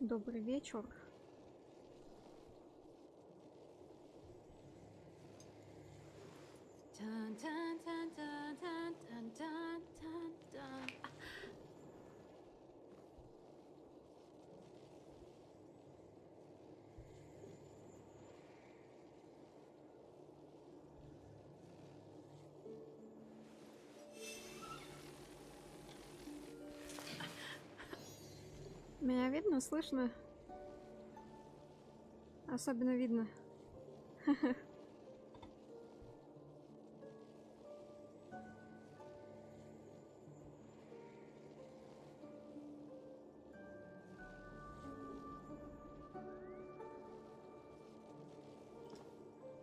Добрый вечер. Dun, dun, dun, dun, dun, dun, dun, dun, dun. Меня видно, слышно? Особенно видно.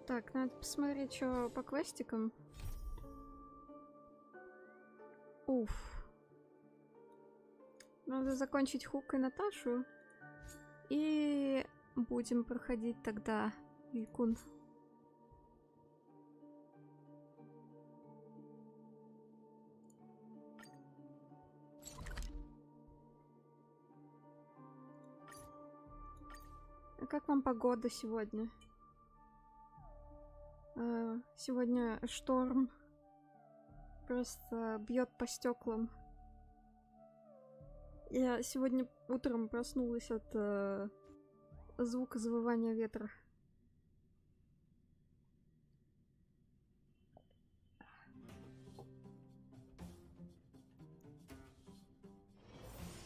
Так, надо посмотреть, что по квестикам. Уф. Надо закончить Хук и Наташу. И будем проходить тогда Викун. А как вам погода сегодня? Сегодня шторм. Просто бьет по стеклам. Я сегодня утром проснулась от звука завывания ветра.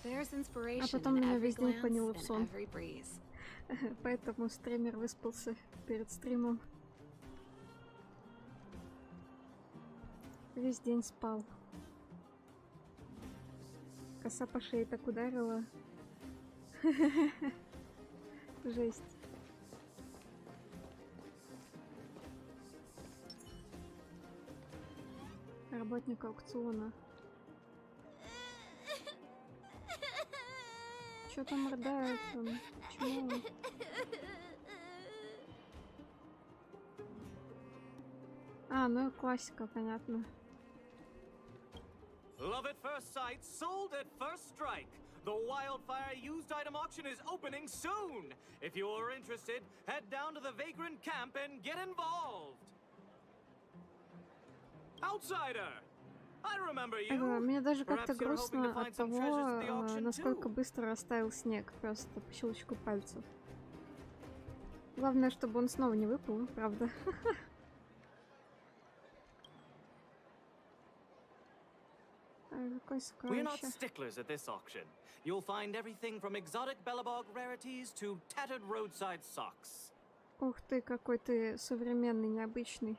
А потом меня весь день клонило в сон. Поэтому стример выспался перед стримом. Весь день спал. Коса по шее так ударила. Жесть. Работник аукциона. Чё там рыдает он? Почему он? А, ну классика, понятно. Love at first sight, sold at first strike. The Wildfire used item auction is opening soon. If you're interested, head down to the Vagrant camp and get involved. Outsider, I remember you. Мне даже как-то Perhaps you're hoping to грустно find от some treasures at the того, auction насколько too. быстро растаял снег, просто по щелчку пальцев. Главное, чтобы он снова не выпал, правда. We're not sticklers at this auction. You'll find everything from exotic Bellabog rarities to tattered roadside socks. Ух ты, какой ты современный, необычный.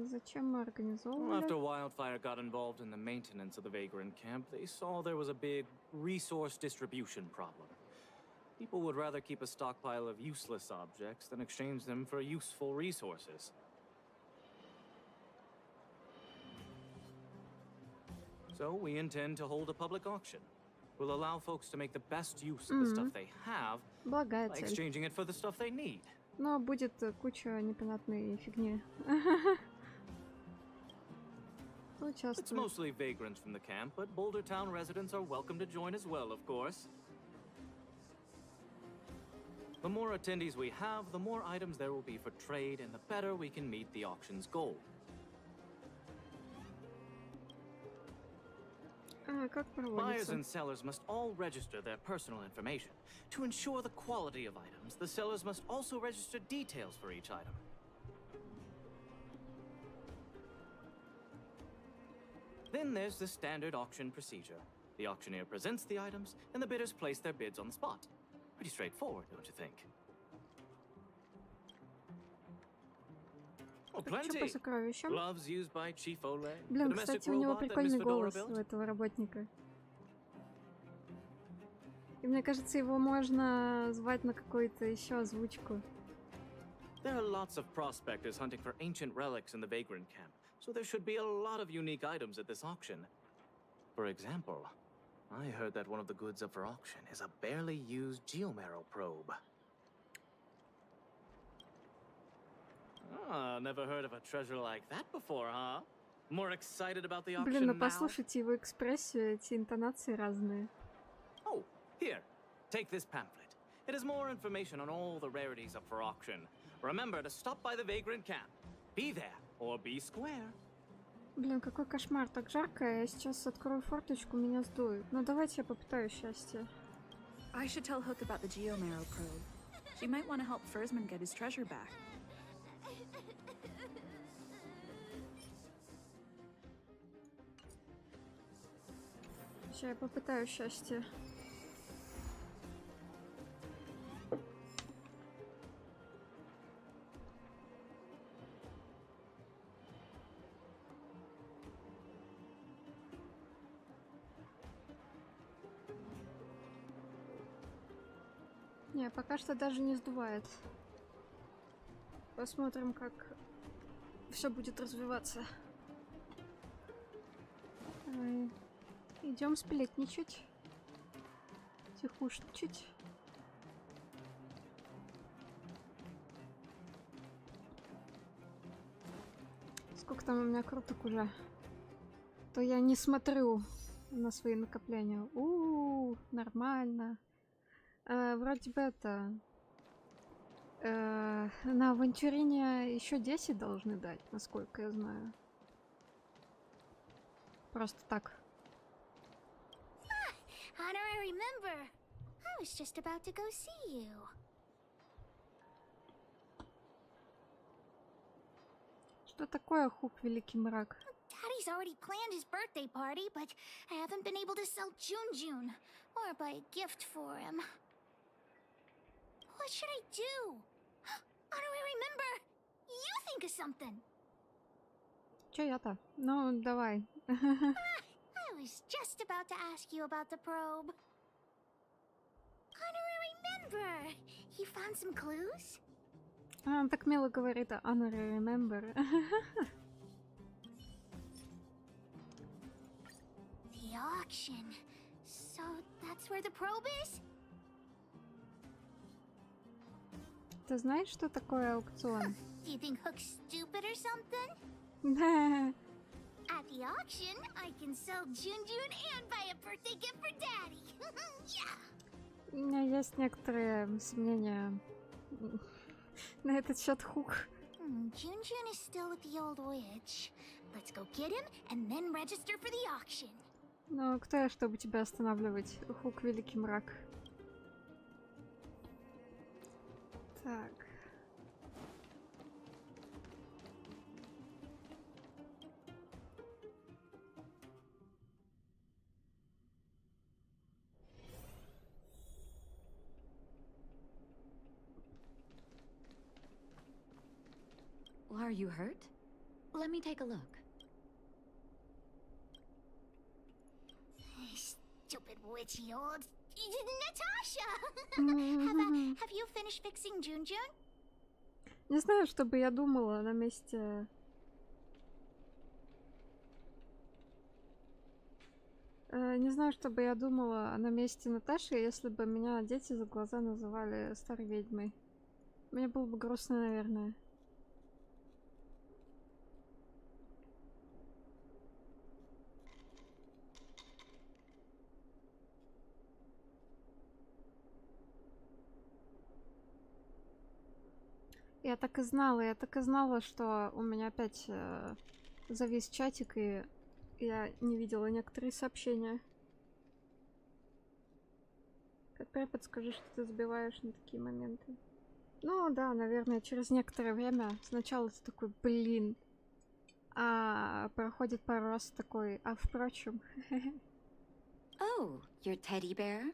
Зачем мы организовывали? After Wildfire got involved in the maintenance of the Vagrant camp, they saw there was a big resource distribution problem. People would rather keep a stockpile of useless objects than exchange them for useful resources. So we intend to hold a public auction. We'll allow folks to make the best use of the stuff they have Благая by цель. exchanging it for the stuff they need. Но будет куча непонятной фигни. It's mostly vagrants from the camp, but Boulder Town residents are welcome to join as well, of course. The more attendees we have, the more items there will be for trade, and the better we can meet the auction's goal. Buyers and sellers must all register their personal information. To ensure the quality of items, the sellers must also register details for each item. Then there's the standard auction procedure. The auctioneer presents the items, and the bidders place their bids on the spot. Pretty straightforward, don't you think? Oh, plenty. Gloves used by Chief Ole. Блин, кстати, у него прикольный голос у этого работника. И мне кажется, его можно звать на какую-то еще озвучку. There are lots of prospectors hunting for ancient relics in the Vagrant camp, so there should be a lot of unique items at this auction. For example, I heard that one of the goods up for auction is a barely used geomarrow probe. Ah, never heard of a treasure like that before, huh? More excited about the auction now? Блин, ну послушайте его экспрессию, эти интонации разные. Oh, here. Take this pamphlet. It has more information on all the rarities up for auction. Remember to stop by the Vagrant Camp. Be there or be square. Блин, какой кошмар, так жарко, я сейчас открою форточку, меня сдует. Ну давайте я попытаю счастье. I should tell Hook about the Geomarrow probe. She might want to help Fursman get his treasure back. Сейчас я попытаю счастье. Не, пока что даже не сдувает. Посмотрим, как все будет развиваться. Идем сплетничать. Тихушничать. Сколько там у меня круток уже? То я не смотрю на свои накопления. Нормально. Вроде бы это... на авантюрине еще 10 должны дать, насколько я знаю. Просто так. Honorary member. I was just about to go see you. Что такое хук Великий Мрак? Daddy's already planned his birthday party, but I haven't been able to sell Jun or buy a gift for him. What should I do? Honorary member, you think of something. Чё я-то? Ну, давай. I was just about to ask you about the probe. Honorary member, you found some clues? Он так мило говорит, honorary member. The auction. So that's where the probe is? Ты знаешь, что такое аукцион? Do you think Hook's stupid or something? Да. At the auction, I can sell Jun and buy a birthday gift for Daddy. Yeah. У меня есть некоторые сомнения на этот счет хук. Jun is still with the old witch. Let's go get him and then register for the auction. Но кто я, чтобы тебя останавливать? Хук Великий Мрак. Так. Are you hurt? Let me take a look. Stupid witchy old Natasha. Мгм. Have you finished fixing Jun? Не знаю, что бы я думала на месте... Не знаю, что бы я думала на месте Наташи, если бы меня дети за глаза называли старой ведьмой. Мне было бы грустно, наверное. Я так и знала, что у меня опять завис чатик, и я не видела некоторые сообщения. Как препод, скажи, что ты забиваешь на такие моменты. Ну да, наверное, через некоторое время. Сначала ты такой, блин. А проходит пару раз такой, а впрочем. Oh, your teddy bear?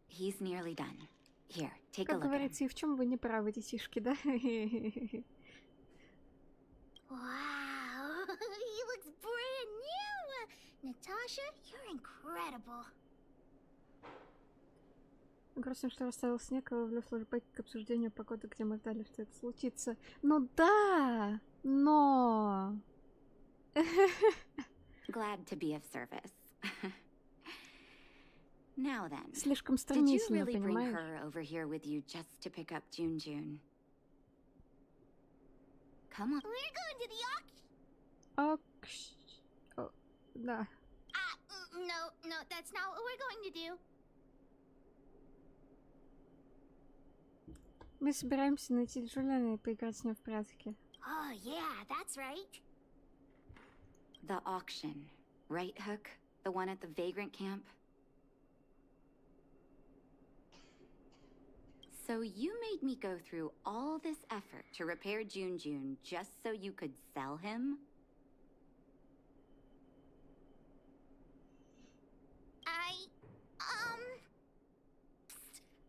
He's nearly done. Here, take a Как look at him. говорится, и в чем вы не правы, детишки, да? Wow, he looks brand new. Natasha, you're incredible. Грустно, что растаял снег, и ловлю флешбеки к обсуждению погоды, где мы ждали, что это случится. Ну да, но... Glad to be of service. Now then, Слишком did you стремительно, really bring понимаешь? her over here with you just to pick up Jun? Come on. We're going to the auction. Да. No, that's not what we're going to do. Мы собираемся найти Джулиана и поиграть с ним в прятки. Oh, yeah, that's right. The auction, right, Hook? The one at the vagrant camp? So you made me go through all this effort to repair June just so you could sell him?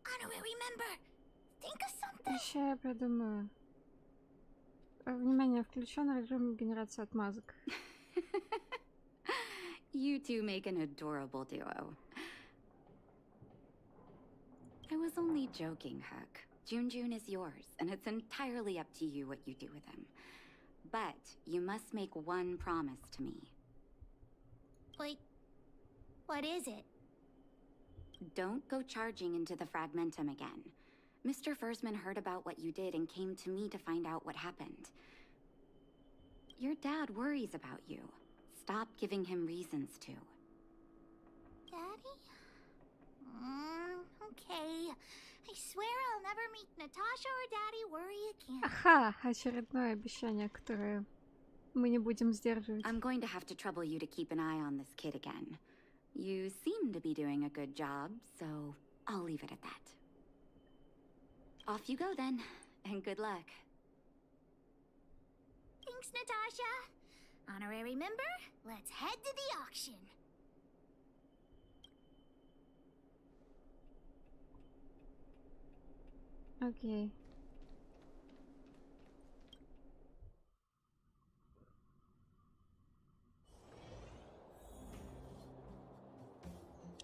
Honorary member, think of something. Сейчас я придумаю. Внимание, включен режим генерации отмазок. You two make an adorable duo. I was only joking, Hook. June is yours, and it's entirely up to you what you do with him. But you must make one promise to me. Like, what is it? Don't go charging into the Fragmentum again. Mr. Fursman heard about what you did and came to me to find out what happened. Your dad worries about you. Stop giving him reasons to. Daddy? Okay. I swear I'll never meet Natasha or Daddy worry again. Ага, очередное обещание, которое мы не будем сдерживать. I'm going to have to trouble you to keep an eye on this kid again. You seem to be doing a good job, so I'll leave it at that. Off you go then, and good luck. Thanks, Natasha. Honorary member, let's head to the auction. Окей.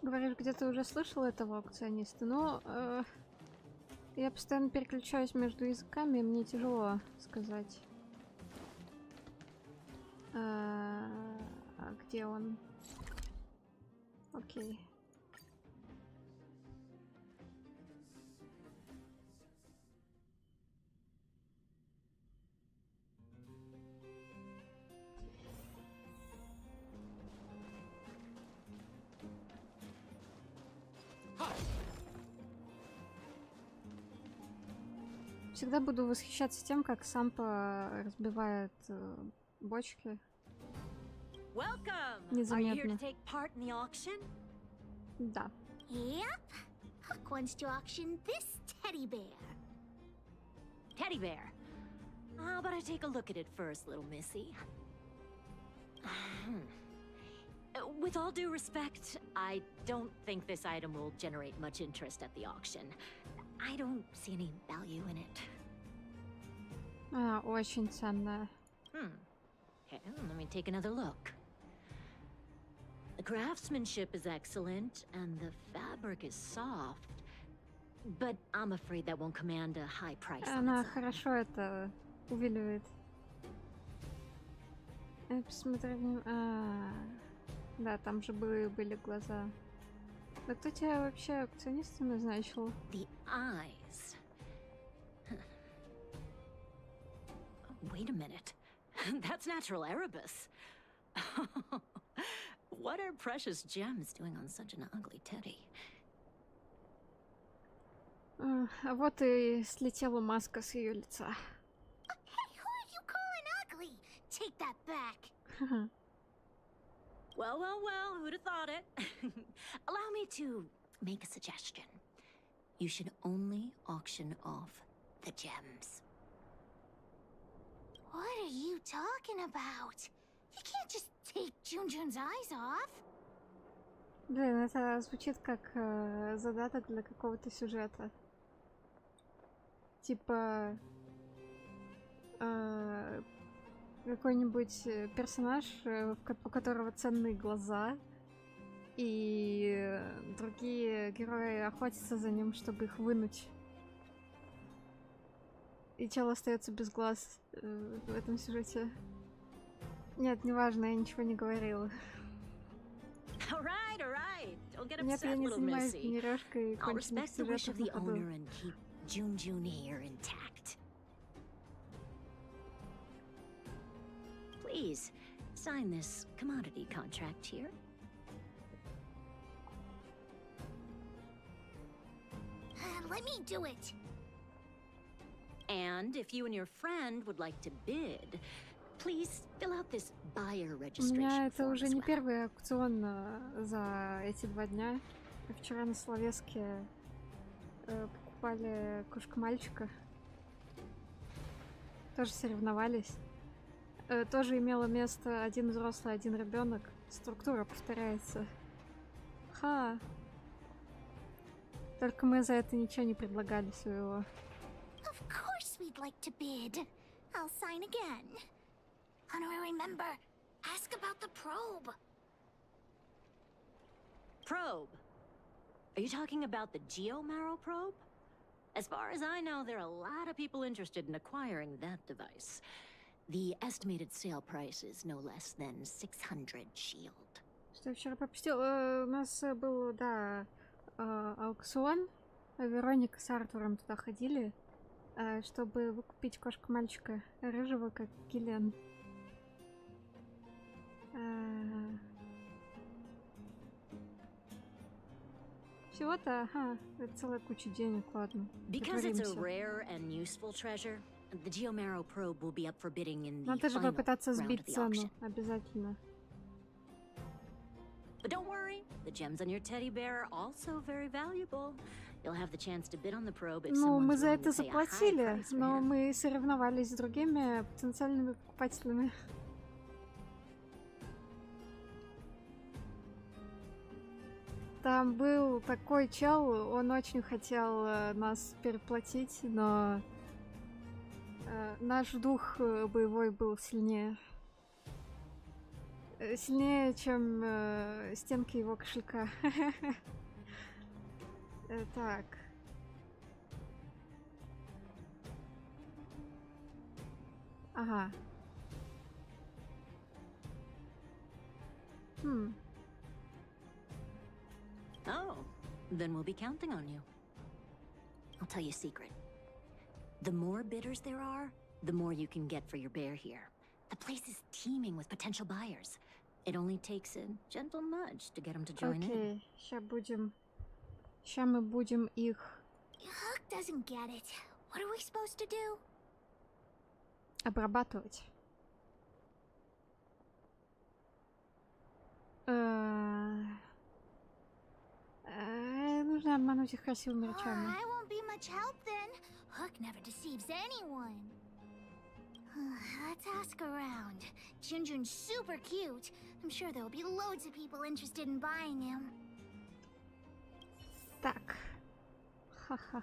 Говоришь, где ты уже слышал этого аукциониста, но я постоянно переключаюсь между языками, и мне тяжело сказать. А где он? Окей. Всегда буду восхищаться тем, как Сампа разбивает бочки. Welcome! Незаметно. Are you here to take part in the auction? Да. Yep. Hook wants to auction this teddy bear. Teddy bear. How about I take a look at it first, little missy? With all due respect, I don't think this item will generate much interest at the auction. I don't see any value in it. Очень ценная. Okay, let me take another look. The craftsmanship is excellent, and the fabric is soft. But I'm afraid that won't command a high price on Она its own. хорошо это увиливает. Я посмотрю. Да, там же были глаза. Да кто тебя вообще аукционистом назначил? The eyes. Huh. Oh, wait a minute. That's natural Erebus. What are precious gems doing on such an ugly teddy? А вот и слетела маска с ее лица. Hey, who are you calling ugly? Take that back. Well, who'd have thought it? Allow me to make a suggestion. You should only auction off the gems. What are you talking about? You can't just take Junjun's eyes off. Блин, это звучит как задаток для какого-то сюжета. Типа какой-нибудь персонаж, у которого ценные глаза, и другие герои охотятся за ним, чтобы их вынуть. И чел остается без глаз в этом сюжете. Нет, неважно, я ничего не говорила. All right. Don't get Нет, я upset, не little занимаюсь missy. генерашкой I'll конченых respect the wish сюжетов of на the ходу. owner and keep Junjun here intact. Please, sign this commodity contract here. Let me do it. And if you and your friend would like to bid, please fill out this buyer У registration меня это form уже as не well. первый аукцион за эти 2 дня. Вчера на Словеске покупали кошку-мальчика. Тоже соревновались. Тоже имело место один взрослый, один ребенок. Структура повторяется. Ха. Только мы за это ничего не предлагали своего. Of course we'd like to bid. I'll sign again. Honor, remember, ask about the probe. Probe. Are you talking about the Geomarrow probe? As far as I know, there are a lot of people interested in acquiring that device. The estimated sale price is no less than 600 shield. Что я вчера пропустил? У нас был, да, аукцион. Вероника с Артуром туда ходили, чтобы выкупить кошку-мальчика рыжего, как Гелен. Всего-то, ага, это целая куча денег, ладно. Because it's a Договоримся. rare and useful treasure, the Geomarrow probe will be up for bidding in the Надо же final попытаться round of сбить the цену, auction. обязательно. But don't worry, the gems on your teddy bear are also very valuable. You'll have the chance to bid on the probe if Ну, мы someone's за willing это to pay a high заплатили, price for но him. мы соревновались с другими потенциальными покупателями. Там был такой чел, он очень хотел нас переплатить, но наш дух боевой был сильнее. Сильнее, чем стенки его кошелька. Так. Ага. Oh, then we'll be counting on you. I'll tell you a secret. The more bidders there are, the more you can get for your bear here. The place is teeming with potential buyers. It only takes a gentle nudge to get them to join in. Окей, ща мы будем их... Hook doesn't get it. What are we supposed to do? обрабатывать. Нужно обмануть их красивыми речами. I won't be much help then. Hook never deceives anyone. Let's ask around. Junjun's super cute. I'm sure there will be loads of people interested in buying him. Так. Ха-ха.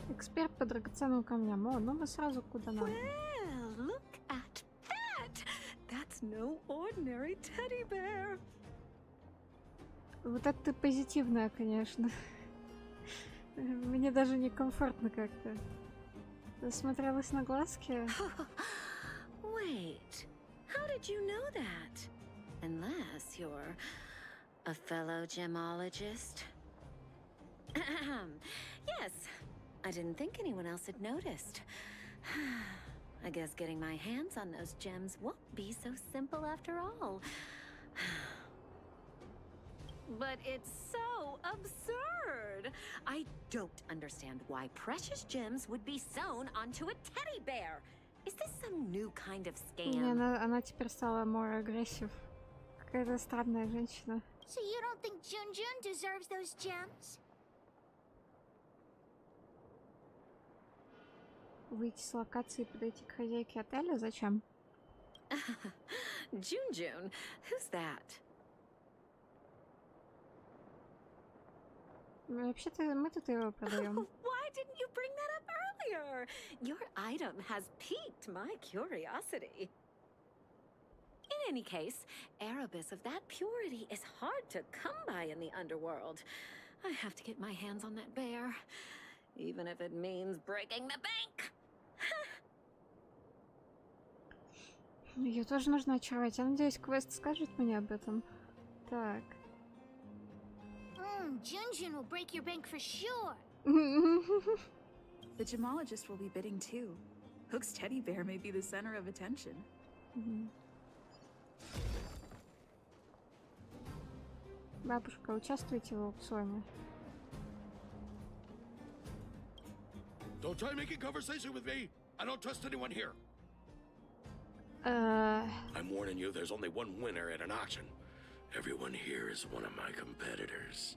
Эксперт по драгоценным камням. О, ну мы сразу куда надо. Well, look at that! That's no ordinary teddy bear. Вот это ты позитивная, конечно. Мне даже некомфортно как-то. Засмотрелась на глазки. Wait, how did you know that? Unless you're a fellow gemologist. Yes, I didn't think anyone else had noticed. I guess getting my hands on those gems won't be so simple after all. But it's so absurd! I don't understand why precious gems would be sewn onto a teddy bear. Is this some new kind of Не, scam? она теперь стала more aggressive. Какая-то странная женщина. So you don't think Junjun deserves those gems? Выйти с локации и подойти к хозяйке отеля? Зачем? Junjun, who's that? Вообще-то мы тут его продаем. Why didn't you bring that up earlier? Your item has piqued my curiosity. In any case, Erebus of that purity is hard to come by in the underworld. I have to get my hands on that bear, even if it means breaking the bank. Ее тоже нужно очаровать. Я надеюсь, квест скажет мне об этом. Так. Junjun will break your bank for sure. The gemologist will be bidding too. Hook's teddy bear may be the center of attention. Бабушка, участвуйте в аукционе. Don't try making conversation with me. I don't trust anyone here. I'm warning you, there's only one winner at an auction. Everyone here is one of my competitors.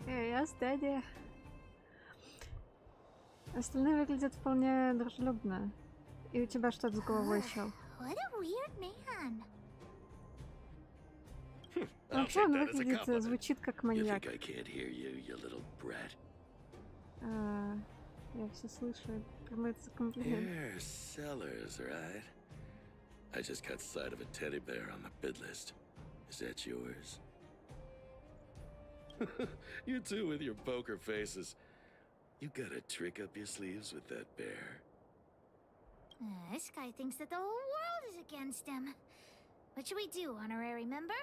Я Дэдди. Остальные выглядят вполне дружелюбно. И у тебя что-то с головой, чел. What a weird man. Вообще он выглядит, звучит как You маньяк. think I can't hear you, you little brat? Я все слышу. Прямо это комплимент. You're sellers, right? I just caught sight of a teddy bear on the bid list. Is that yours? You two with your poker faces. You got a trick up your sleeves with that bear. This guy thinks that the whole world is against him. What should we do, honorary member?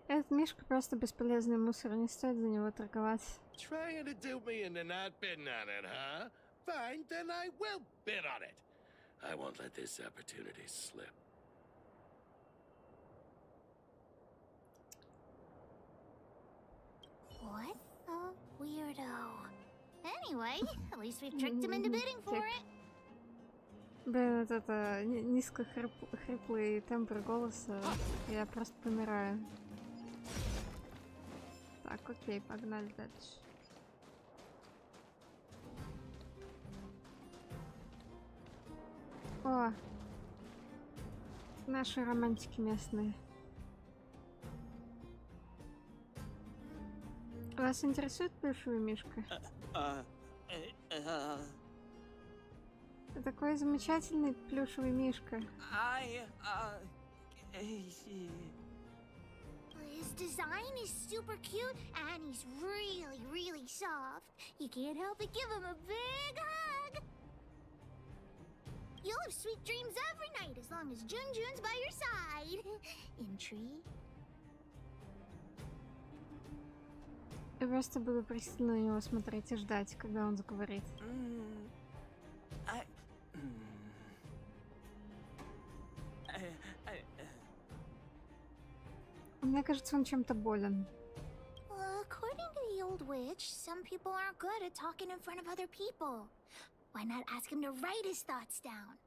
Этот Мишка просто бесполезный мусор, не стоит за него торговать. Trying to do me into not bidding on it, huh? Fine, then I will bid on it. I won't let this opportunity slip. What a weirdo. Anyway, at least we've tricked him into bidding for it. Блин, вот это низко-хриплый тембр голоса, я просто помираю. Так, окей, погнали дальше. О, наши романтики местные. Вас интересует плюшевый мишка? Такой замечательный плюшевый мишка. His design is super cute and he's really, really soft. You can't help but give him a big hug. You'll have sweet dreams every night as long as Junjun's by your side. Intrigue? Я просто буду пристально на него смотреть и ждать, когда он заговорит. Мне кажется, он чем-то болен. According to the old witch, some people aren't good at talking in front of other people. Why not ask him to write his thoughts down?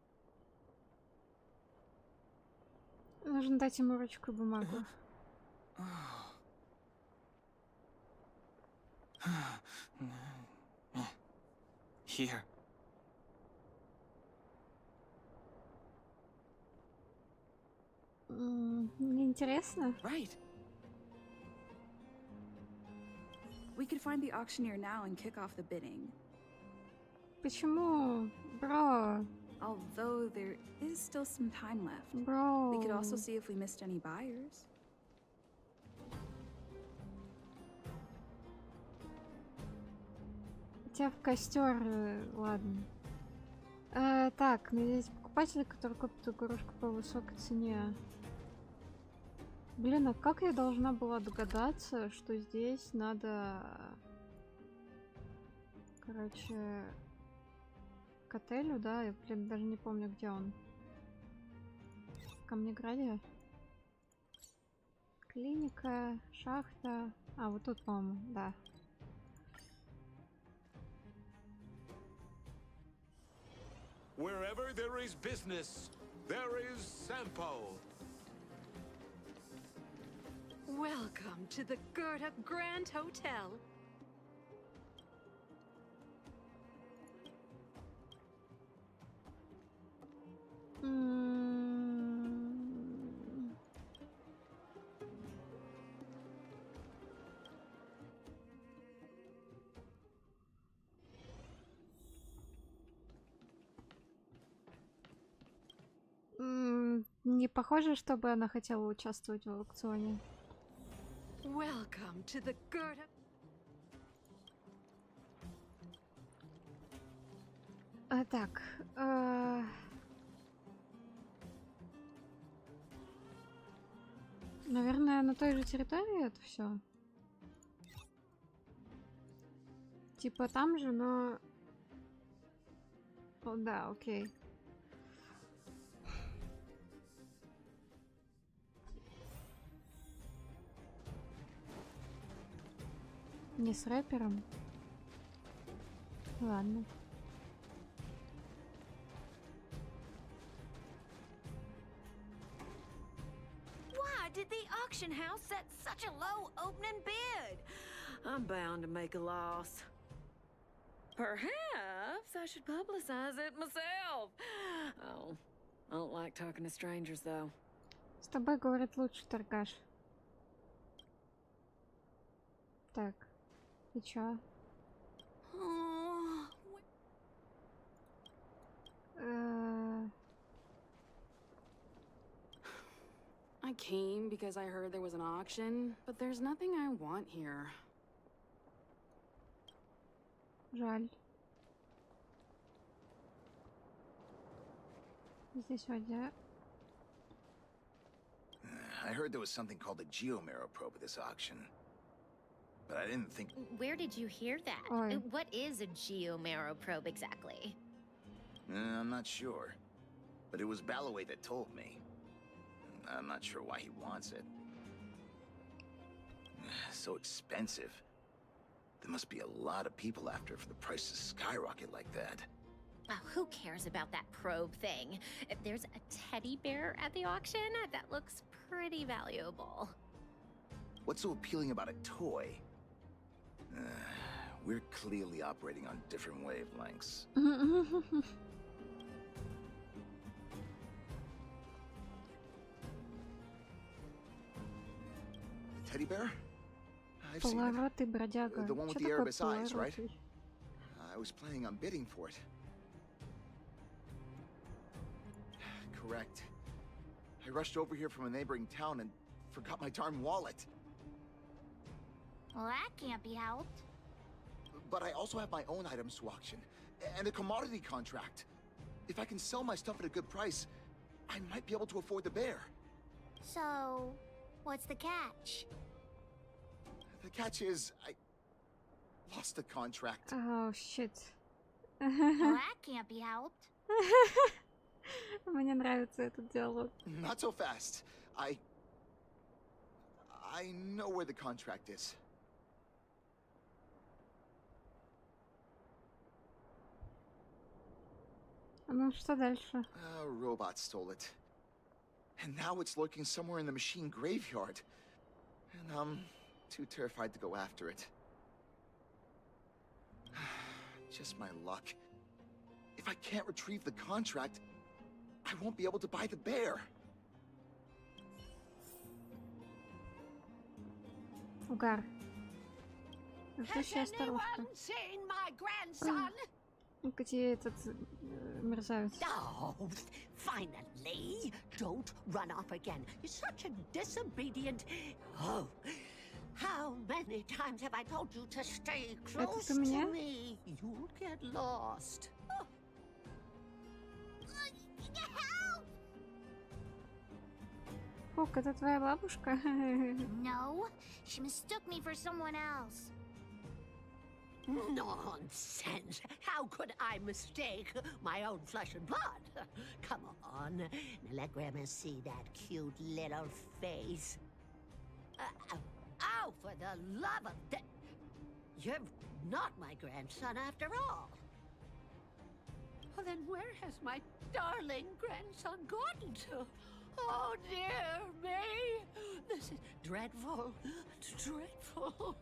Нужно дать ему ручку и бумагу. Here. Мне интересно. Right. We could find the auctioneer now and kick off the bidding. Почему? Бро. Although there is still some time left. Бро. We could also see if we missed any buyers. Хотя в костер, ладно. Так, найдите покупателя, который купит игрушку по высокой цене. Блин, а как я должна была догадаться, что здесь надо... Короче... К отелю, да? Я, блин, даже не помню, где он. В Камнеграде? Клиника, шахта... А, вот тут, по-моему, да. Wherever there is business, there is Sampo. Welcome to the Gerda Grand Hotel. Не похоже, чтобы она хотела участвовать в аукционе. Welcome to the Gerda. Так. Наверное, на той же территории это все. типа там же, но... О, да, окей. Не с рэпером? Ладно. Why did the auction house set such a low opening bid? I'm bound to make a loss. Perhaps I should publicize it myself. Oh, I don't like talking to strangers, though. С тобой, говорит, лучше торгаш. Так. И чё? I came because I heard there was an auction, but there's nothing I want here. Жаль. Здесь вроде... I heard there was something called a geomarrow probe at this auction. But I didn't think... Where did you hear that? Oi. What is a geomarrow probe exactly? I'm not sure. But it was Balloway that told me. I'm not sure why he wants it. So expensive. There must be a lot of people after it for the price to skyrocket like that. Oh, who cares about that probe thing? If there's a teddy bear at the auction, that looks pretty valuable. What's so appealing about a toy? We're clearly operating on different wavelengths. Teddy bear? I've seen it. Поворотый бродяга. The one with Чё the такое Erebus eyes, right? поворотый? I was planning on bidding for it. Correct. I rushed over here from a neighboring town and forgot my darn wallet. Well, that can't be helped. But I also have my own items to auction, and a commodity contract. If I can sell my stuff at a good price, I might be able to afford the bear. So, what's the catch? The catch is, I lost the contract. Oh, shit. Well, that can't be helped. Мне нравится этот диалог. Not so fast. I know where the contract is. Ну, что дальше? A robot stole it. And now it's lurking somewhere in the machine graveyard. And I'm too terrified to go after it. Just my luck. If I can't retrieve the contract, I won't be able to buy the bear. Угар. Ждущая старушка. Seen my grandson? Где этот мерзавец? Oh, finally! Don't run off again. You're such a disobedient... Oh, how many times have I told you to stay close to me? You'll get lost. Oh. Фук, это твоя бабушка? No, she mistook me for someone else. Nonsense! How could I mistake my own flesh and blood? Come on, now let Grandma see that cute little face. Oh, for the love of you're not my grandson after all. Well, then where has my darling grandson gone to? Oh, dear me! This is dreadful, dreadful.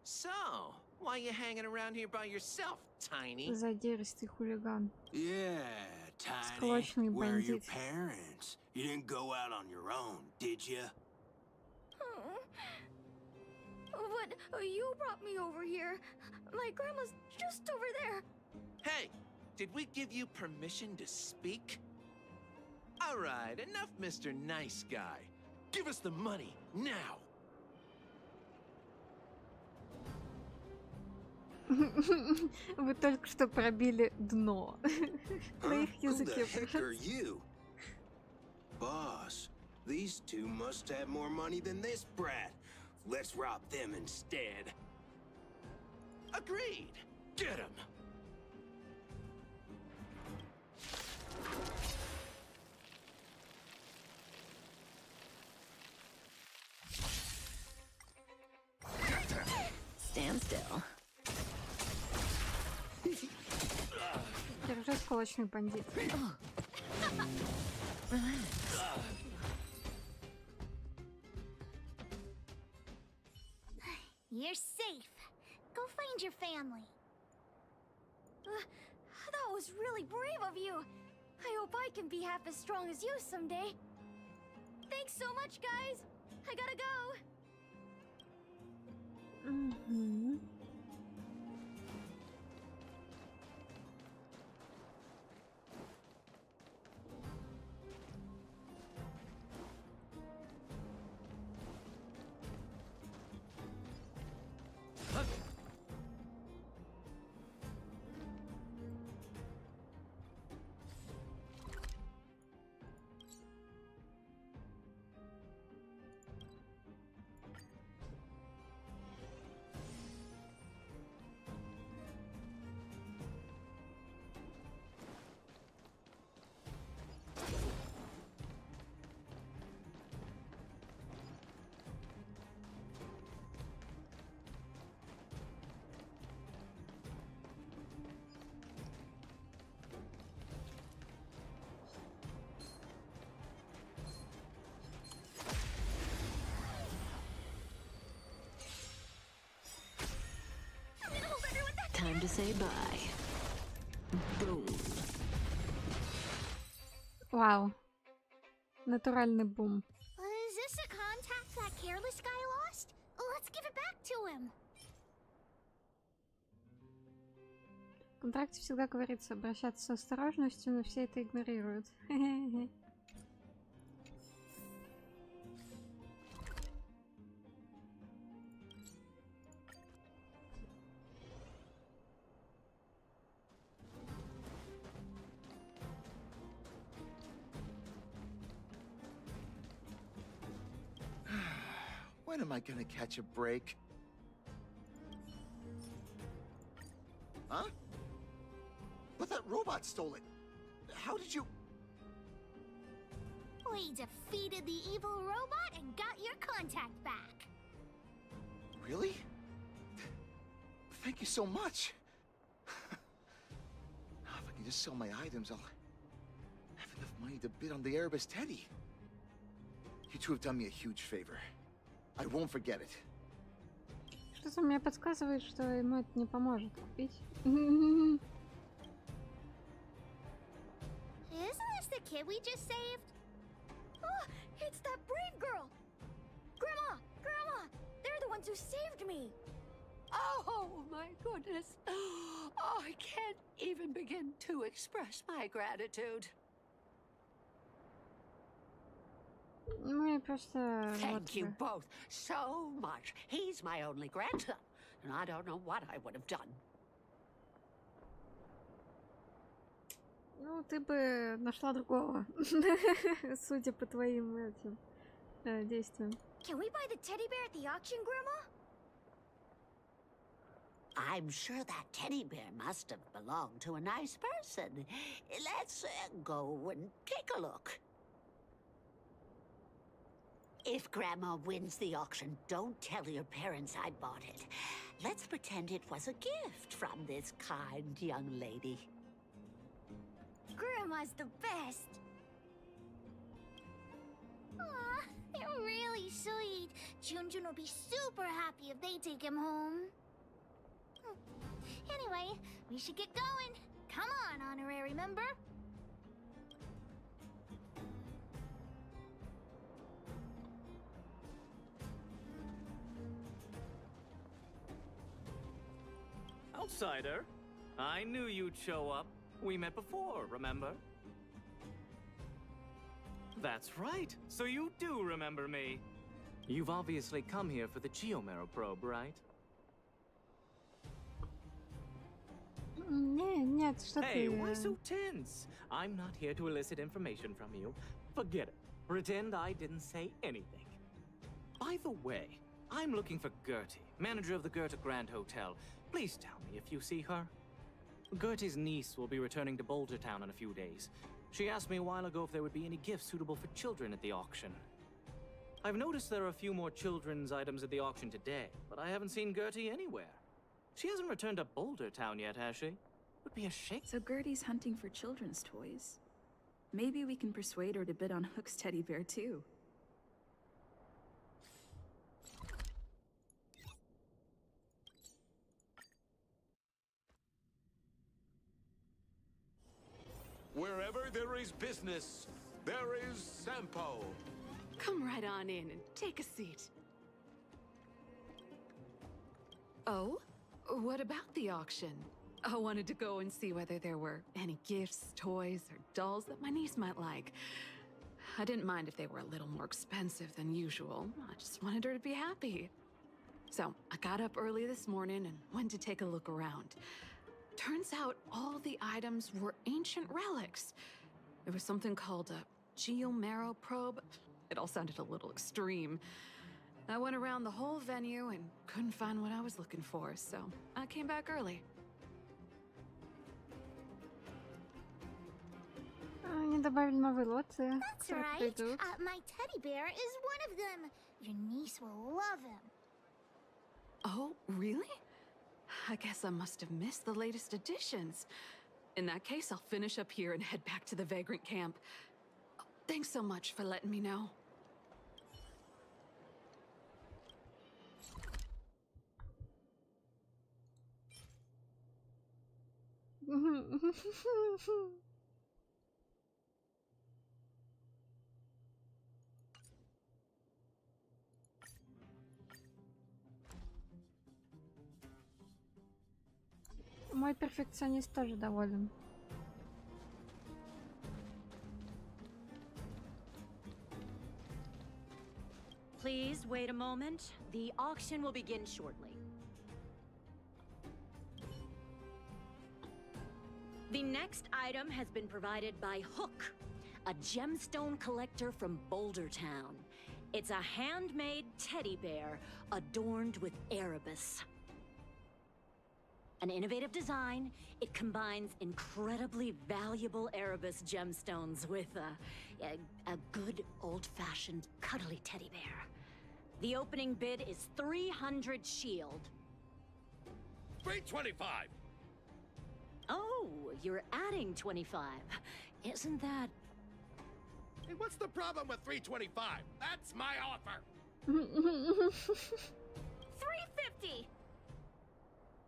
So, why you hanging around here by yourself, Tiny? Задиристый хулиган. Yeah, Tiny. Склочный Where are your бандит. parents? You didn't go out on your own, did you? But you brought me over here. My grandma's just over there. Hey, did we give you permission to speak? All right, enough, Mr. Nice Guy. Give us the money, now! Вы только что пробили дно. На их Who the языке. heck are you? Boss, these two must have more money than this brat. Let's rob them instead. Agreed. Get him. Stand still. Держи, сколочный бандит. You're safe. Go find your family. That was really brave of you. I hope I can be half as strong as you someday. Thanks so much, guys. I gotta go. Мгм. Time to say bye. Boom. Вау. Натуральный бум. Is this a contact that careless guy lost? Let's give it back to him. В контракте всегда говорится обращаться с осторожностью, но все это игнорируют. When am I gonna catch a break? Huh? But that robot stole it. How did you... We defeated the evil robot and got your contact back. Really? Thank you so much. Now, if I can just sell my items, I'll have enough money to bid on the Erebus Teddy. You two have done me a huge favor. I won't forget it. Что-то мне подсказывает, что ему это не поможет купить. Isn't this the kid we just saved? Oh, it's that brave girl. Grandma, Grandma, they're the ones who saved me. Oh, my goodness. Oh, I can't even begin to express my gratitude. Ну и просто... Thank you вот, both so much. He's my only grandson, and I don't know what I would have done. ну, ты бы нашла другого. Судя по твоим этим действиям. Can we buy the teddy bear at the auction, Grandma? I'm sure that teddy bear must have belonged to a nice person. Let's go and take a look. If Grandma wins the auction, don't tell your parents I bought it. Let's pretend it was a gift from this kind young lady. Grandma's the best. Aw, they're really sweet. Junjun will be super happy if they take him home. Anyway, we should get going. Come on, honorary member. Outsider, I knew you'd show up. We met before, remember? That's right. So you do remember me. You've obviously come here for the Geomero probe, right? Нет, что Hey, ты... why so tense? I'm not here to elicit information from you. Forget it. Pretend I didn't say anything. By the way, I'm looking for Gertie, manager of the Goethe Grand Hotel. Please tell me if you see her. Gertie's niece will be returning to Boulder Town in a few days. She asked me a while ago if there would be any gifts suitable for children at the auction. I've noticed there are a few more children's items at the auction today, but I haven't seen Gertie anywhere. She hasn't returned to Boulder Town yet, has she? Would be a shame. So Gertie's hunting for children's toys. Maybe we can persuade her to bid on Hook's teddy bear too. Wherever there is business, there is Sampo. Come right on in and take a seat. Oh? What about the auction? I wanted to go and see whether there were any gifts, toys, or dolls that my niece might like. I didn't mind if they were a little more expensive than usual. I just wanted her to be happy. So I got up early this morning and went to take a look around. Turns out all the items were ancient relics. There was something called a geomarrow probe. It all sounded a little extreme. I went around the whole venue and couldn't find what I was looking for, so I came back early. Они добавили новые лоты. That's которые right. придут. My teddy bear is one of them. Your niece will love him. Oh, really? I guess I must have missed the latest editions. In that case, I'll finish up here and head back to the Vagrant camp. Thanks so much for letting me know. Мой перфекционист тоже доволен. Please wait a moment. The auction will begin shortly. The next item has been provided by Hook, a gemstone collector from Boulder Town. It's a handmade teddy bear adorned with Erebus. An innovative design, it combines incredibly valuable Erebus gemstones with a good old-fashioned cuddly teddy bear. The opening bid is 300 shield. 325. Oh, you're adding 25. Isn't that... Hey, what's the problem with 325? That's my offer. 350.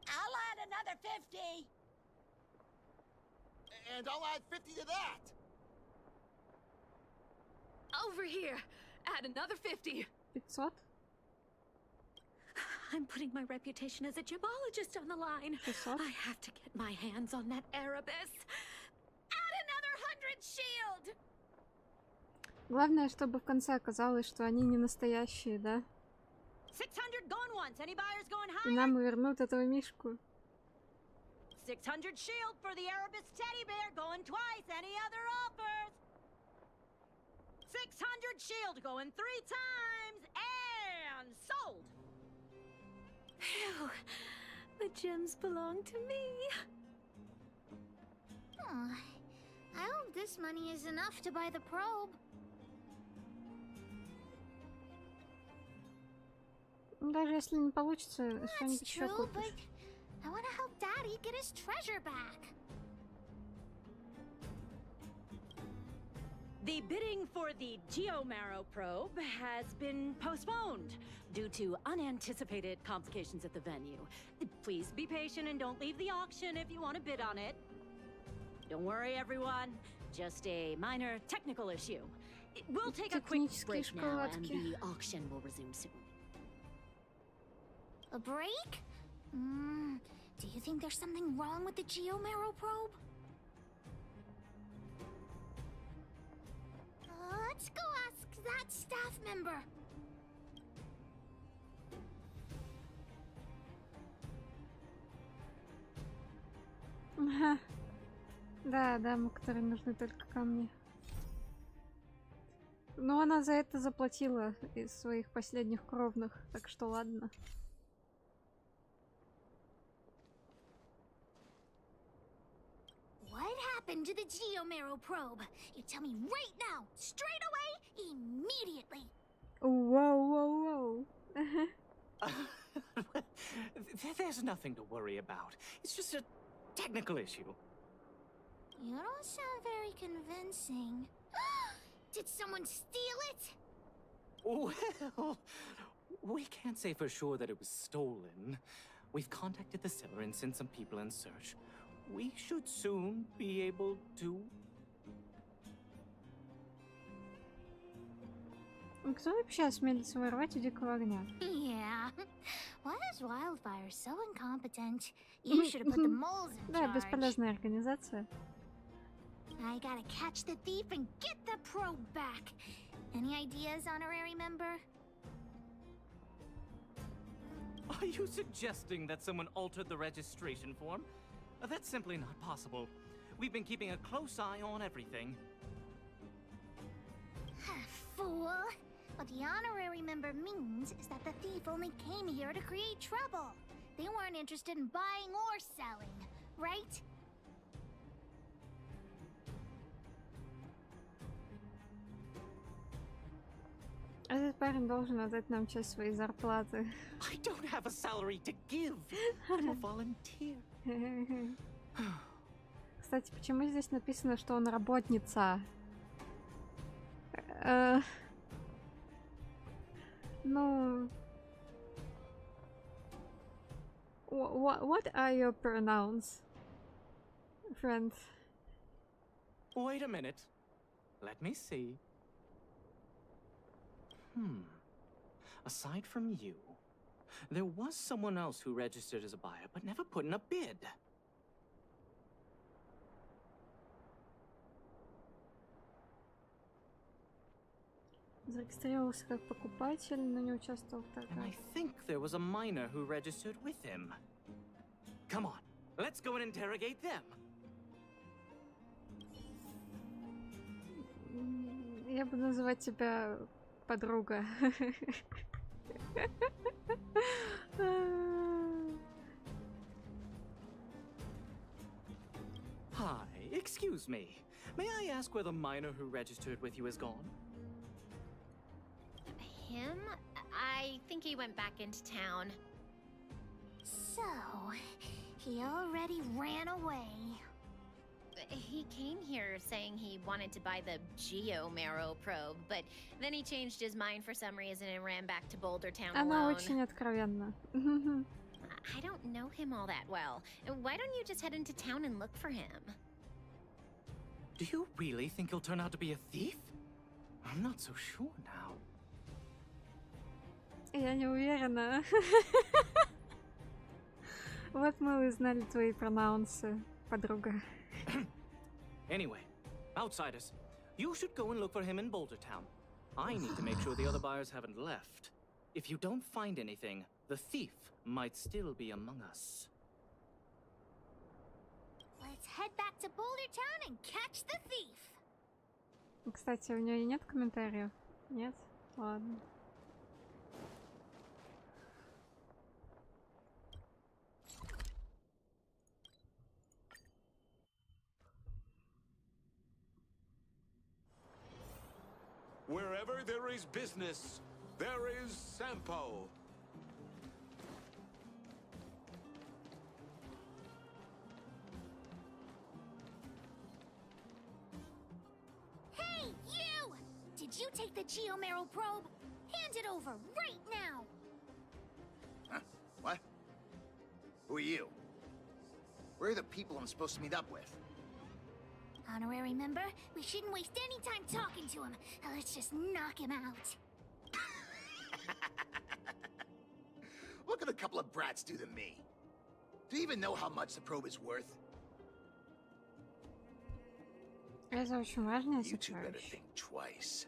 I'll add another 50. And I'll add 50 to that. Over here! Add another 50! 500? I'm putting my reputation as a gemologist on the line. 600? I have to get my hands on that Erebus. Add another 100 shield! Главное, чтобы в конце оказалось, что они не настоящие, да? 600 going once. Any buyers going И higher? нам вернут этого мишку. 600 shield for the Erebus teddy bear going twice. Any other offers? 600 shield going 3 times and sold. Phew. The gems belong to me. Oh, I hope this money is enough to buy the probe. Даже если не получится, That's что-нибудь еще true, but купишь. I want to help Daddy get his treasure back. The bidding for the geomarrow probe has been postponed due to unanticipated complications at the venue. Please be patient and don't leave the auction if you want to bid on it. Don't worry, everyone. Just a minor technical issue. We'll take a quick break now, and the auction will resume soon. A break? Do you think there's something wrong with the geomarrow probe? Let's go ask that staff member. Ага. Да, даму, которой нужны только камни. Но она за это заплатила из своих последних кровных, так что ладно. What happened to the Geomero probe? You tell me right now, straight away, immediately. Whoa. There's nothing to worry about. It's just a technical issue. You don't sound very convincing. Did someone steal it? Well, we can't say for sure that it was stolen. We've contacted the seller and sent some people in search. We should soon be able to... Кто вообще осмелится воровать у дикого огня? Yeah. Why is Wildfire so incompetent? You should have put the moles in Да, charge. бесполезная организация. I gotta catch the thief and get the probe back. Any ideas, honorary member? Are you suggesting that someone altered the registration form? That's simply not possible. We've been keeping a close eye on everything. Fool! What the honorary member means is that the thief only came here to create trouble. They weren't interested in buying or selling, right? Этот парень должен отдать нам часть своей зарплаты. I don't have a salary to give. I'm a volunteer. Кстати, почему здесь написано, что он работница? Ну... What are your pronouns, friend? Wait a minute. Let me see. Aside from you, there was someone else who registered as a buyer but never put in a bid. Зарегистрировался как покупатель, но не участвовал в торгах. And I think there was a miner who registered with him. Come on, let's go and interrogate them. Я буду называть тебя подруга. Hi, excuse me. May I ask where the miner who registered with you is gone? Him? I think he went back into town. So, he already ran away. He came here saying he wanted to buy the Geomero probe, but then he changed his mind for some reason and ran back to Boulder Town Она alone. очень откровенна. I don't know him all that well. Why don't you just head into town and look for him? Do you really think he'll turn out to be a thief? I'm not so sure now. Я не уверена. Вот мы узнали твои пронаунсы, подруга. Anyway, outsiders, you should go and look for him in Boulder Town. I need to make sure the other buyers haven't left. If you don't find anything, the thief might still be among us. Let's head back to Boulder Town and catch the thief. Кстати, у нее нет комментариев? Нет? Ладно. Wherever there is business, there is Sampo. Hey, you! Did you take the Geomero probe? Hand it over right now! Huh? What? Who are you? Where are the people I'm supposed to meet up with? Honorary member, we shouldn't waste any time talking to him. Let's just knock him out. What could a couple of brats do to me? Do you even know how much the probe is worth? Это очень важное You two better сокровище. think twice.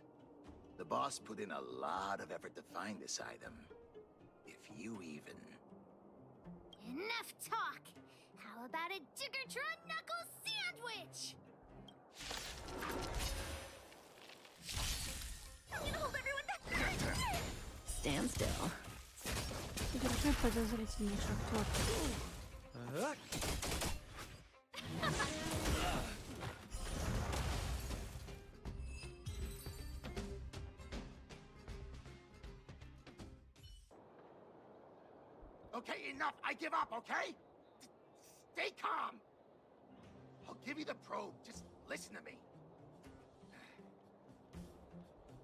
The boss put in a lot of effort to find this item. If you even... Enough talk! How How about a Diggertron knuckle sandwich? I'm gonna hold everyone back. Stand still. Держи подозрительный шахтер. Okay, enough. I give up, okay? Stay calm. I'll give you the probe. Just listen to me.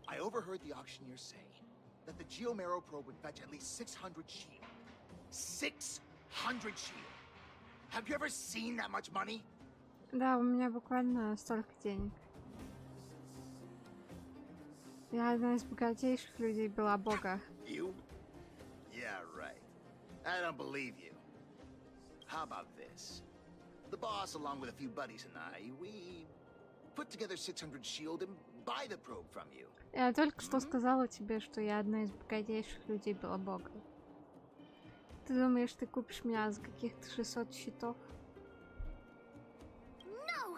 I overheard the auctioneer say that the Geomero probe would fetch at least 600 shield. 600 shield. Have you ever seen that much money? Да, у меня буквально столько денег. Я одна из богатейших людей Белобога. You? Yeah, right. I don't believe you. How about this? The boss, along with a few buddies and I, we put together 600 shield and buy the probe from you. Я только что сказала тебе, что я одна из богатейших людей Белобога. Ты думаешь, ты купишь меня за каких-то 600 щитов? No!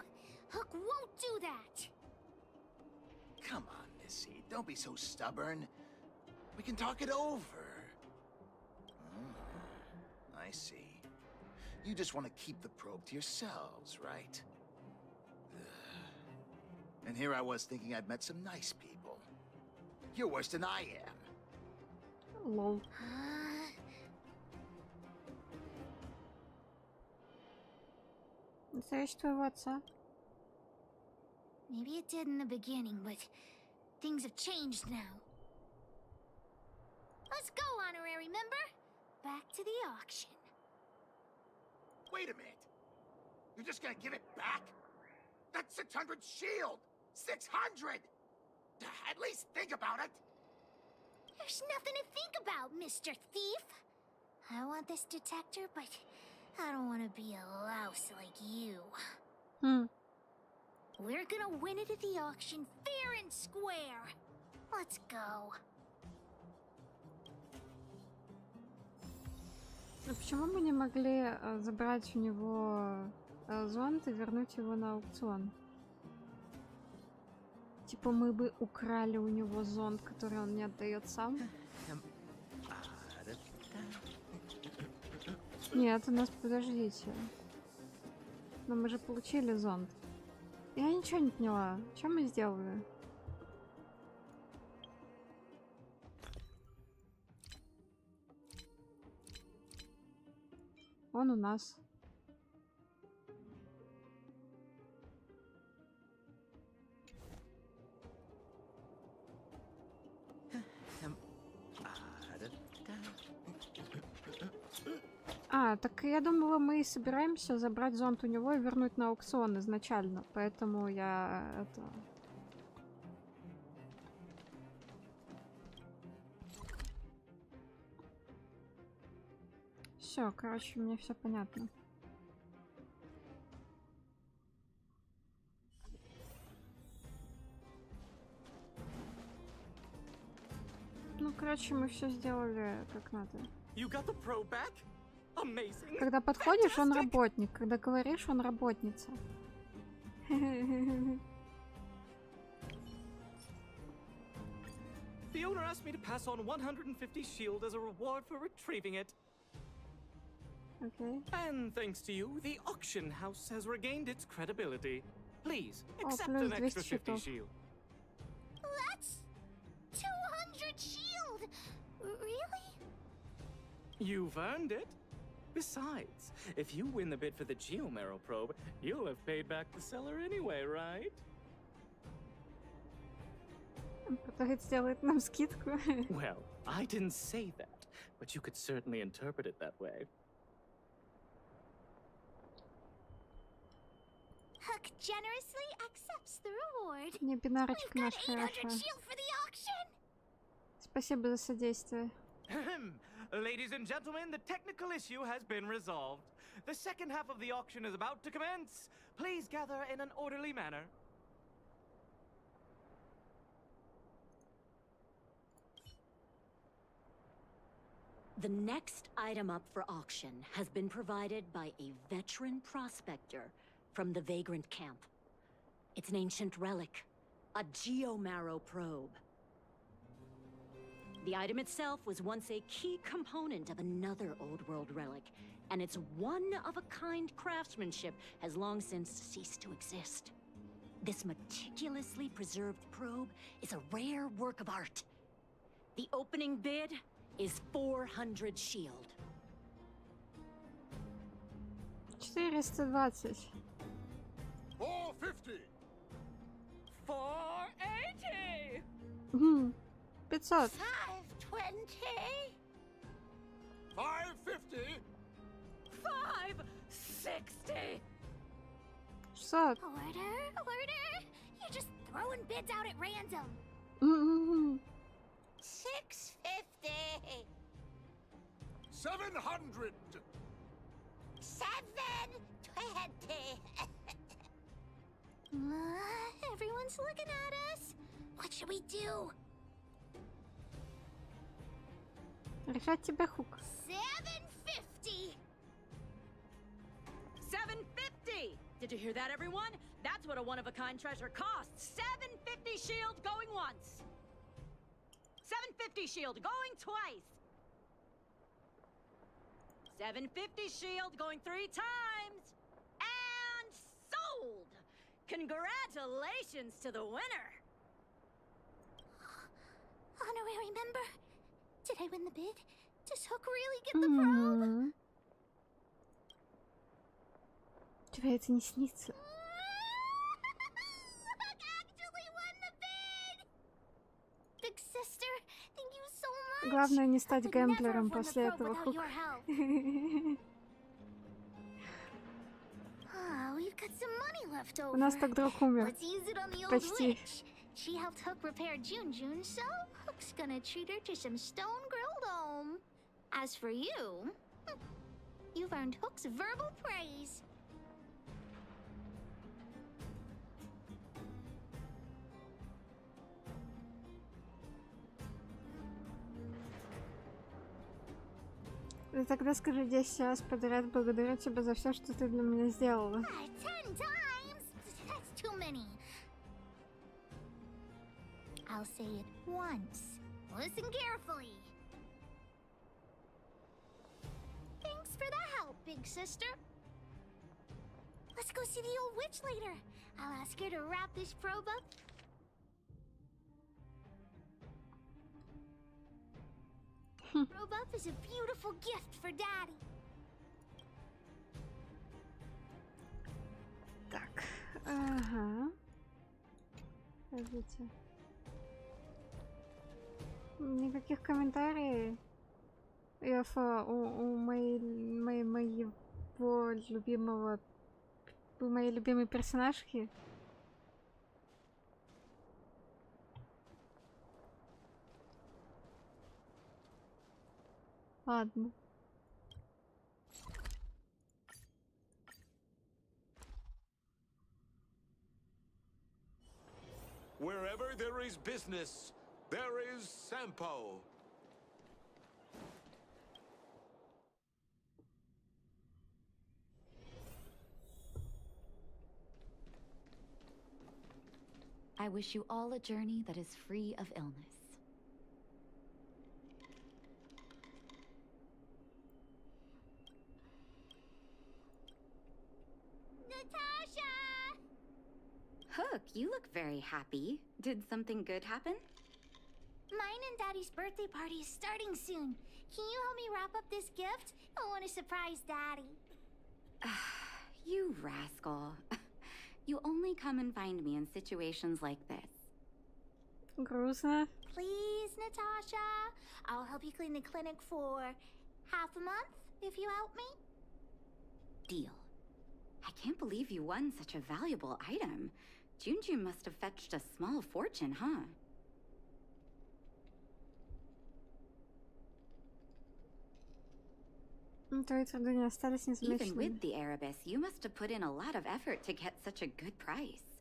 Hook won't do that! Come on, Missy. Don't be so stubborn. We can talk it over. I see. You just want to keep the probe to yourselves, right? Ugh. And here I was thinking I'd met some nice people. You're worse than I am. Lol. Настоящий твоего отца? Maybe it did in the beginning, but things have changed now. Let's go, honorary member. Back to the auction. Wait a minute. You're just gonna give it back? That's 600 shield! 600! At least think about it! There's nothing to think about, Mr. Thief. I want this detector, but I don't want to be a louse like you. We're gonna win it at the auction fair and square. Let's go. Ну почему мы не могли забрать у него зонт и вернуть его на аукцион? Типа мы бы украли у него зонт, который он не отдает сам? Нет, у нас, подождите. Но мы же получили зонт. Я ничего не поняла. Что мы сделали? Он у нас. А, так я думала, мы собираемся забрать зонт у него и вернуть на аукцион изначально. Поэтому я это... Все, короче, мне все понятно. Ну, короче, мы все сделали как надо. Когда подходишь, он работник. Когда говоришь, он работница. The owner asked me to pass on 150 shield as a reward for retrieving it. Okay. And thanks to you, the auction house has regained its credibility. Please, Oh, accept plus an extra 200 50 щитов. shield. That's 200 shield! Really? You've earned it. Besides, if you win the bid for the Geomero probe, you'll have paid back the seller anyway, right? Который сделает нам скидку. Well, I didn't say that, but you could certainly interpret it that way. Hook generously accepts the reward. Не, бинарочка наша Got 800 хорошая. shield for the auction. Спасибо за содействие. Ladies and gentlemen, the technical issue has been resolved. The second half of the auction is about to commence. Please gather in an orderly manner. The next item up for auction has been provided by a veteran prospector from the Vagrant Camp. It's an ancient relic, a geomarrow probe. The item itself was once a key component of another old world relic, and its one-of-a-kind craftsmanship has long since ceased to exist. This meticulously preserved probe is a rare work of art. The opening bid is 400 shield. 420. 450. 480. 500. 520. 550. 560. 600. Order! You're just throwing bids out at random. 650. 700. 720. Everyone's looking at us. What should we do? Решать тебе хук. 750. 750! Did you hear that, everyone? That's what a one-of-a-kind treasure costs. 750 shield going once. 750 shield going twice. 750 shield going 3 times. And sold! Congratulations to the winner! Honorary member, did I win the bid? Does Hook really get the probe? Тебе это не снится. Hook actually won the bid! Big sister, thank you so much. Главное не стать I would never гэмблером have won the после probe этого, without Хук. your help. We've got some money left over. У нас так друг умер. Let's use it on the old Почти. witch. She helped Hook repair June, so Hook's gonna treat her to some stone-grilled home. As for you, you've earned Hook's verbal praise. Да тогда скажи 10 раз подряд благодарю тебя за все, что ты для меня сделала. 10 times? That's too many. I'll say it once. Listen carefully. Thanks for the help, big sister. Let's go see the old witch later. I'll ask her to wrap this probe up. Probe up is a beautiful gift for Daddy. Так, ага. Подождите. Никаких комментариев у моего любимого, у моей любимой персонажки. Ладно. Wherever there is business, there is Sampo. I wish you all a journey that is free of illness. Natasha! Hook, you look very happy. Did something good happen? Mine and Daddy's birthday party is starting soon. Can you help me wrap up this gift? I want to surprise Daddy. You rascal. You only come and find me in situations like this. Грустно. Please, Natasha. I'll help you clean the clinic for half a month if you help me. Deal. I can't believe you won such a valuable item. Junjun must have fetched a small fortune, huh? Твои труды не остались Even незамеченными. with the Erebus, you must have put in a lot of effort to get such a good price.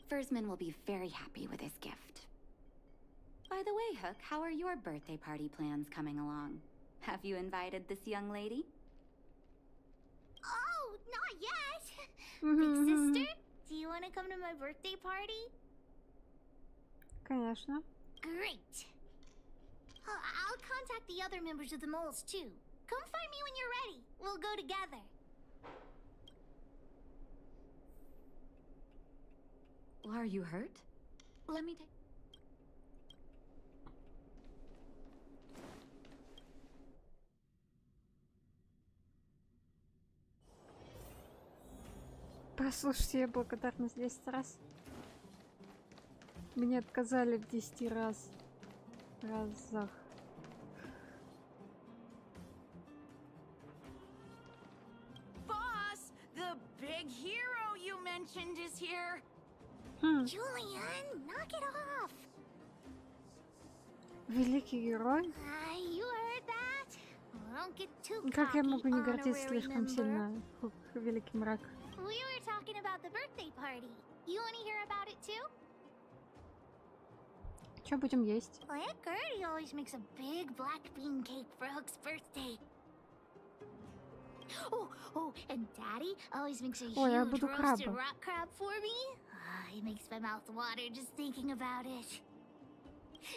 Fursman will be very happy with his gift. By By the way, Hook, how are your birthday party plans coming along? Have you invited this young lady? Oh, not yet. Big sister, do you want to come to my birthday party? Конечно. Great. I'll contact the other members of the moles too. Come find me when you're ready. We'll go together. Are you hurt? Let me take... Прослушайте, я благодарна 10 раз. Мне отказали в 10 разах. Boss, the big hero you mentioned is here. Julian, knock it off. Великий герой? You heard that? Don't get too Как я cocky, могу не гордиться honorary слишком member. сильно великий мрак? We were talking about the birthday party. You want to hear about it too? Что будем есть? Aunt Gertie always makes a big black bean cake for Hook's birthday. Oh, and Daddy always makes a Ой, я huge буду roasted краба. rock crab for me. It makes my mouth water just thinking about it.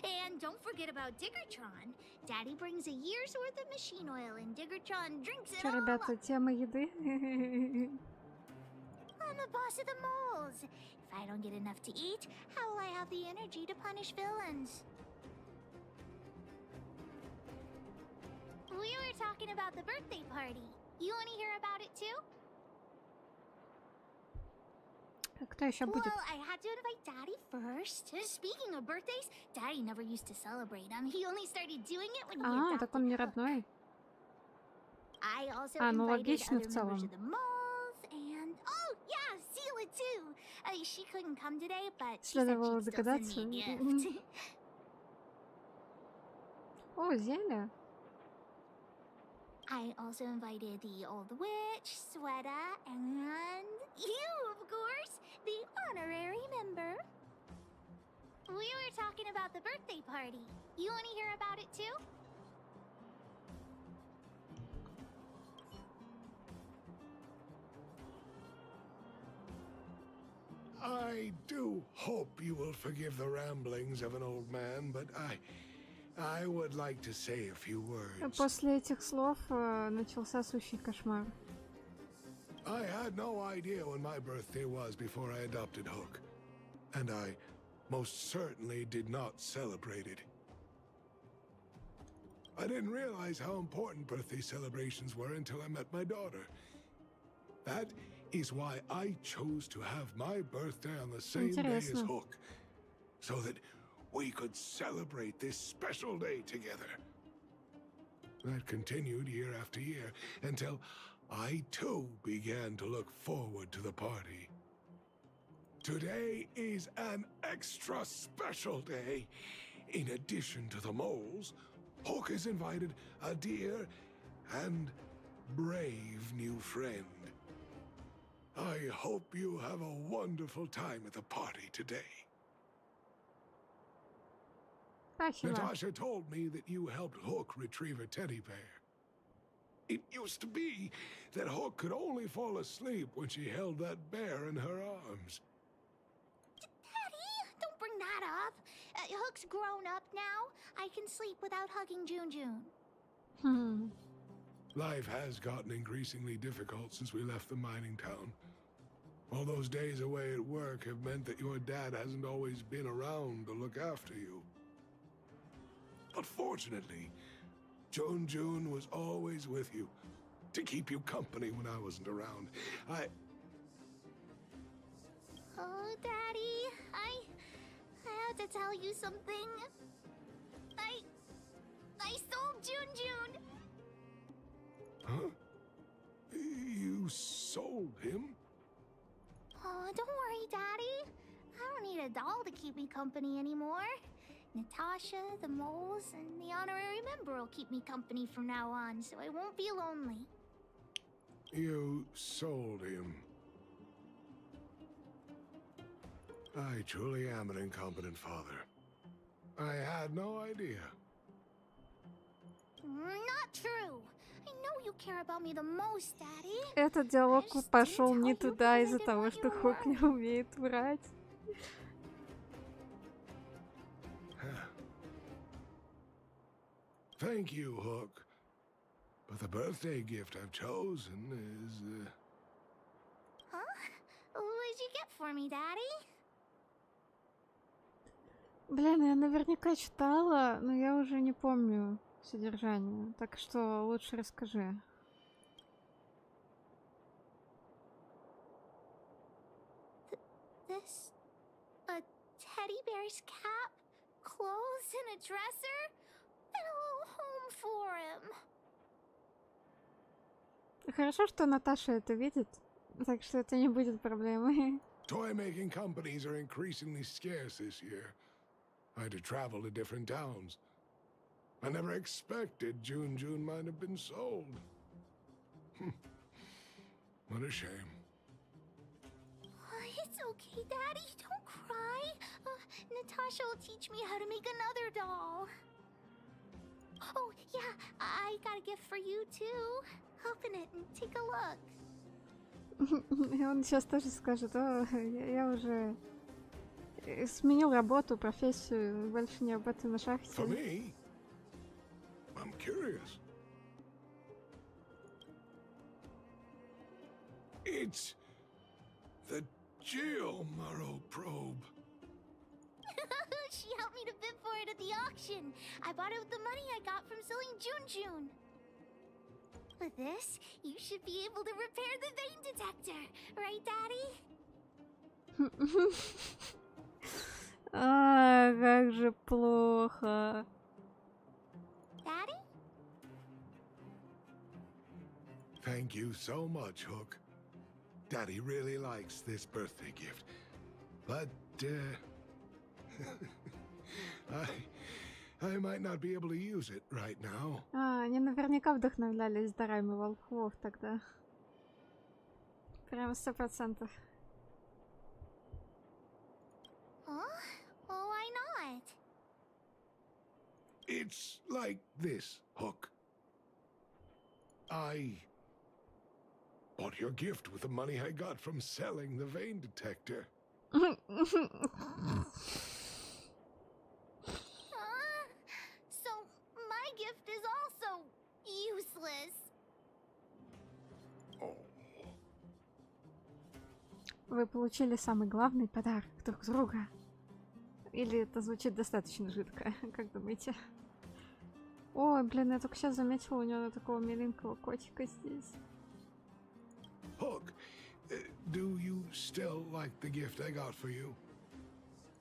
And don't forget about Diggertron. Daddy brings a year's worth of machine oil and Diggertron drinks it Что, all ребята, up. тема еды? I'm the boss of the moles. If I don't get enough to eat, how will I have the energy to punish villains? We were talking about the birthday party. You want to hear about it too? Кто еще будет? Well, I had to invite Daddy first. Speaking of birthdays, Daddy never used to celebrate them. He only started doing it when he А, adopted так он не Hook. родной. I also Ну invited логично other в members целом. of the moles and yeah, Sela too. She couldn't come today, but she said Следовало she'd still send догадаться. me a gift. О, зелье. I also invited the old witch, Sweta, and you, of course, the honorary member. We were talking about the birthday party. You want to hear about it too? I do hope you will forgive the ramblings of an old man, but I would like to say a few words. После этих слов начался сущий кошмар. I had no idea when my birthday was before I adopted Hook, and I most certainly did not celebrate it. I didn't realize how important birthday celebrations were until I met my daughter. That is why I chose to have my birthday on the same day as Интересно. Hook, so that we could celebrate this special day together. That continued year after year until I too began to look forward to the party. Today is an extra special day. In addition to the moles, Hook has invited a dear and brave new friend. I hope you have a wonderful time at the party today. Natasha told me that you helped Hook retrieve a teddy bear. It used to be that Hook could only fall asleep when she held that bear in her arms. Daddy, don't bring that up. Hook's grown up now. I can sleep without hugging June. Life has gotten increasingly difficult since we left the mining town. All those days away at work have meant that your dad hasn't always been around to look after you. But fortunately, June was always with you, to keep you company when I wasn't around. Oh, Daddy, I have to tell you something. I stole June. Huh? You sold him? Oh, don't worry, Daddy. I don't need a doll to keep me company anymore. Natasha, the moles, and the honorary member will keep me company from now on, so I won't be lonely. You sold him. I truly am an incompetent father. I had no idea. Not true. I know you care about me the most, Daddy. Этот диалог пошел не туда из-за того, что Хук не умеет врать. Thank you, Hook. But the birthday gift I've chosen is... Huh? What did you get for me, Daddy? Блин, я наверняка читала, но я уже не помню содержание. Так что лучше расскажи. This... a teddy bear's cap, clothes, and a dresser? And a little home for him. Хорошо, что Наташа это видит, так что это не будет проблемой. Toy-making companies are increasingly scarce this year. I had to travel to different towns. I never expected June might have been sold. What a shame. It's okay, Daddy. Don't cry. Natasha will teach me how to make another doll. Oh, yeah, I got a gift for you, too. Open it and take a look. И он сейчас тоже скажет: о, я уже сменил работу, профессию, больше не работаю на шахте. For me? I'm curious. It's the Geomaro probe. She helped me to bid for it at the auction. I bought it with the money I got from selling June. With this, you should be able to repair the vein detector, right, Daddy? А, как же плохо. Daddy? Thank you so much, Hook. Daddy really likes this birthday gift. But, I might not be able to use it right now. Они наверняка вдохновлялись дарами волхвов тогда. Прямо 100%. Huh? Why not? It's like this, Hook. I bought your gift with the money I got from selling the vein detector. So, my gift is also useless. Вы получили самый главный подарок друг друга. Или это звучит достаточно жидко, как думаете? Ой, блин, я только сейчас заметила у него такого миленького котика здесь. Hook, do you still like the gift I got for you?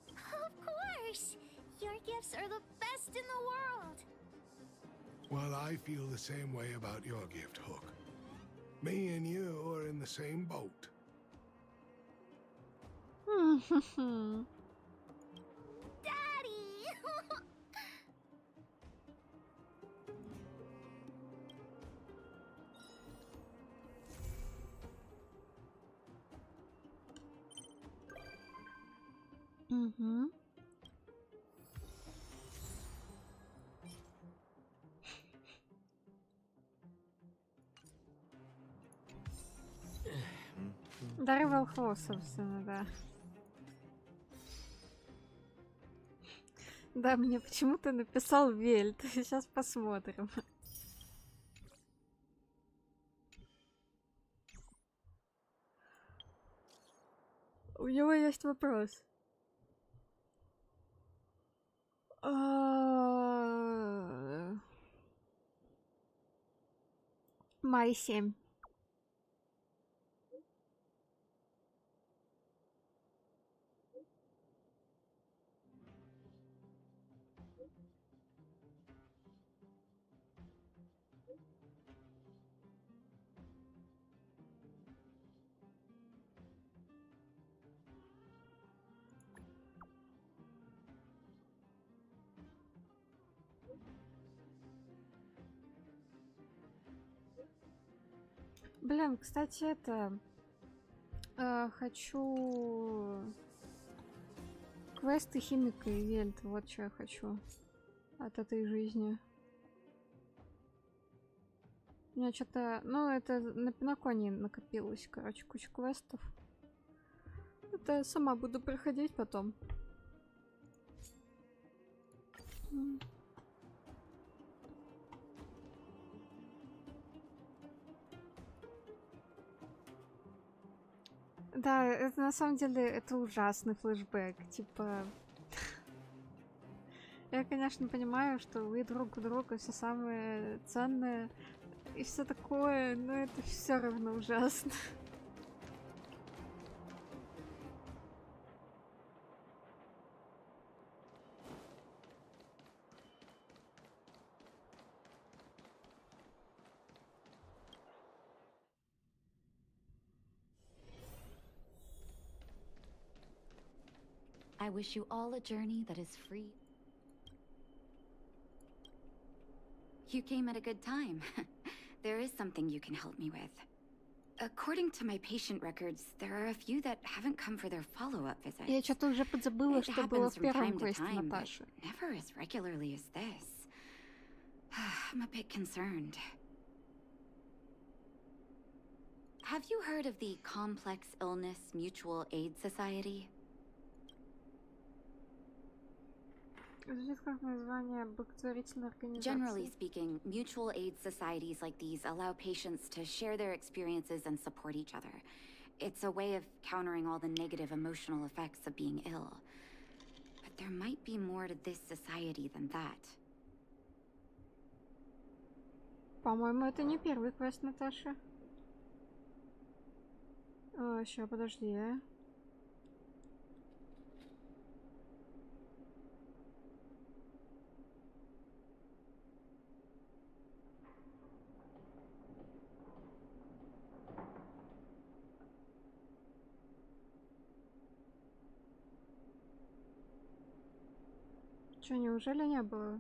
Of course! Your gifts are the best in the world. Well, I feel the same way about your gift, Hook. Me and you are in the same boat. Daddy! Угу. Дары волхвов, собственно, да. Да, мне почему-то написал Вельт. Сейчас посмотрим. У него есть вопрос. Май 7. Блин, кстати, это... хочу... Квесты химика и Вельт, вот что я хочу. от этой жизни. У меня что-то... Ну, это на Пиноконе накопилось, короче, куча квестов. Это я сама буду проходить потом. Да, это на самом деле это ужасный флешбэк. Типа... Я, конечно, понимаю, что вы друг у друга все самое ценное и все такое, но это все равно ужасно. I wish you all a journey that is free. You came at a good time. There is something you can help me with. According to my patient records, there are a few that haven't come for their follow-up visits. Я что-то уже подзабыла, It что было happens в from первом time to квесте time, but Наташи. never as regularly as this. I'm a bit concerned. Have you heard of the Complex Illness Mutual Aid Society? Звучит как название благотворительной Generally организации. speaking, mutual aid societies like these allow patients to share their experiences and support each other. It's a way of countering all the negative emotional effects of being ill. But there might be more to this society than that. По-моему, это не первый квест Наташи. Ща, подожди. Чё, неужели не было?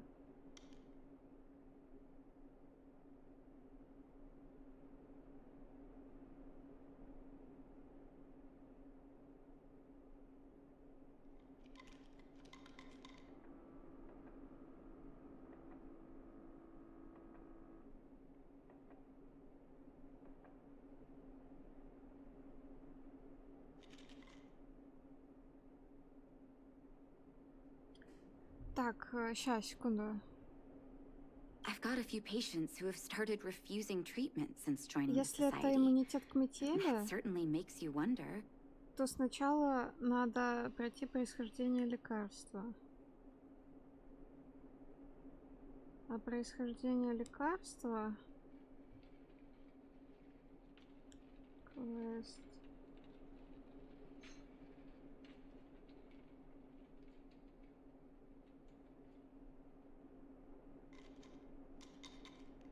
Так, ща, секунду. I've got a few patients who have started refusing treatment since joining the Если это society. иммунитет к метели, It certainly makes you wonder. то сначала надо пройти происхождение лекарства. А происхождение лекарства... Квест...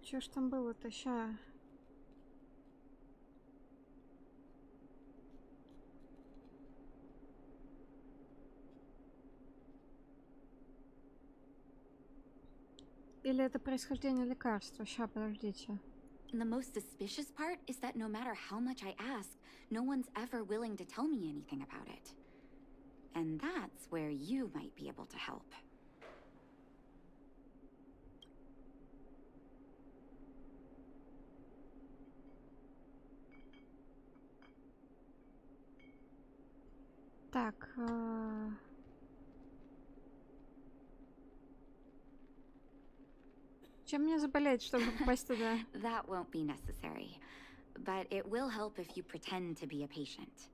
Чё ж там было-то? Ща... Или это происхождение лекарства? Ща, подождите. The most suspicious part is that no matter how much I ask, no one's ever willing to tell me anything about it. And that's where you might be able to help. Так... Чем мне заболеть, чтобы попасть туда? That won't be necessary, but it will help if you pretend to be a patient.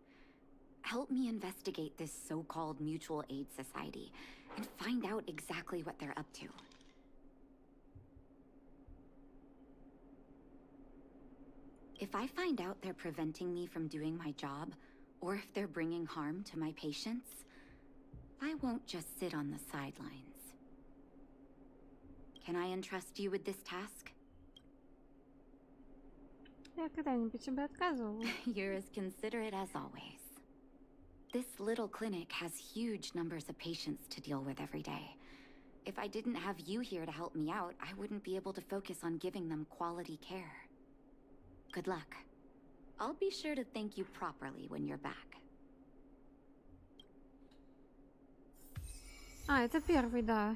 Help me investigate this so-called mutual aid society and find out exactly what they're up to. If I find out they're preventing me from doing my job, or if they're bringing harm to my patients, I won't just sit on the sidelines. Can I entrust you with this task? Я когда-нибудь тебе отказывала. You're as considerate as always. This little clinic has huge numbers of patients to deal with every day. If I didn't have you here to help me out, I wouldn't be able to focus on giving them quality care. Good luck. I'll be sure to thank you properly when you're back. А, это первый, да.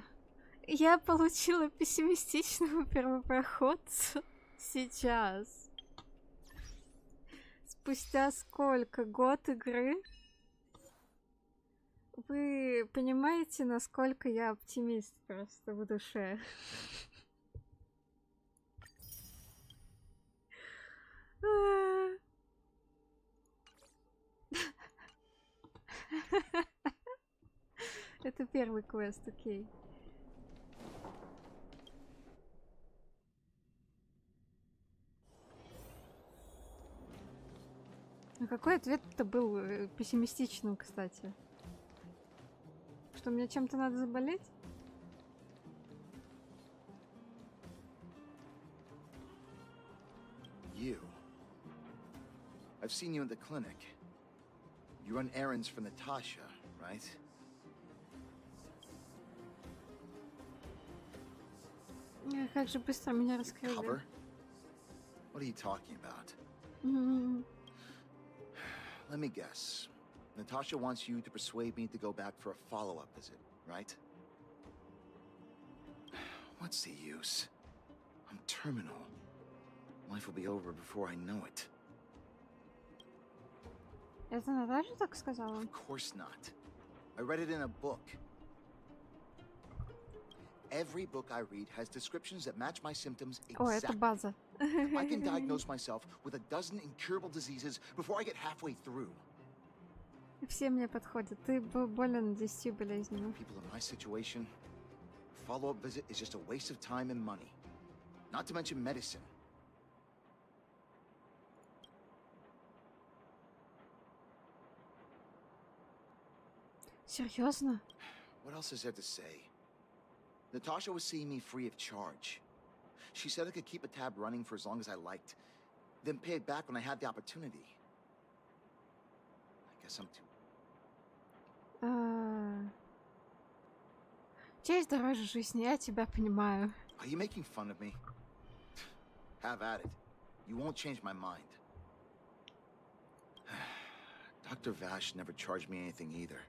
Я получила пессимистичного первопроходца сейчас. Спустя сколько? Год игры? Вы понимаете, насколько я оптимист просто в душе? Это первый квест, окей. А какой ответ-то был пессимистичным, кстати? Что мне чем-то надо заболеть? You. I've seen you at the clinic. You run errands for Natasha, right? Как же быстро меня раскрыли. Cover? What are you talking about? Let me guess. Natasha wants you to persuade me to go back for a follow-up visit, right? What's the use? I'm terminal. Life will be over before I know it. Это Наташа так сказала? Of course not. I read it in a book. Every book I read has descriptions that match my symptoms О, это exactly. база. I can diagnose myself with a dozen incurable diseases before I get halfway through. Все мне подходят. Ты болен 10 болезнями. People in my situation, a follow-up visit is just a waste of time and money. Not to mention medicine. Серьезно? What else is there to say? Natasha was seeing me free of charge. She said I could keep a tab running for as long as I liked, then pay it back when I had the opportunity. I guess I'm too... Честь дороже жизни, я тебя понимаю. Are you making fun of me? Have at it. You won't change my mind. Dr. Vash never charged me anything either.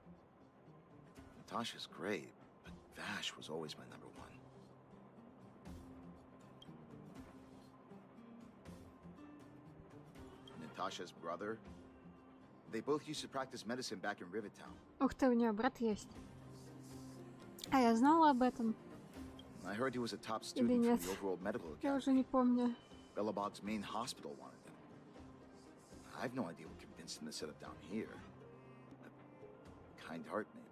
Natasha's great, but Vash was always my number one. Natasha's brother, they both used to practice medicine back in Rivertown. Ух ты, у нее брат есть. А я знала об этом. I heard he was a top Или student нет? from the overworld medical Я academy. уже не помню. Bellabog's main hospital wanted him. I've no idea what convinced him to set up down here. A kind heart, maybe.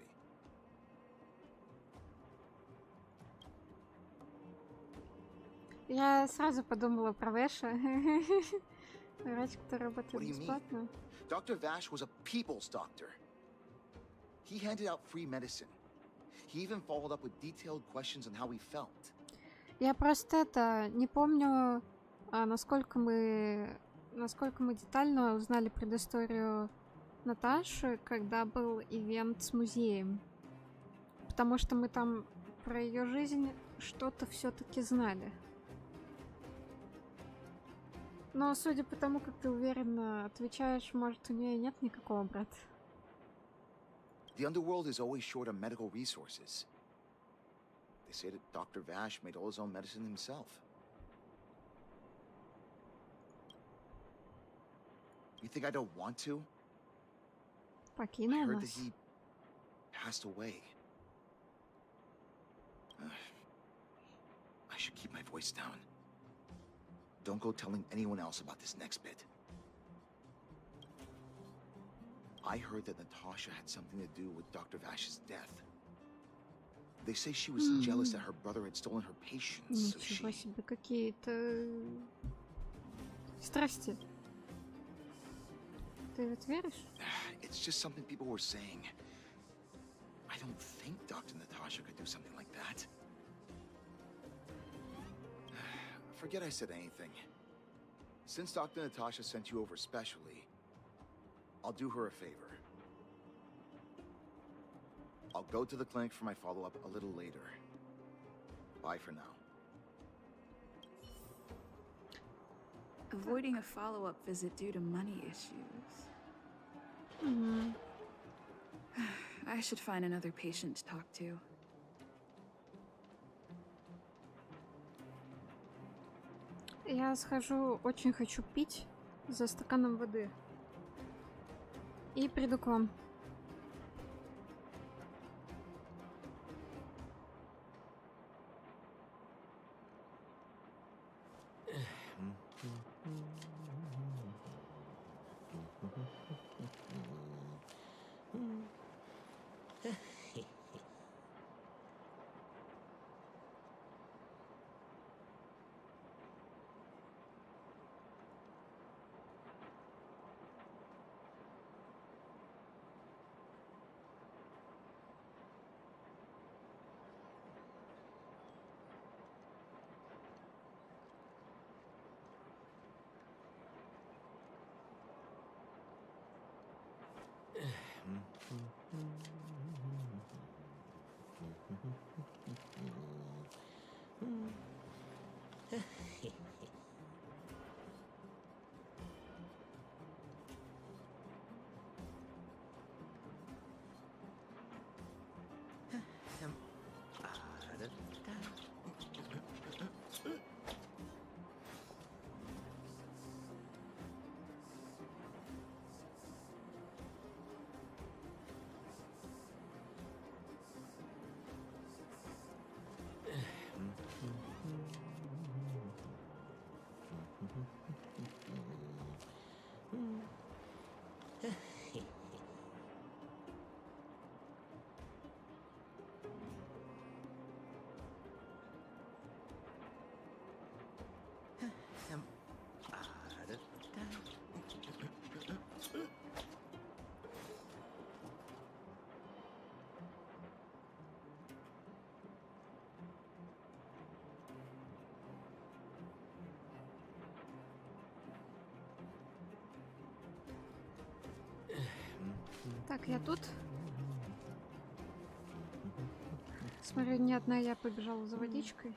Я сразу подумала про Väша. Врач, который What работает do you mean? бесплатно. Dr. Vash was a people's doctor. He handed out free medicine. He even followed up with detailed questions on how he felt. Я просто не помню, насколько мы детально узнали предысторию Наташи, когда был ивент с музеем. Потому что мы там про ее жизнь что-то все-таки знали. Но судя по тому, как ты уверенно отвечаешь, может, у нее нет никакого брата. The underworld is always short on medical resources. They say that Dr. Vash made all his own medicine himself. You think I don't want to? I Покинул heard that нас. he passed away. I should keep my voice down. Don't go telling anyone else about this next bit. I heard that Natasha had something to do with Dr. Vash's death. They say she was jealous that her brother had stolen her patients, so Ничего she... себе, какие-то страсти. Ты в это веришь? It's just something people were saying. I don't think Dr. Natasha could do something like that. Forget I said anything. Since Dr. Natasha sent you over specially, I'll do her a favor. I'll go to the clinic for my follow-up a little later. Bye for now. Avoiding a follow-up visit due to money issues. Mm-hmm. I should find another patient to talk to. Я схожу, очень хочу пить за стаканом воды. И приду к вам. Так, я тут. Смотрю, не одна я побежала за водичкой.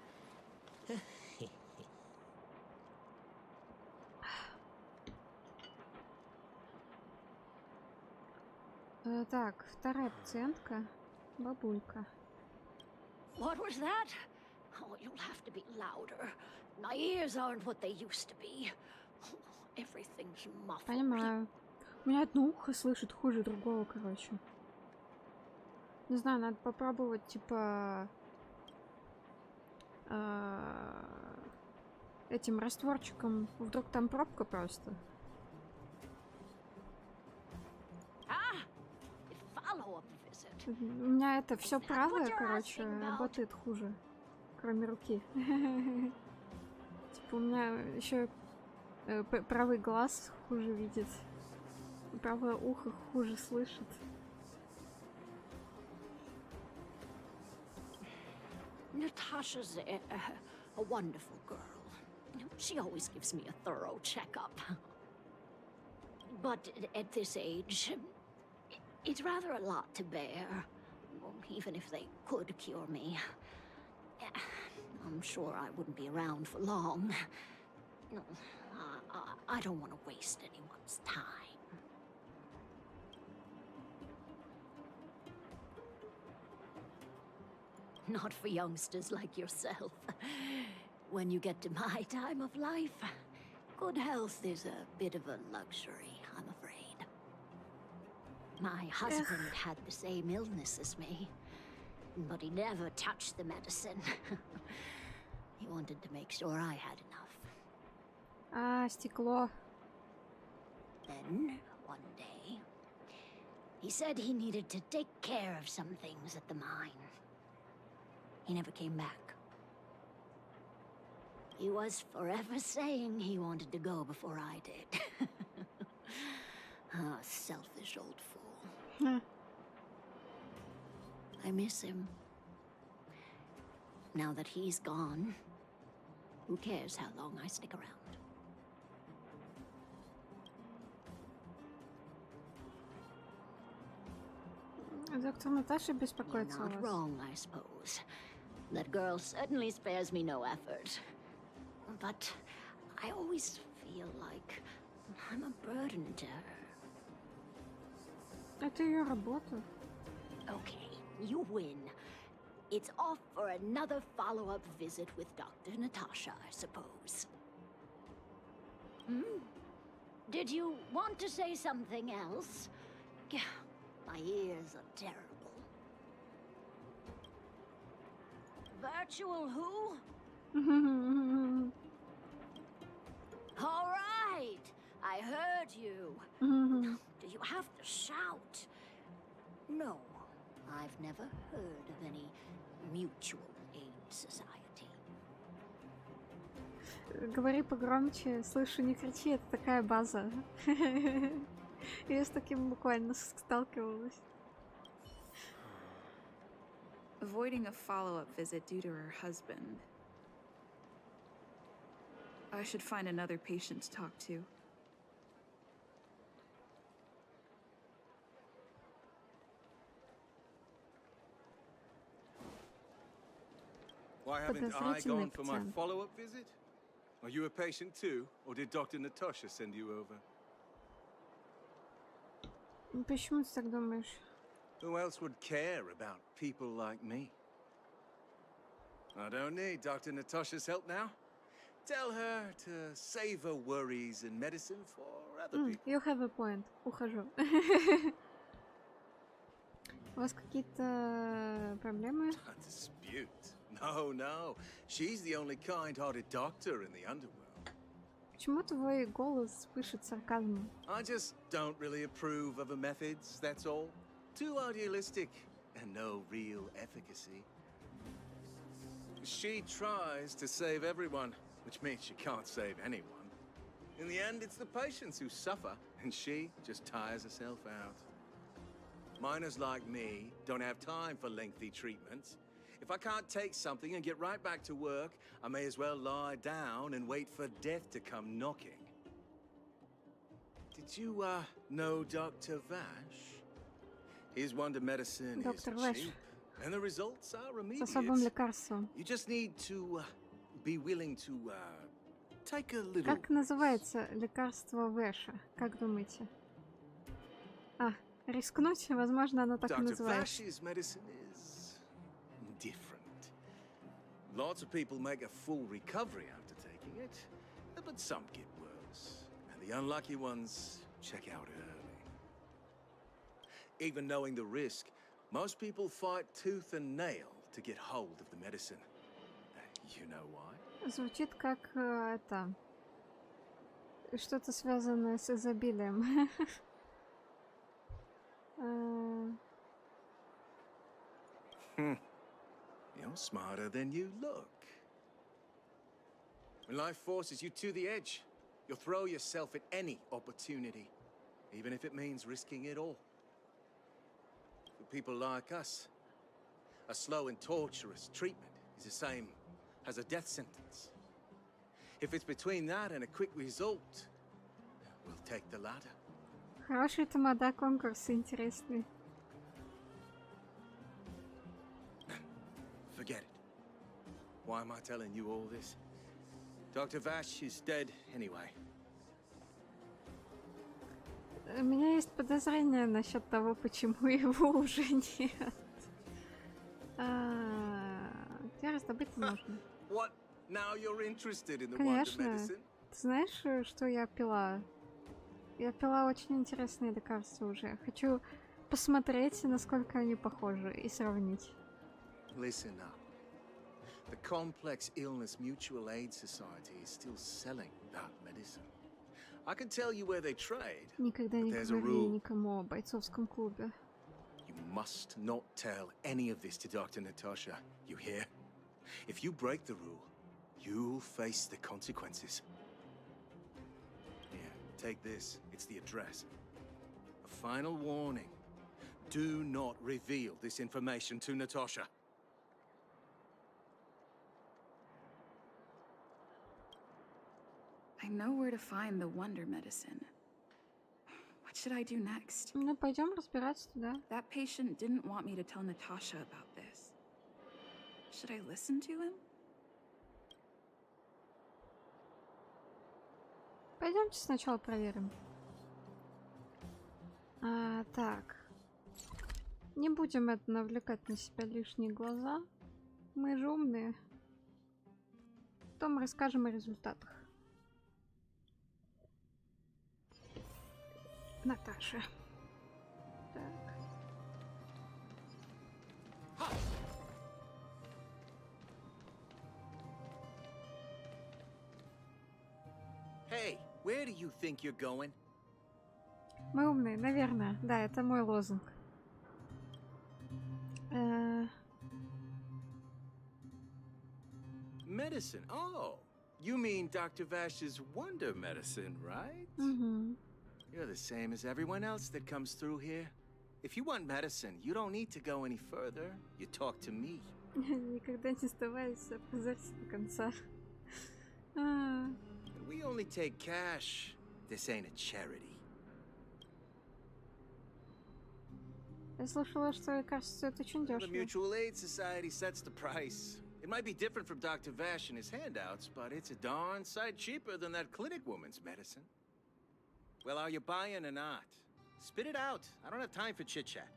Так, вторая пациентка. Бабулька. What was that? Oh, you'll have to be louder. My ears aren't what they used to be. Everything's muffled. Понимаю. У меня одно ухо слышит хуже другого, короче. Не знаю, надо попробовать, типа... этим растворчиком. Вдруг там пробка просто. У меня это все правое, короче, работает хуже. Кроме руки. Типа у меня еще правый глаз хуже видит. Правое ухо хуже слышит. Natasha's a wonderful girl. She always gives me a thorough checkup. But at this age, it's rather a lot to bear. Even if they could cure me. I'm sure I wouldn't be around for long. I don't want to waste anyone's time. Not for youngsters like yourself. When you get to my time of life, good health is a bit of a luxury, I'm afraid. My husband had the same illness as me, but he never touched the medicine. He wanted to make sure I had enough. Стекло. Then, one day, he said he needed to take care of some things at the mine. He never came back. He was forever saying he wanted to go before I did. Ah, selfish old fool. I miss him. Now that he's gone, who cares how long I stick around? Доктор Наташа You're беспокоится о not вас. wrong, I suppose. That girl certainly spares me no effort. But I always feel like I'm a burden to her. Это ее работа. Okay, you win. It's off for another follow-up visit with Dr. Natasha, I suppose. Did you want to say something else? My ears are terrible. Virtual who? All right, I heard you. Do you have to shout? No, I've never heard of any mutual aid society. Говори погромче, слышу, не кричи, это такая база. Я с таким буквально сталкивалась. Avoiding a follow-up visit due to her husband. I should find another patient to talk to. Why haven't I gone for my follow-up visit? Are you a patient too, or did Dr. Natasha send you over? Почему ты так думаешь? Who else would care about people like me? I don't need Dr. Natasha's help now. Tell her to save her worries and medicine for other people. You have a point. Ухожу. У вас какие-то проблемы? A dispute? No. She's the only kind-hearted doctor in the underworld. Почему твой голос пышет сарказмом? I just don't really approve of her methods, that's all. Too idealistic and no real efficacy. She tries to save everyone, which means she can't save anyone. In the end, it's the patients who suffer, and she just tires herself out. Miners like me don't have time for lengthy treatments. If I can't take something and get right back to work, I may as well lie down and wait for death to come knocking. Did you, know Dr. Vash? His wonder medicine is cheap, and the results are immediate. С особым лекарством. You just need to, be willing to, take a little... Как называется лекарство Väша? Как думаете? Рискнуть? Возможно, оно так и называется. Dr. Vash's medicine is different. Lots of people make a full recovery after taking it, but some get worse, and the unlucky ones check out early. Even knowing the risk, most people fight tooth and nail to get hold of the medicine. You know why? Звучит как это... Что-то связанное с изобилием. You're smarter than you look. When life forces you to the edge, you'll throw yourself at any opportunity, even if it means risking it all. For people like us, a slow and torturous treatment is the same as a death sentence. If it's between that and a quick result, we'll take the latter. Хороший тамада конкурс, интересный. Forget it. Why am I telling you all this? Dr. Vash is dead anyway. У меня есть подозрение насчет того, почему его уже нет. Где раздобыть можно? What? Now you're interested in the wonder Конечно. medicine? Ты знаешь, что я пила? Я пила очень интересные лекарства уже. Хочу посмотреть, насколько они похожи, и сравнить. Listen up. The Complex Illness Mutual Aid Society is still selling that medicine. I can tell you where they trade. Никогда не говори никому о бойцовском клубе. You must not tell any of this to Dr. Natasha. You hear? If you break the rule, you'll face the consequences. Here, take this. It's the address. A final warning. Do not reveal this information to Natasha. I know where to find the wonder medicine. What should I do next? Ну, пойдем разбираться туда. That patient didn't want me to tell Natasha about this. Should I listen to him? Пойдемте сначала проверим. Так. Не будем это навлекать на себя лишние глаза. Мы же умные. Потом расскажем о результатах. Наташа. Так. Hey, where do you think you're going? Мы умные, наверное. Да, это мой лозунг. Medicine. Oh, you mean Dr. Vash's wonder medicine, right? Угу. You're the same as everyone else that comes through here. If you want medicine, you don't need to go any further. You talk to me. Никогда не сдавайся, позорься до конца. We only take cash. This ain't a charity. Я слышала, что лекарства стоят очень The дешево. Mutual Aid Society sets the price. It might be different from Dr. Vash and his handouts, but it's a darn sight cheaper than that clinic woman's medicine. Well, are you buying or not? Spit it out. I don't have time for chit-chat.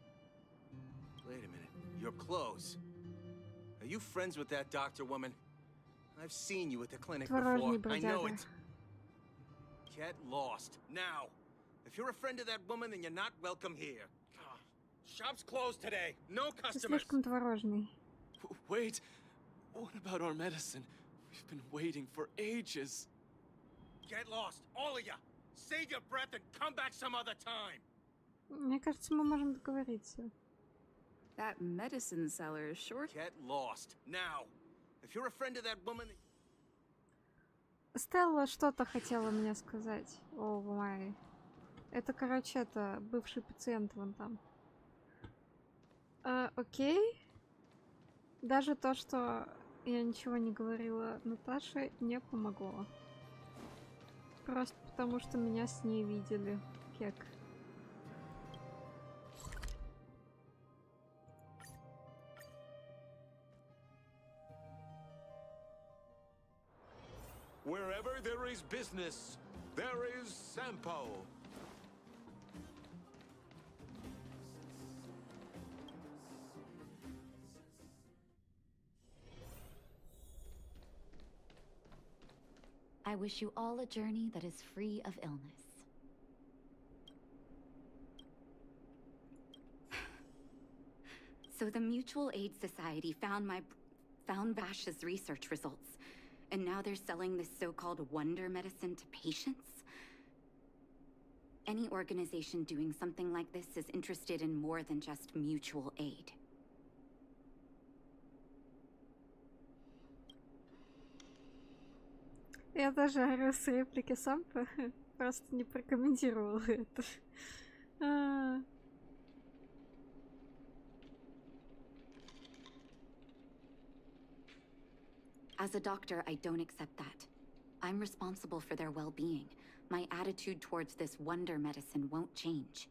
Wait a minute. Your clothes. Are you friends with that doctor woman? I've seen you at the clinic Творожный before. I know бродяга. it. Get lost. Now. If you're a friend of that woman, then you're not welcome here. Shop's closed today. No Ты customers. слишком творожный. Wait. What about our medicine? We've been waiting for ages. Get lost, all of you. Save your breath and come back some other time. Мне кажется, мы можем договориться. That medicine seller is sure. Get lost now. If you're a friend of that woman. Стелла что-то хотела мне сказать. О, май. Это, короче, это бывший пациент вон там. Окей. Даже то, что я ничего не говорила Наташе, не помогло. Просто потому, что меня с ней видели. Кек. Wherever there is business, there is Sampo. I wish you all a journey that is free of illness. So the Mutual Aid Society found Vash's research results, and now they're selling this so-called wonder medicine to patients? Any organization doing something like this is interested in more than just mutual aid. Я даже ору с реплики сам просто не прокомментировала это. As a doctor, I don't accept that. I'm responsible for their well-being. My attitude towards this wonder medicine won't change.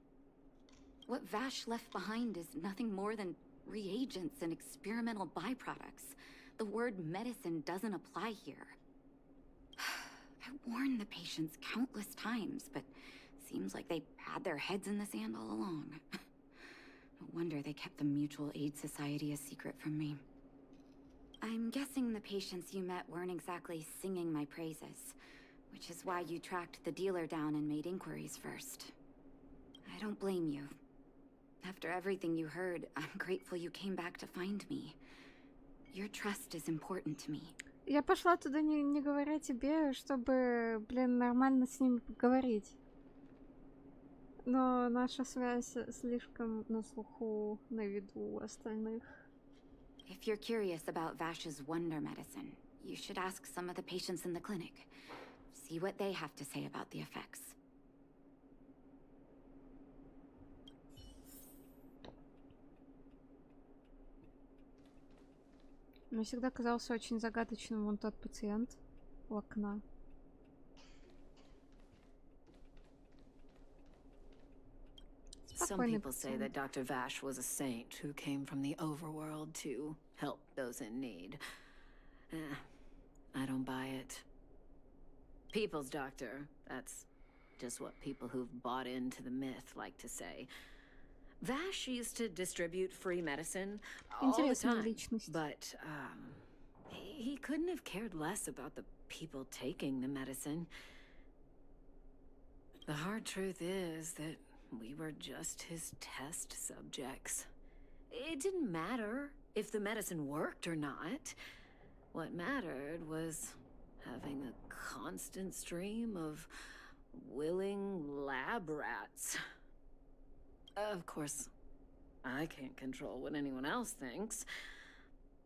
What Vash left behind is nothing more than reagents and experimental byproducts. The word medicine doesn't apply here. I warned the patients countless times, but seems like they had their heads in the sand all along. No wonder they kept the Mutual Aid Society a secret from me. I'm guessing the patients you met weren't exactly singing my praises, which is why you tracked the dealer down and made inquiries first. I don't blame you. After everything you heard, I'm grateful you came back to find me. Your trust is important to me. Я пошла туда не говоря тебе, чтобы, блин, нормально с ними поговорить. Но наша связь слишком на слуху, на виду у остальных. If you're curious about Vash's wonder medicine, you should ask some of the patients in the clinic. See what they have to say about the effects. Мне всегда казался очень загадочным вон тот пациент у окна. Some people say that Dr. Vash was a saint who came from the overworld to help those in need. I don't buy it. People's doctor, that's just what people who've bought into the myth like to say. Vash used to distribute free medicine all the time, but he couldn't have cared less about the people taking the medicine. The hard truth is that we were just his test subjects. It didn't matter if the medicine worked or not. What mattered was having a constant stream of willing lab rats. Of course, I can't control what anyone else thinks.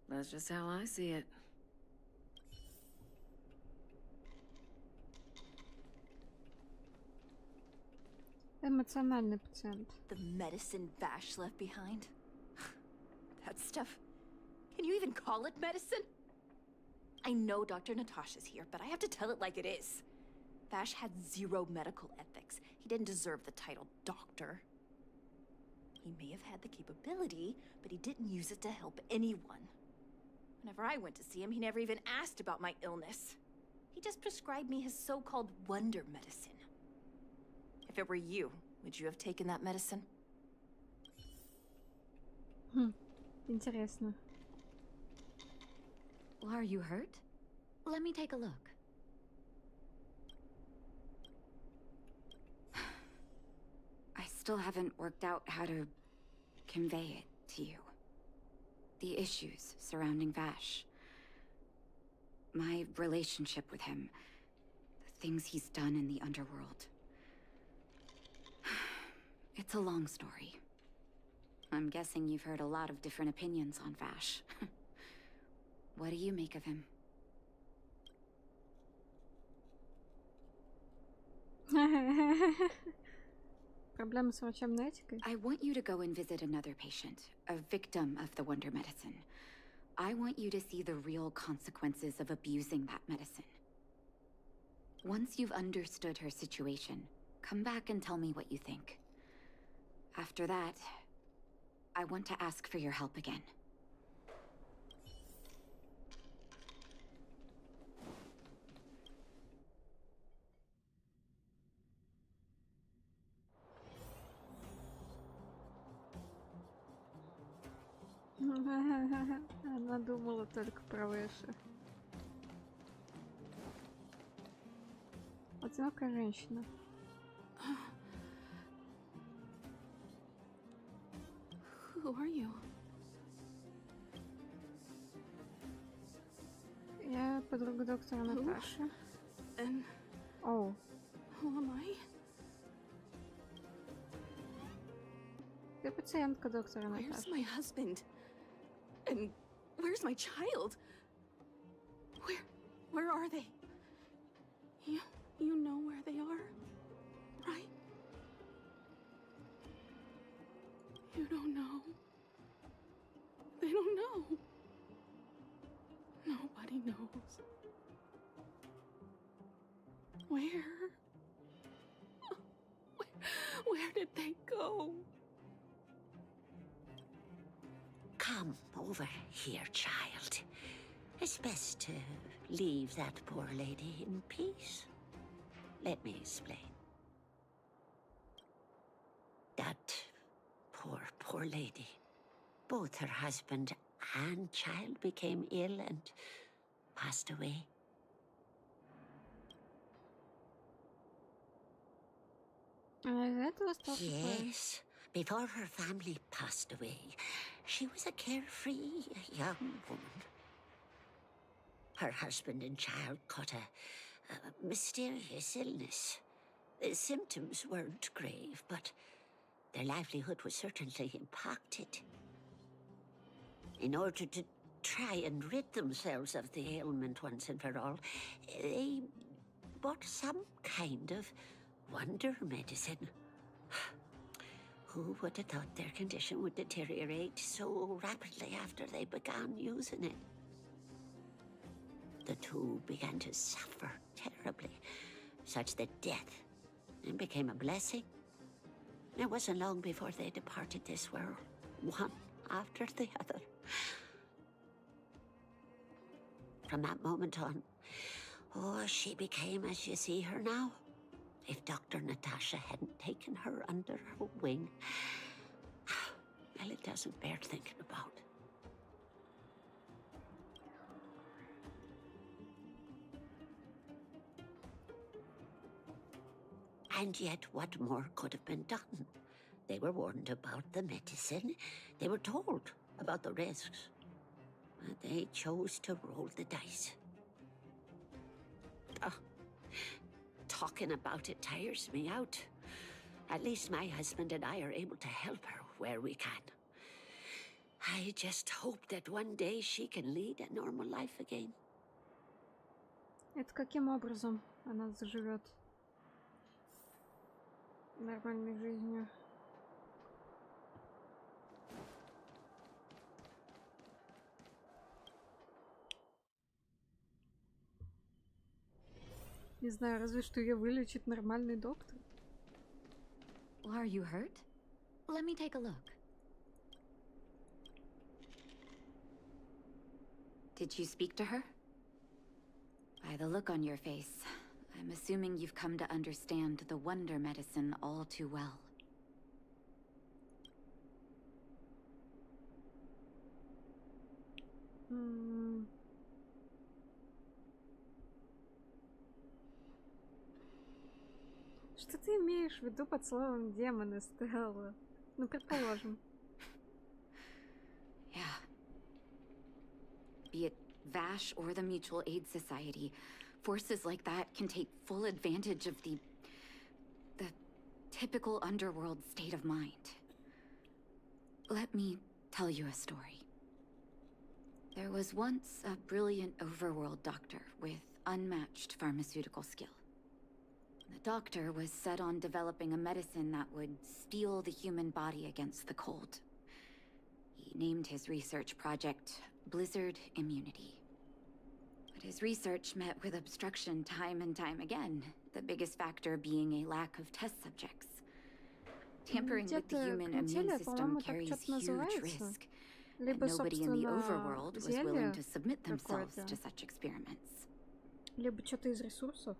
That's just how I see it. Эмоциональный пациент. The medicine Vash left behind? That stuff... Can you even call it medicine? I know Dr. Natasha's here, but I have to tell it like it is. Vash had zero medical ethics. He didn't deserve the title doctor. He may have had the capability, but he didn't use it to help anyone. Whenever I went to see him, he never even asked about my illness. He just prescribed me his so-called wonder medicine. If it were you, would you have taken that medicine? Интересно. Well, are you hurt? Let me take a look. I still haven't worked out how to convey it to you. The issues surrounding Vash. My relationship with him. The things he's done in the underworld. It's a long story. I'm guessing you've heard a lot of different opinions on Vash. What do you make of him? Проблемы с врачебной этикой? I want you to go and visit another patient, a victim of the wonder medicine. I want you to see the real consequences of abusing that medicine. Once you've understood her situation, come back and tell me what you think. After that, I want to ask for your help again. Она думала только про Выше. Одинокая женщина. Who are you? Я подруга доктора Наташи. And Оу. who am I? Ты пациентка доктора Where's Наташи. my husband? And where's my child? Where are they? You know where they are, right? You don't know. They don't know. Nobody knows. Where? Where did they go? Come over here, child. It's best to leave that poor lady in peace. Let me explain. That poor lady. Both her husband and child became ill and passed away. Yes. Before her family passed away, she was a carefree young woman. Her husband and child caught a mysterious illness. The symptoms weren't grave, but their livelihood was certainly impacted. In order to try and rid themselves of the ailment once and for all, they bought some kind of wonder medicine. Who would have thought their condition would deteriorate so rapidly after they began using it? The two began to suffer terribly, such that death became a blessing. It wasn't long before they departed this world, one after the other. From that moment on, she became as you see her now. If Dr. Natasha hadn't taken her under her wing, well, it doesn't bear thinking about. And yet, what more could have been done? They were warned about the medicine. They were told about the risks. But they chose to roll the dice. Talking about it tires me out. At least my husband and I are able to help her where we can. I just hope that one day she can lead a normal life again. Это каким образом она заживет нормальной жизнью? Не знаю, разве что ее вылечит нормальный доктор. Are you hurt? Let me take a look. Did you speak to her? By the look on your face, I'm assuming you've come to understand the wonder medicine all too well. Что ты имеешь в виду под словом демоны, Стелла? Ну, предположим. Yeah. Be it Vash or the Mutual Aid Society, forces like that can take full advantage of the typical underworld state of mind. Let me tell you a story. There was once a brilliant overworld doctor with unmatched pharmaceutical skill. The doctor was set on developing a medicine that would steel the human body against the cold. He named his research project Blizzard Immunity. But his research met with obstruction time and time again, the biggest factor being a lack of test subjects. Tampering with the human immune system carries huge risk, and nobody in the overworld was willing to submit themselves to such experiments. Либо что-то из ресурсов.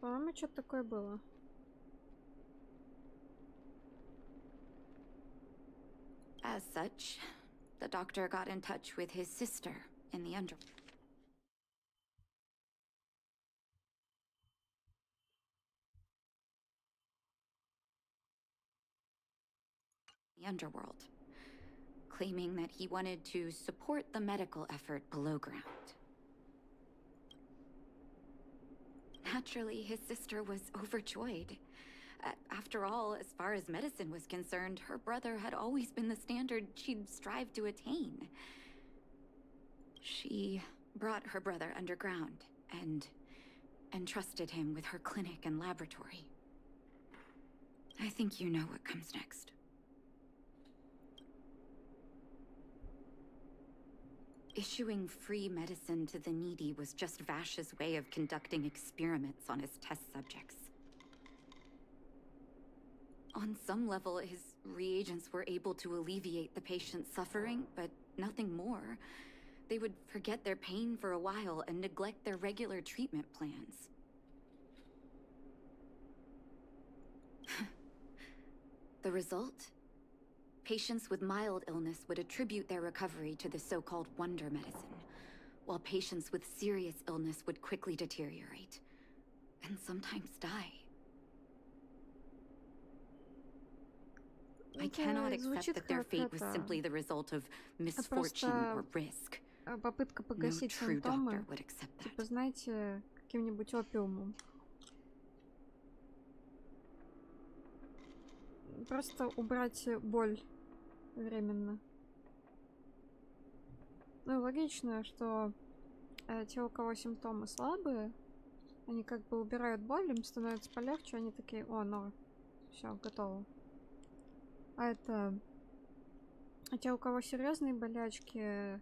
По-моему, что-то такое было. As such, the doctor got in touch with his sister in the underworld, claiming that he wanted to support the medical effort below ground. Naturally, his sister was overjoyed. After all, as far as medicine was concerned, her brother had always been the standard she'd strive to attain. She brought her brother underground and entrusted him with her clinic and laboratory. I think you know what comes next. Issuing free medicine to the needy was just Vash's way of conducting experiments on his test subjects. On some level, his reagents were able to alleviate the patient's suffering, but nothing more. They would forget their pain for a while and neglect their regular treatment plans. The result? Patients with mild illness would attribute their recovery to the so-called wonder medicine, while patients with serious illness would quickly deteriorate, and sometimes die. I cannot accept that their fate was simply the result of misfortune or risk. Попытка погасить симптомы, типа, знаете, каким-нибудь опиумом. Просто убрать боль временно. Ну, логично, что те, у кого симптомы слабые, они как бы убирают боль, им становится полегче, они такие: о, ну, все, готово. А те, у кого серьезные болячки,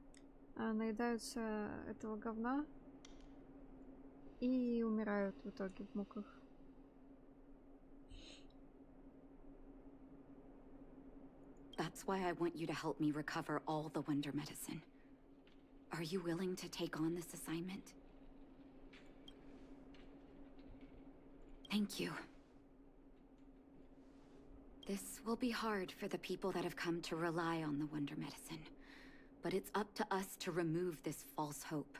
наедаются этого говна и умирают в итоге в муках. That's why I want you to help me recover all the wonder medicine. Are you willing to take on this assignment? Thank you. This will be hard for the people that have come to rely on the wonder medicine, but it's up to us to remove this false hope.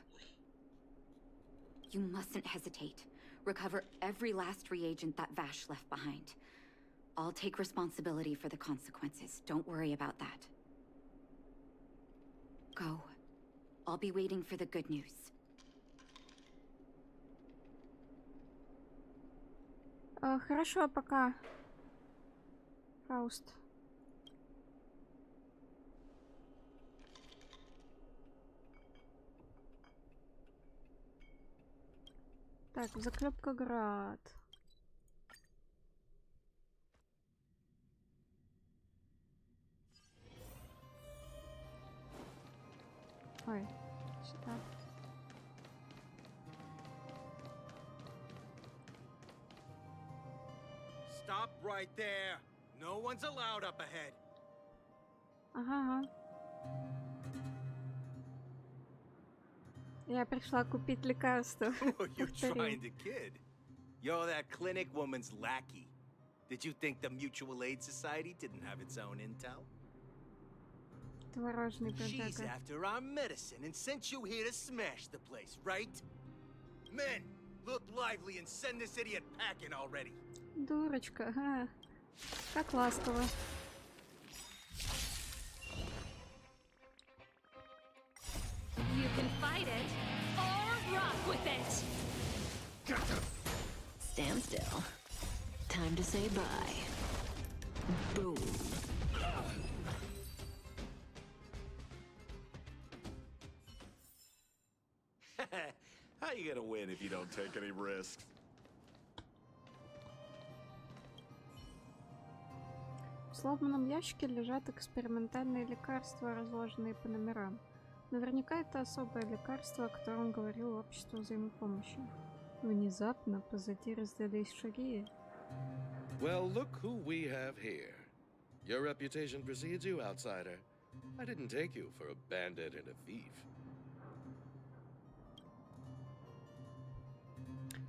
You mustn't hesitate. Recover every last reagent that Vash left behind. I'll take responsibility for the consequences. Don't worry about that. Go. I'll be waiting for the good news. Хорошо, пока. Фауст. Так, Заклепкоград. Ой, сюда. Stop right there. No one's allowed up ahead. Ага. Я пришла купить лекарство. Who are you trying to kid? You're that clinic woman's lackey. Did you think the Mutual Aid Society didn't have its own intel? Творожный She's бродяга. after our medicine and sent you here to smash the place, right? Men, look lively and send this idiot packing already. Дурочка, ага. Как ласково. You can fight it or rock with it. Stand still. Time to say bye. Boom. How you gonna win if you don't take any risks? В сломанном ящике лежат экспериментальные лекарства, разложенные по номерам. Наверняка это особое лекарство, о котором говорил общество взаимопомощи. Внезапно позади раздались шаги. Well, look who we have here. Your reputation precedes you, outsider. I didn't take you for a bandit and a thief.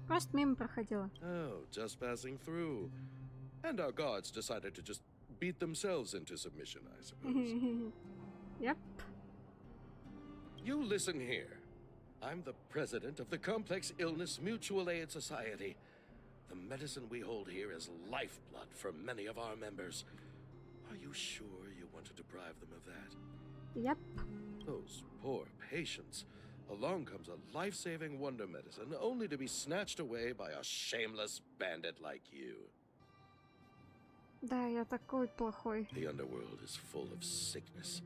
Просто мимо проходила. Oh, just passing through. And our guards decided to just beat themselves into submission, I suppose. Yep. You listen here. I'm the president of the Complex Illness Mutual Aid Society. The medicine we hold here is lifeblood for many of our members. Are you sure you want to deprive them of that? Yep. Those poor patients. Along comes a life-saving wonder medicine, only to be snatched away by a shameless bandit like you. Да, я такой плохой. The underworld is full of sickness.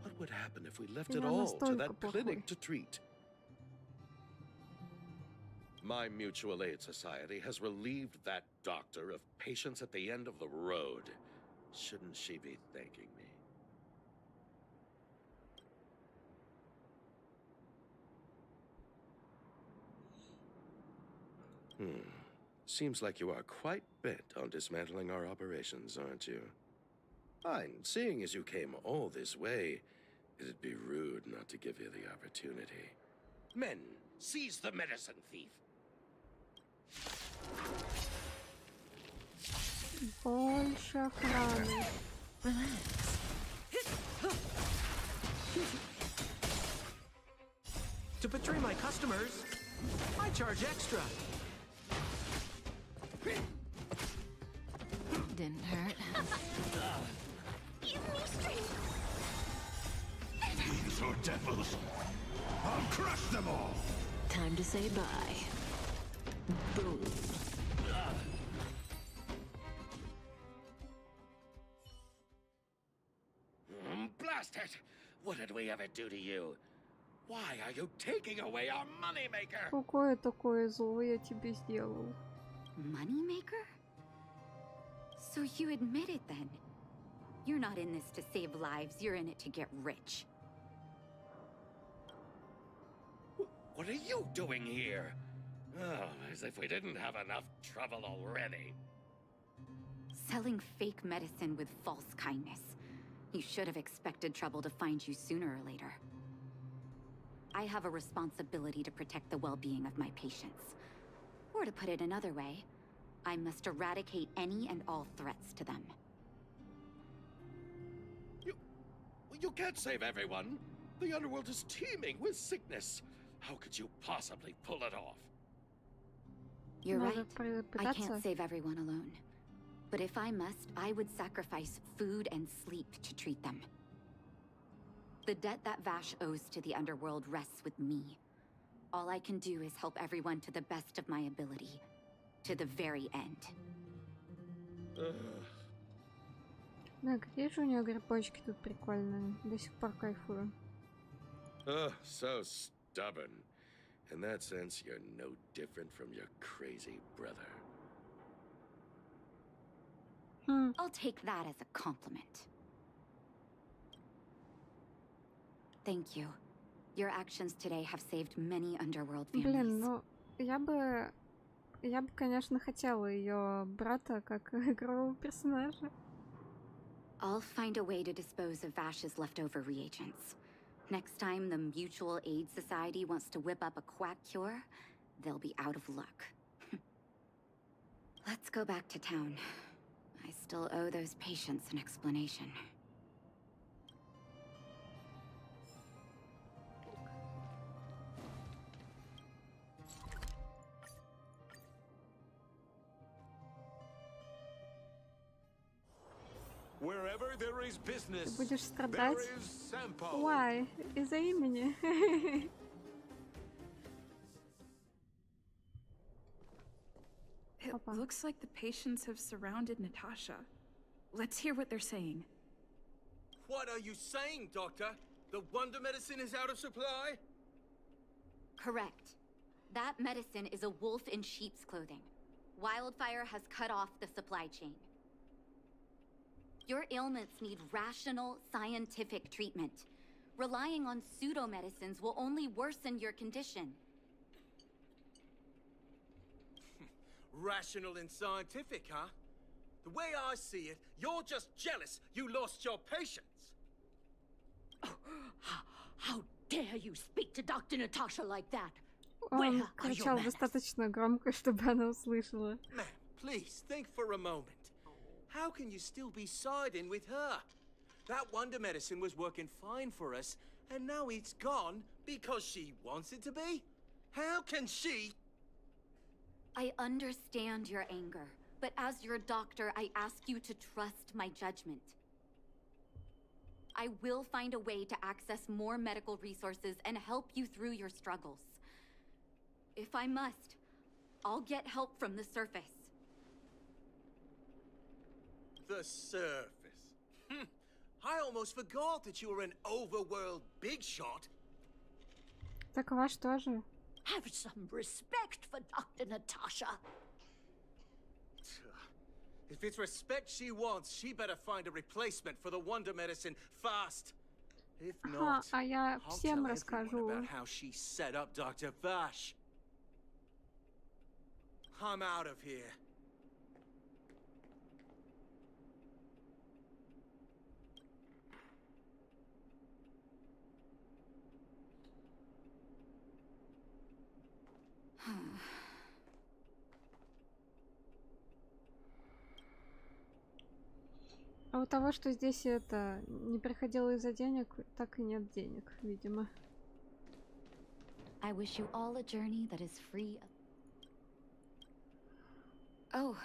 What would happen if we left Я it all to настолько that плохой. clinic to treat? My Mutual Aid Society has relieved that doctor of patients at the end of the road. Shouldn't she be thanking me? Seems like you are quite bent on dismantling our operations, aren't you? Fine, seeing as you came all this way, it'd be rude not to give you the opportunity. Men, seize the medicine thief! Больше охраны. To betray my customers, I charge extra. Didn't hurt. Give me strength. These are devils. I'll crush them all. Time to say bye. Boom. Blast it! What did we ever do to you? Why are you taking away our moneymaker? Какое такое зло я тебе сделал? Moneymaker? So you admit it then? You're not in this to save lives, you're in it to get rich. What are you doing here? Oh, as if we didn't have enough trouble already. Selling fake medicine with false kindness. You should have expected trouble to find you sooner or later. I have a responsibility to protect the well-being of my patients. Or to put it another way, I must eradicate any and all threats to them. You can't save everyone. The underworld is teeming with sickness. How could you possibly pull it off? You're Надо right. I попытаться. can't save everyone alone. But if I must, I would sacrifice food and sleep to treat them. The debt that Vash owes to the underworld rests with me. All I can do is help everyone to the best of my ability. To the very end. Да, какие же у нее грибочки тут прикольные. До сих пор кайфую. Oh, so stubborn. In that sense, you're no different from your crazy brother. I'll take that as a compliment. Thank you. Your actions today have saved many underworld families. Блин, ну я бы, конечно, хотела ее брата как игрового персонажа. I'll find a way to dispose of Vash's leftover reagents. Next time the Mutual Aid Society wants to whip up a quack cure, they'll be out of luck. Let's go back to town. I still owe those patients an explanation. Wherever there is Ты business, будешь there страдать? is Sampo. Why? Из-за имени. It looks like the patients have surrounded Natasha. Let's hear what they're saying. What are you saying, Doctor? The wonder medicine is out of supply? Correct. That medicine is a wolf in sheep's clothing. Wildfire has cut off the supply chain. Your ailments need rational, scientific treatment. Relying on pseudo-medicines will only worsen your condition. Rational and scientific, huh? The way I see it, you're just jealous you lost your patients. How dare you speak to Dr. Natasha like that? Он кричал достаточно громко, чтобы она услышала. Ma'am, please think for a moment. How can you still be siding with her? That wonder medicine was working fine for us, and now it's gone because she wants it to be? How can she? I understand your anger, but as your doctor, I ask you to trust my judgment. I will find a way to access more medical resources and help you through your struggles. If I must, I'll get help from the surface. The surface. I almost forgot that you were an overworld big shot. Так ваш тоже. Have some respect for Dr. Natasha. If it's respect she wants, she better find a replacement for the wonder medicine fast. If not, А я I'll всем tell расскажу. everyone about how she set up Dr. Vash. I'm out of here. А у того, что здесь это не приходило из-за денег, так и нет денег, видимо. I wish you all a journey that is free of... Oh,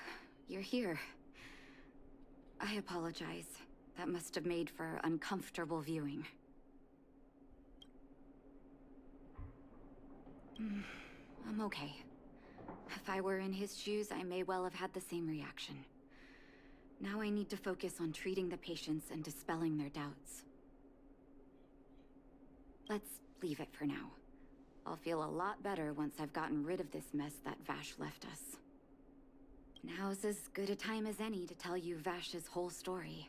you're here. I apologize. That must have made for uncomfortable viewing. I'm okay. If I were in his shoes, I may well have had the same reaction. Now I need to focus on treating the patients and dispelling their doubts. Let's leave it for now. I'll feel a lot better once I've gotten rid of this mess that Vash left us. Now's as good a time as any to tell you Vash's whole story.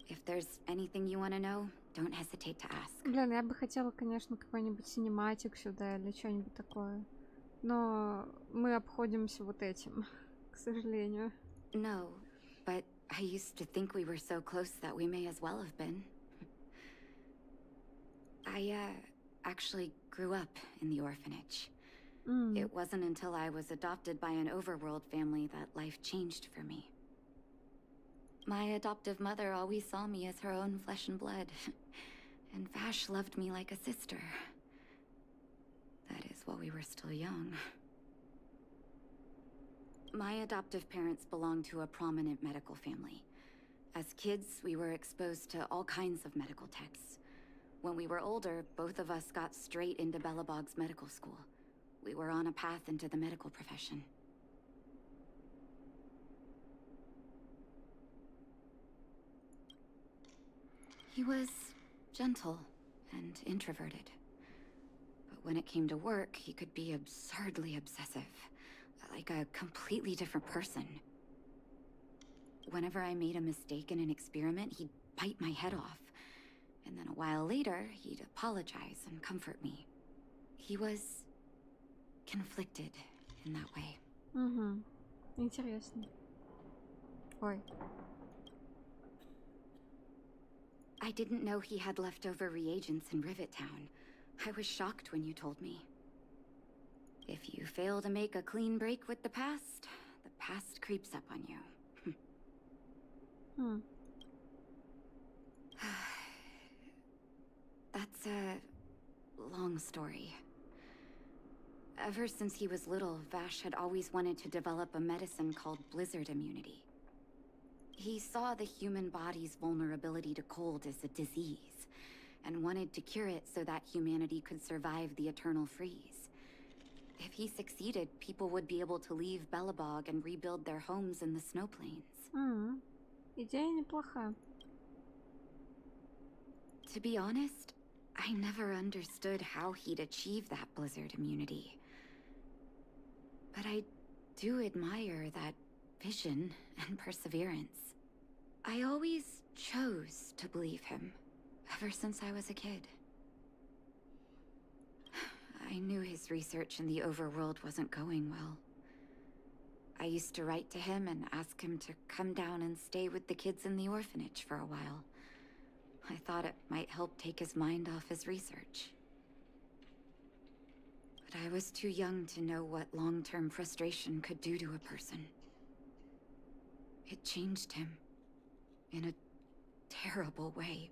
If there's anything you want to know, don't hesitate to ask. Блин, я бы хотела, конечно, какой-нибудь синематик сюда или что-нибудь такое. Но мы обходимся вот этим, к сожалению. No, but I used to think we were so close that we may as well have been. I, actually grew up in the orphanage. It wasn't until I was adopted by an overworld family that life changed for me. My adoptive mother always saw me as her own flesh and blood. And Vash loved me like a sister. That is while we were still young. My adoptive parents belonged to a prominent medical family. As kids, we were exposed to all kinds of medical texts. When we were older, both of us got straight into Belobog's medical school. We were on a path into the medical profession. He was gentle and introverted. But when it came to work, he could be absurdly obsessive. Like a completely different person. Whenever I made a mistake in an experiment, he'd bite my head off. And then a while later, he'd apologize and comfort me. He was conflicted in that way. Интересно. Ой. I didn't know he had leftover reagents in Rivet Town. I was shocked when you told me. If you fail to make a clean break with the past creeps up on you. That's a long story. Ever since he was little, Vash had always wanted to develop a medicine called blizzard immunity. He saw the human body's vulnerability to cold as a disease, and wanted to cure it so that humanity could survive the eternal freeze. If he succeeded, people would be able to leave Belobog and rebuild their homes in the snow plains. Идея неплоха. To be honest, I never understood how he'd achieve that blizzard immunity. But I do admire that vision and perseverance. I always chose to believe him, ever since I was a kid. I knew his research in the overworld wasn't going well. I used to write to him and ask him to come down and stay with the kids in the orphanage for a while. I thought it might help take his mind off his research. But I was too young to know what long-term frustration could do to a person. It changed him in a terrible way.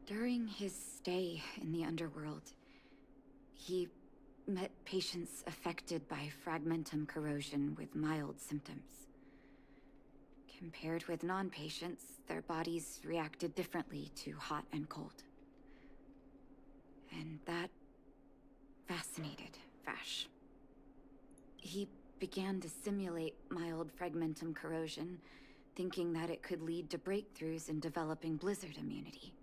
During his stay in the underworld, he met patients affected by fragmentum corrosion with mild symptoms. Compared with non-patients, their bodies reacted differently to hot and cold. And that fascinated Vash. He began to simulate mild fragmentum corrosion, thinking that it could lead to breakthroughs in developing blizzard immunity.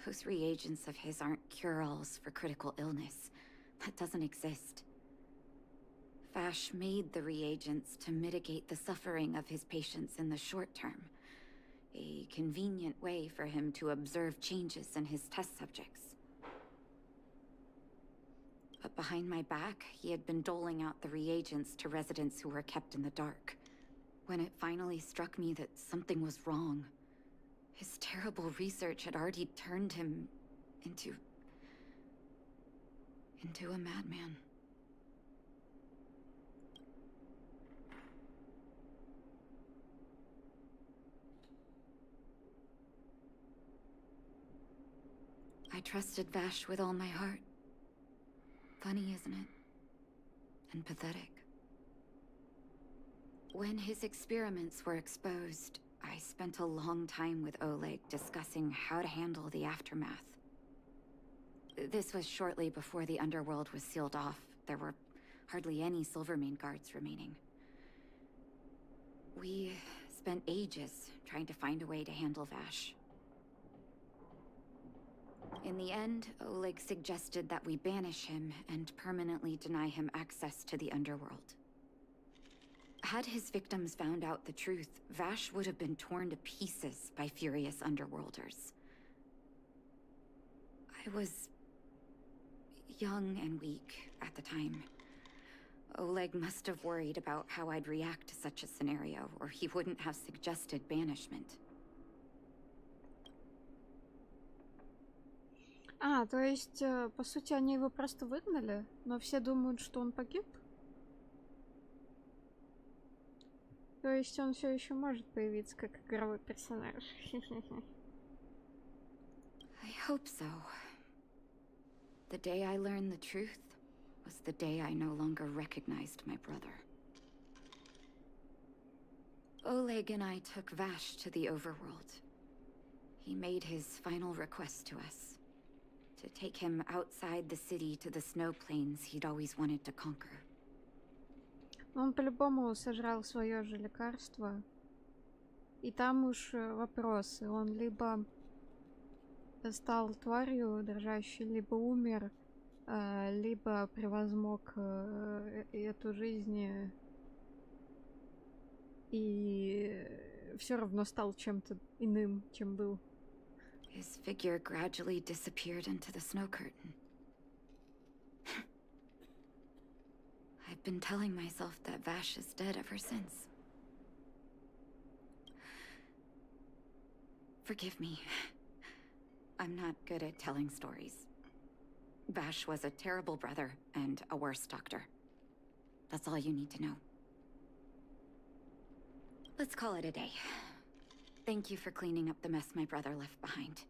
Those reagents of his aren't cure-alls for critical illness. That doesn't exist. Vash made the reagents to mitigate the suffering of his patients in the short term. A convenient way for him to observe changes in his test subjects. But behind my back, he had been doling out the reagents to residents who were kept in the dark. When it finally struck me that something was wrong, his terrible research had already turned him into a madman. I trusted Vash with all my heart. Funny, isn't it? And pathetic. When his experiments were exposed, I spent a long time with Oleg discussing how to handle the aftermath. This was shortly before the underworld was sealed off. There were hardly any Silvermane guards remaining. We spent ages trying to find a way to handle Vash. In the end, Oleg suggested that we banish him and permanently deny him access to the underworld. Had his victims found out the truth, Vash would have been torn to pieces by furious underworlders. I was young and weak at the time. Oleg must have worried about how I'd react to such a scenario, or he wouldn't have suggested banishment. То есть, по сути, они его просто выгнали, но все думают, что он погиб? То есть он все еще может появиться как игровой персонаж. I hope so. The day I learn the truth, was the day I no longer recognized my brother. Oleg and I took Vash to the overworld. He made his final request to us. To take him outside the city to the snow plains he'd always wanted to conquer. Он по-любому сожрал свое же лекарство. И там уж вопросы. Он либо стал тварью дрожащей, либо умер, либо превозмог эту жизнь и все равно стал чем-то иным, чем был. His figure gradually disappeared into the snow curtain. I've been telling myself that Vash is dead ever since. Forgive me. I'm not good at telling stories. Vash was a terrible brother and a worse doctor. That's all you need to know. Let's call it a day. Thank you for cleaning up the mess my brother left behind.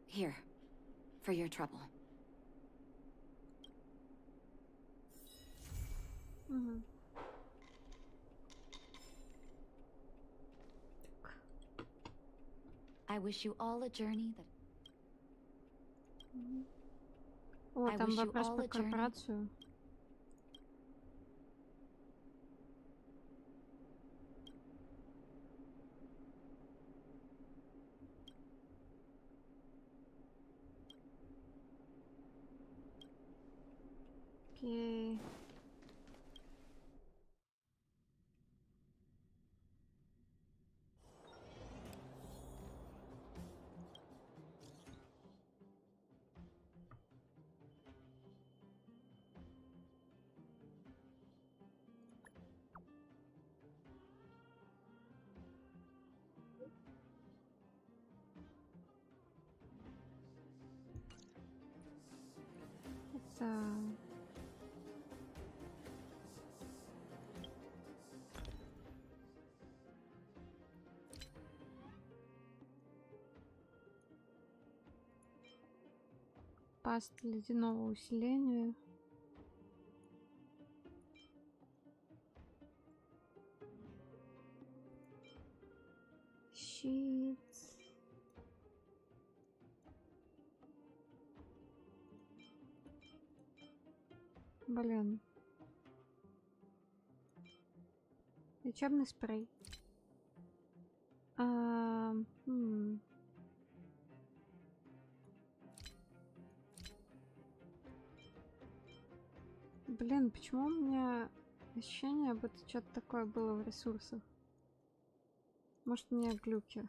Here, for your trouble. Угу. I wish you all a journey that... О, I там wish you вопрос all про a journey. корпорацию. Окей. Это... Паст ледяного усиления. Щит. Блин. Лечебный спрей. Блин, почему у меня ощущение, будто что-то такое было в ресурсах? Может, у меня глюки?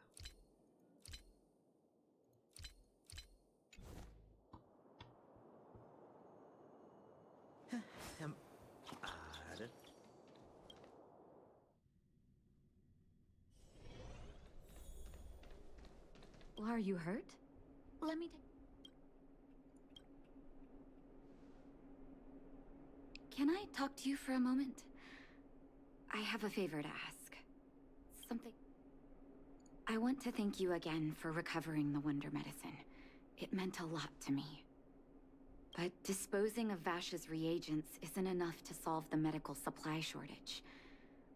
Are you hurt? Let me... Can I talk to you for a moment? I have a favor to ask. Something... I want to thank you again for recovering the Wonder Medicine. It meant a lot to me. But disposing of Vash's reagents isn't enough to solve the medical supply shortage.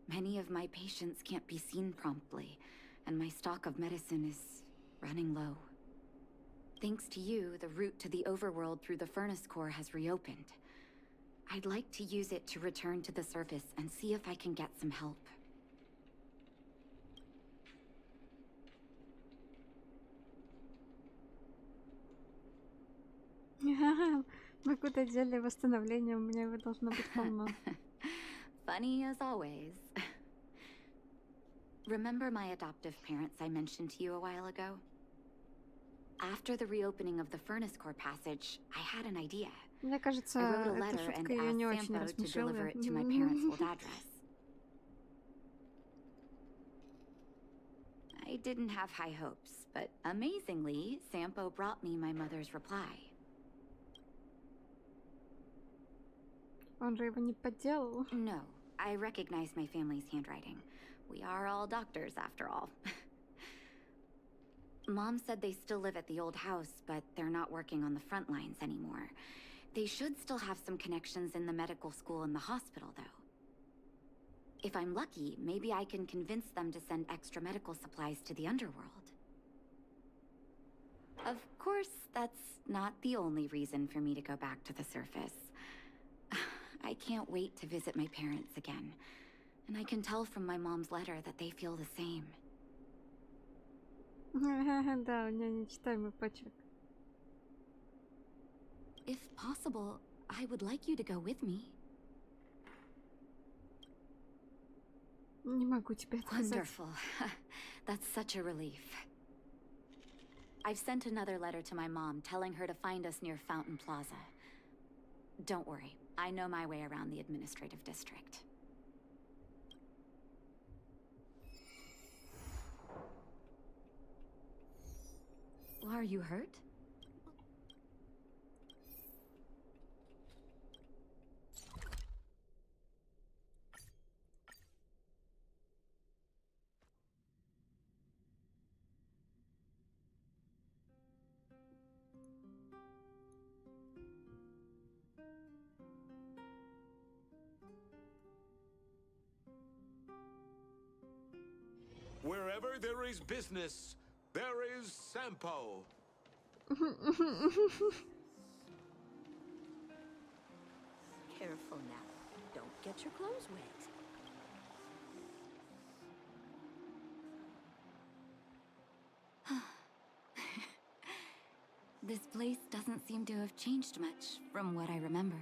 Many of my patients can't be seen promptly, and my stock of medicine is running low. Thanks to you, the route to the overworld through the furnace core has reopened. I'd like to use it to return to the surface and see if I can get some help. Мы куда дели восстановление, у меня его должно быть полно. Funny as always. Remember my adoptive parents I mentioned to you a while ago? After the reopening of the furnace core passage, I had an idea. Мне кажется, I wrote a эта letter and шутка её не asked очень Sampo to deliver рассмешила. it to my parents' old address. I didn't have high hopes, but amazingly, Sampo brought me my mother's reply. Он же его не подделал. No, I recognize my family's handwriting. We are all doctors, after all. Mom said they still live at the old house, but they're not working on the front lines anymore. They should still have some connections in the medical school and the hospital, though. If I'm lucky, maybe I can convince them to send extra medical supplies to the underworld. Of course, that's not the only reason for me to go back to the surface. I can't wait to visit my parents again. And I can tell from my mom's letter that they feel the same. Да, у меня нечитаемый почерк. If possible, I would like you to go with me. Не могу тебе отказать. Wonderful. That's such a relief. I've sent another letter to my mom telling her to find us near Fountain Plaza. Don't worry, I know my way around the administrative district. Are you hurt? Wherever there is business, there is Sampo. Careful now. Don't get your clothes wet. This place doesn't seem to have changed much from what I remember.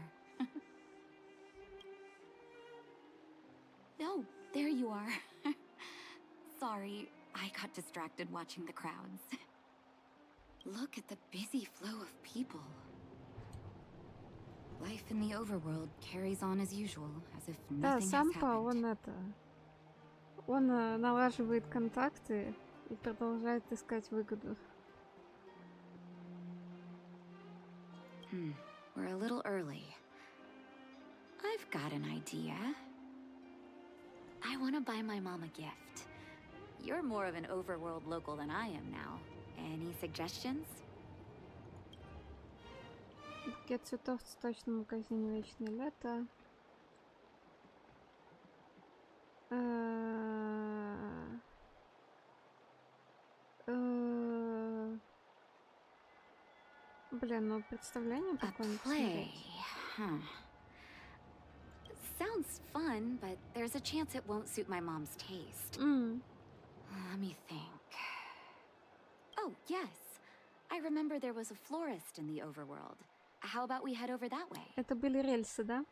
Oh, there you are. Sorry, I got distracted watching the crowds. Look at the busy flow of people. Life in the overworld carries on as usual, as if Да, nothing has Сампа, happened. он налаживает контакты и продолжает искать выгоду. We're a little early. I've got an idea. I want to buy my mom a gift. You're more of an overworld local than I am now. Any suggestions? Букет цветов в цветочном магазине «Вечное лето». Блин, ну представление какое-нибудь Play, смотреть. huh? Sounds fun, but there's a chance it won't suit my mom's taste. Let me think. Oh, yes. I remember there was a florist in the overworld. How about we head over that way? Это были рельсы, да?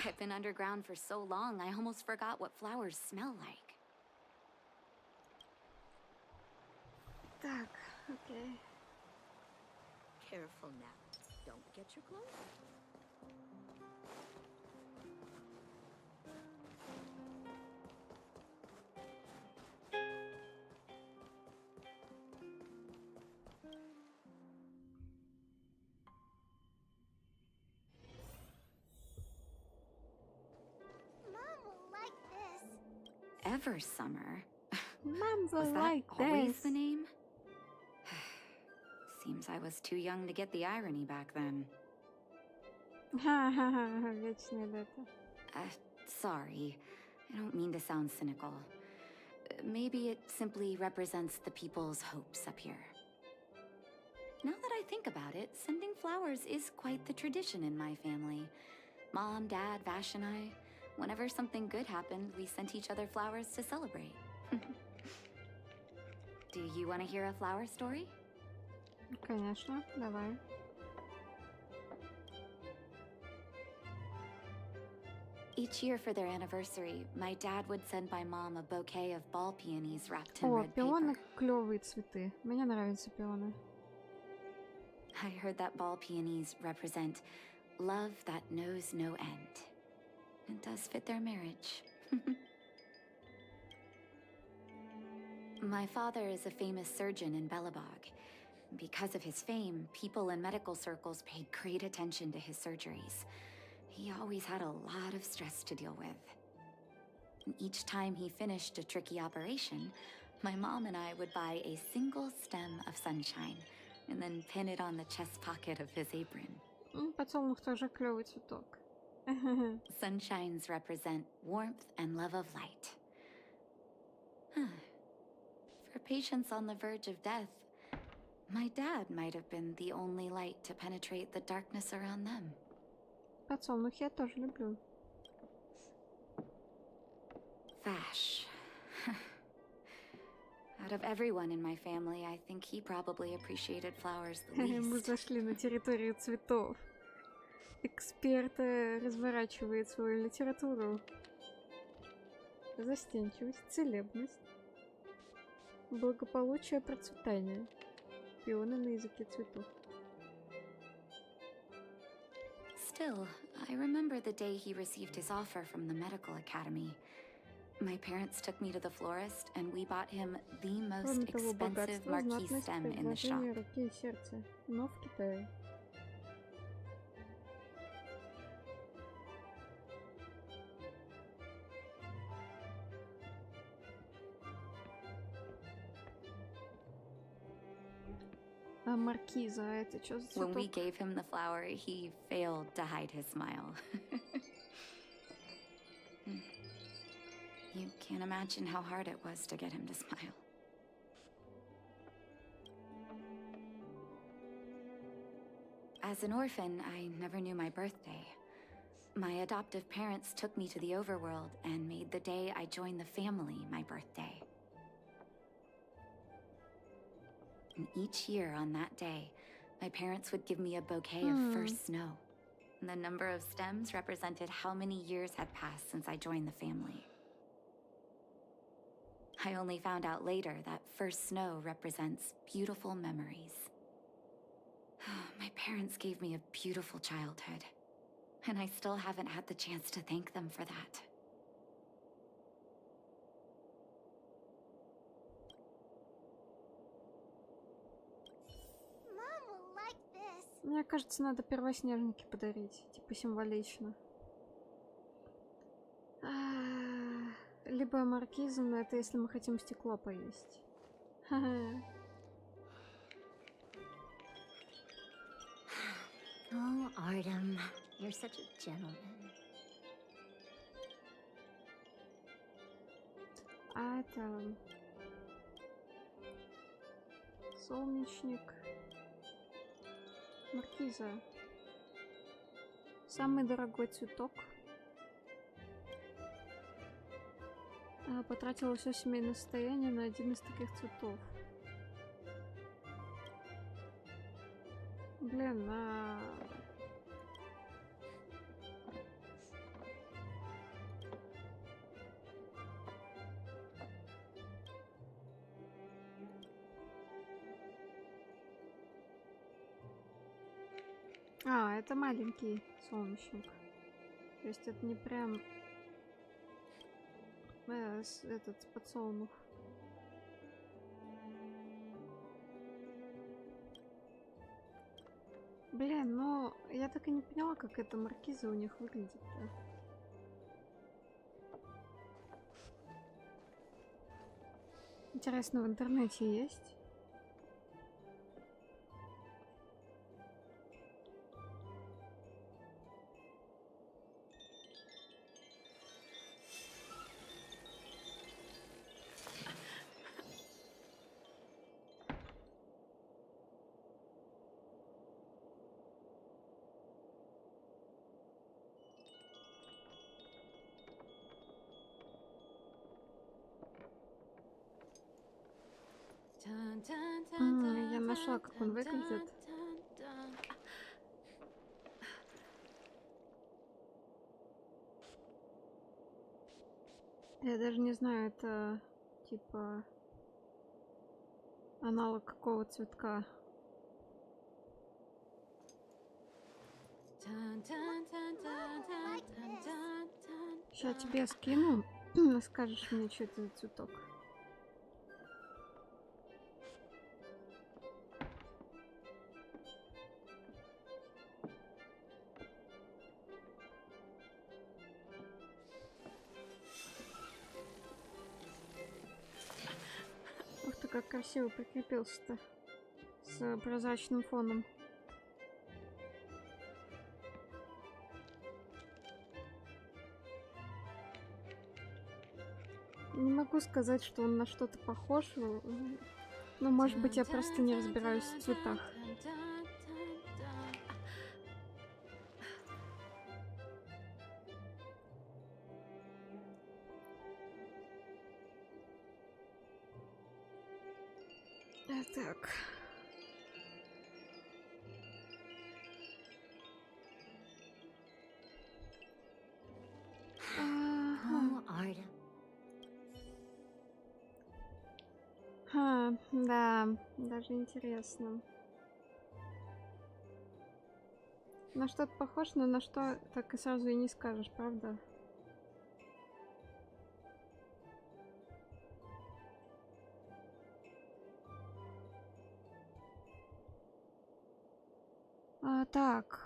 I've been underground for so long, I almost forgot what flowers smell like. Так, окей. Careful now. Don't get your clothes wet. Mom will like this. Ever Summer. Mom will Was that like always this. the name? Seems I was too young to get the irony back then. Ха-ха-ха, вечное лето. Sorry. I don't mean to sound cynical. Maybe it simply represents the people's hopes up here. Now that I think about it, sending flowers is quite the tradition in my family. Mom, Dad, Vash, and I, whenever something good happened, we sent each other flowers to celebrate. Do you want to hear a flower story? Конечно, давай. Each year for their anniversary, my dad would send my mom a bouquet of ball peonies wrapped in О, red пионы paper. клевые цветы. Мне нравятся пионы. I heard that ball peonies represent love that knows no end. It does fit their marriage. My father is a famous surgeon in Belobog. Because of his fame, people in medical circles paid great attention to his surgeries. He always had a lot of stress to deal with. And each time he finished a tricky operation, my mom and I would buy a single stem of sunshine and then pin it on the chest pocket of his apron. Подсолнух тоже клёвый цветок. Sunshines represent warmth and love of light. For patients on the verge of death, my dad might have been the only light to penetrate the darkness around them. Подсолнухи я тоже люблю. Vash. Out of everyone in my family, I think he probably appreciated flowers the Мы least. зашли на территорию цветов. Эксперт разворачивает свою литературу. Застенчивость, целебность, благополучие, процветание. Пионы на языке цветов. Still, I remember the day he received his offer from the medical academy. My parents took me to the florist, and we bought him the most Кроме того, expensive богатство, marquee знатность, stem in the shop. предложение руки и сердца. Но в Китае. А маркиза, это что за When we цветок? gave him the flower, he failed to hide his smile. You can't imagine how hard it was to get him to smile. As an orphan, I never knew my birthday. My adoptive parents took me to the overworld and made the day I joined the family my birthday. And each year on that day, my parents would give me a bouquet of first snow. And the number of stems represented how many years had passed since I joined the family. I only found out later that first snow represents beautiful memories. My parents gave me a beautiful childhood, and I still haven't had the chance to thank them for that. Mom will like this. Мне кажется, надо первоснежники подарить. Типа символично. Либо маркиза, но это если мы хотим стекло поесть. Oh, Artem, you're such a gentleman. А это... Солнечник. Маркиза. Самый дорогой цветок. Потратила все семейное состояние на один из таких цветов. Блин, это маленький солнечник. То есть это не прям этот подсолнух. Блин, ну я так и не поняла, как эта маркиза у них выглядит-то. Интересно, в интернете есть? Я нашла, как он выглядит. Я даже не знаю, это типа аналог какого цветка. Сейчас тебе скину, скажешь мне, что это за цветок. Ух ты, как красиво прикрепился-то с прозрачным фоном. Не могу сказать, что он на что-то похож. Ну, может быть, я просто не разбираюсь в цветах. Так. Да, даже интересно. На что-то похож, но на что так и сразу и не скажешь, правда? Так,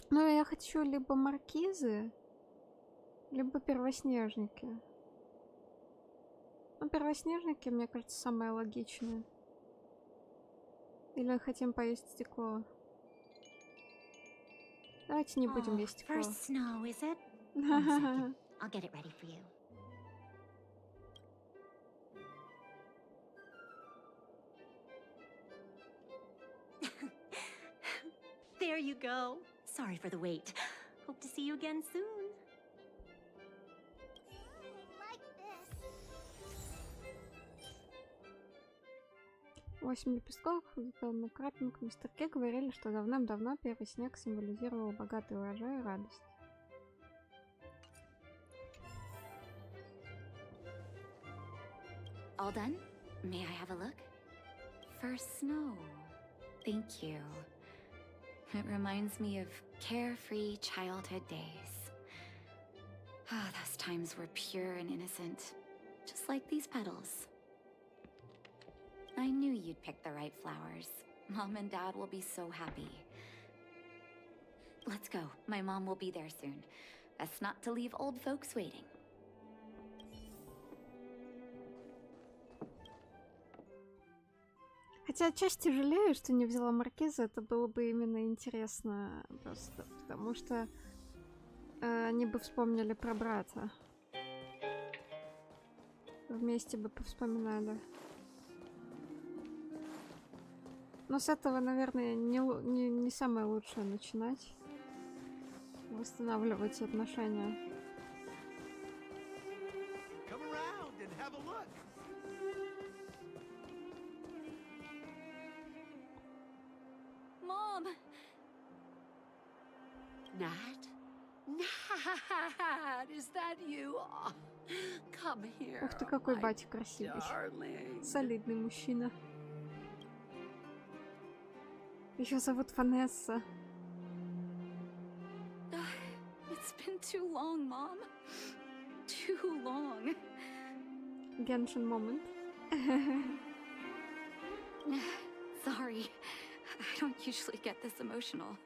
Ну, я хочу либо маркизы, либо первоснежники. Ну, первоснежники, мне кажется, самое логичное. Или хотим поесть стекло? Давайте не будем есть стекло. First snow, is it? One second. I'll get it ready for you. There you go. Sorry for the wait. Hope to see you again soon. 8 лепестков, на крапинку. Мистер Ке говорили, что давным-давно первый снег символизировал богатый урожай и радость. All done? May I have a look? First snow. Thank you. It reminds me of carefree childhood days. Ah, those times were pure and innocent, just like these petals. I knew you'd pick the right flowers. Mom and Dad will be so happy. Let's go. My mom will be there soon. Best not to leave old folks waiting. Хотя отчасти жалею, что не взяла маркиза, это было бы именно интересно просто, потому что они бы вспомнили про брата. Вместе бы повспоминали. Но с этого, наверное, не самое лучшее начинать. Восстанавливать отношения. Mom! Nat? Nat, is that you? Oh, come here. Ух ты, какой батя красивый. Солидный мужчина. Ее зовут Ванесса. It's been too long, Mom. Too long. Genshin moment. Sorry. I don't usually get this emotional.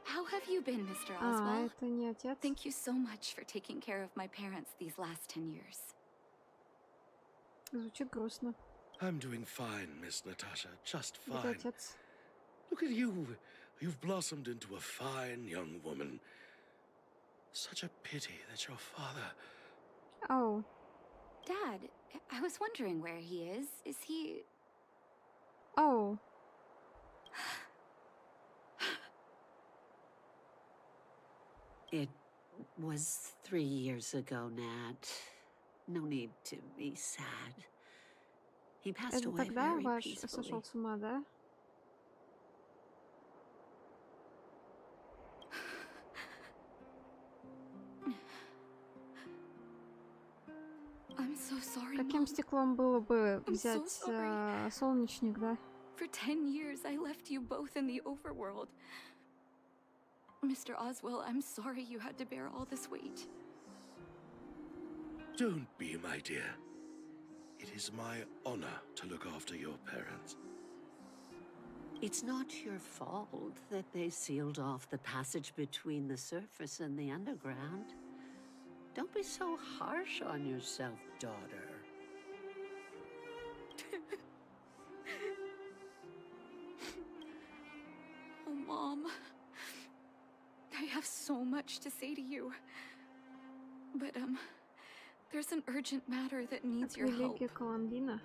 How have you been, Mr. Oswald? Это не отец. Thank you so much for taking care of my parents these last 10 years. Звучит грустно. I'm doing fine, Miss Natasha. Just Где fine. отец? Look at you. You've blossomed into a fine young woman. Such a pity that your father... Oh. Dad, I was wondering where he is. Is he... Oh. It was 3 years ago, Nat. No need to be sad. He passed Это away тогда very ваш peacefully. сошел с ума, да? I'm so sorry, Каким Mom. стеклом было бы I'm so взять sorry. солнечник, да? For 10 years, I left you both in the overworld. Mr. Oswell, I'm sorry you had to bear all this weight. Don't be, my dear. It is my honor to look after your parents. It's not your fault that they sealed off the passage between the surface and the underground. Don't be so harsh on yourself, daughter. Oh, Mom. I have so much to say to you. But, there's an urgent matter that needs Так, your help. Легия Коломбина.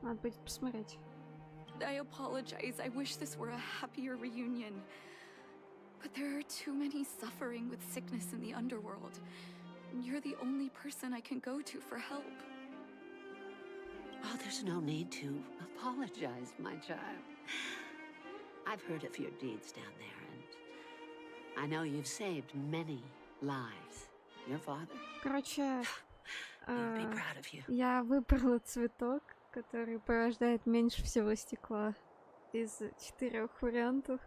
Надо будет посмотреть. I apologize. I wish this were a happier reunion. But there are too many suffering with sickness in the underworld. You're the only person I can go to for help. Oh, there's no need to apologize, my child. I've heard of your deeds down there, and I know you've saved many lives. Your father? Короче, He'd be proud of you. я выбрала цветок, который порождает меньше всего стекла из 4 вариантов.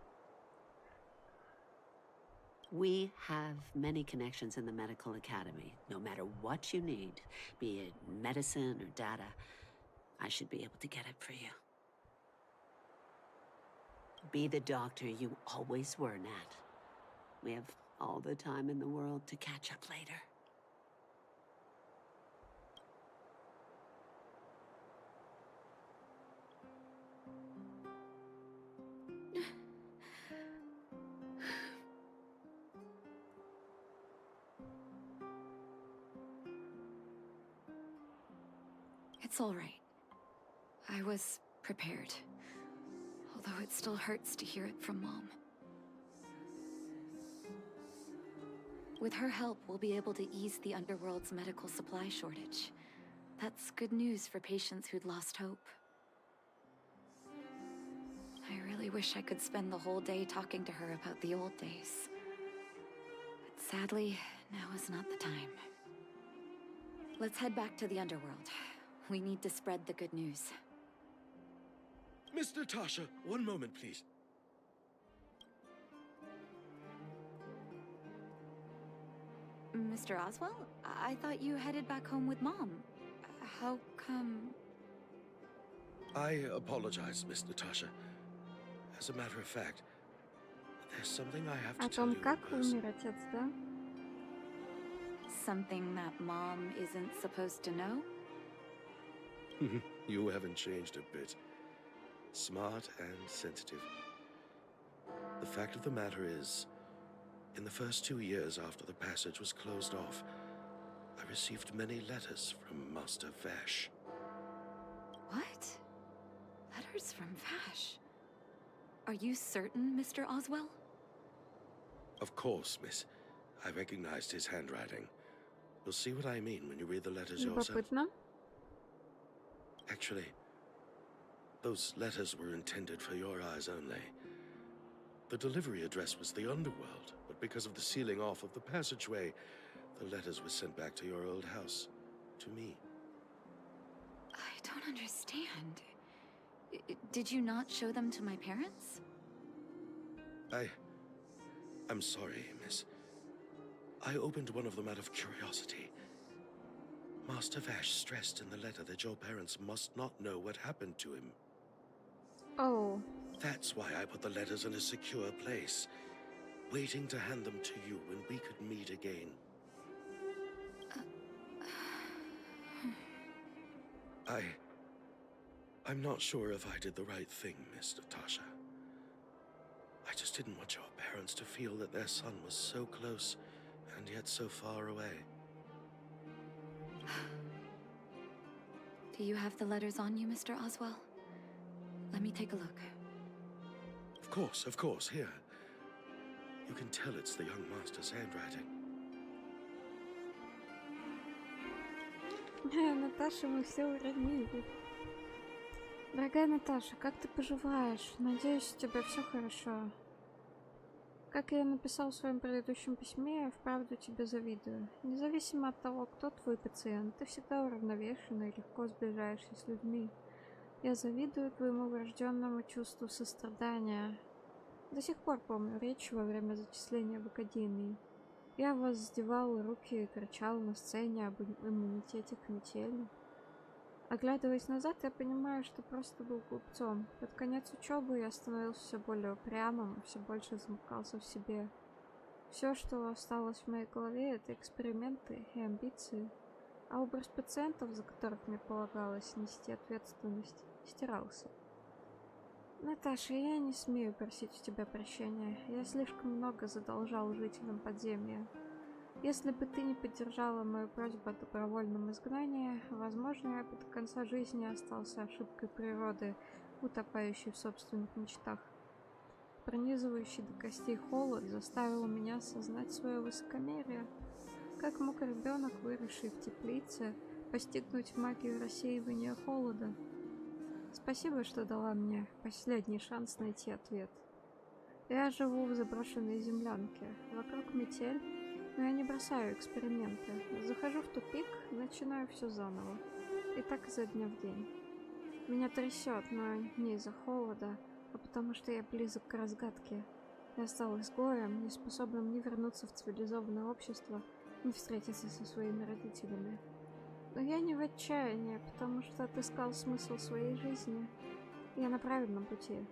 We have many connections in the medical academy. No matter what you need, be it medicine or data, I should be able to get it for you. Be the doctor you always were, Nat. We have all the time in the world to catch up later. It's all right. I was prepared. Although it still hurts to hear it from Mom. With her help, we'll be able to ease the Underworld's medical supply shortage. That's good news for patients who'd lost hope. I really wish I could spend the whole day talking to her about the old days. But sadly, now is not the time. Let's head back to the Underworld. We need to spread the good news. Miss Natasha, one moment, please. Mr. Oswell? I thought you headed back home with Mom. How come... I apologize, Miss Natasha. As a matter of fact, there's something I have to О tell том, you in как person. умер отец, да? Something that Mom isn't supposed to know? You haven't changed a bit. Smart and sensitive. The fact of the matter is, in the first 2 years after the passage was closed off, I received many letters from Master Vash. What? Letters from Vash? Are you certain, Mr. Oswell? Of course, miss. I recognized his handwriting. You'll see what I mean when you read the letters yourself. Любопытно. Actually, those letters were intended for your eyes only. The delivery address was the underworld, but because of the sealing off of the passageway, the letters were sent back to your old house, to me. I don't understand. Did you not show them to my parents? I'm sorry, miss. I opened one of them out of curiosity. Master Vash stressed in the letter that your parents must not know what happened to him. Oh. That's why I put the letters in a secure place, waiting to hand them to you when we could meet again. I'm not sure if I did the right thing, Miss Natasha. I just didn't want your parents to feel that their son was so close and yet so far away. Do you have the letters on you, Mr. Oswell? Let me take a look. Of course, here. You can tell it's the young master's handwriting. Наташа, мы все уронили. Дорогая Наташа, как ты поживаешь? Надеюсь, у тебя все хорошо. Как я написал в своем предыдущем письме, я вправду тебе завидую. Независимо от того, кто твой пациент, ты всегда уравновешен и легко сближаешься с людьми. Я завидую твоему врожденному чувству сострадания. До сих пор помню речь во время зачисления в академии. Я воздевал руки и кричал на сцене об иммунитете к метели. Оглядываясь назад, я понимаю, что просто был глупцом. Под конец учебы я становился все более упрямым, все больше замыкался в себе. Все, что осталось в моей голове, это эксперименты и амбиции. А образ пациентов, за которых мне полагалось нести ответственность, стирался. Наташа, я не смею просить у тебя прощения. Я слишком много задолжал жителям подземья. Если бы ты не поддержала мою просьбу о добровольном изгнании, возможно, я бы до конца жизни остался ошибкой природы, утопающей в собственных мечтах. Пронизывающий до костей холод заставил меня осознать свое высокомерие. Как мог ребенок, выросший в теплице, постигнуть магию рассеивания холода? Спасибо, что дала мне последний шанс найти ответ. Я живу в заброшенной землянке. Вокруг метель, но я не бросаю эксперименты. Захожу в тупик, начинаю все заново. И так изо дня в день. Меня трясет, но не из-за холода, а потому что я близок к разгадке. Я стал изгоем, не способным ни вернуться в цивилизованное общество, ни встретиться со своими родителями. Но я не в отчаянии, потому что отыскал смысл своей жизни. Я на правильном пути.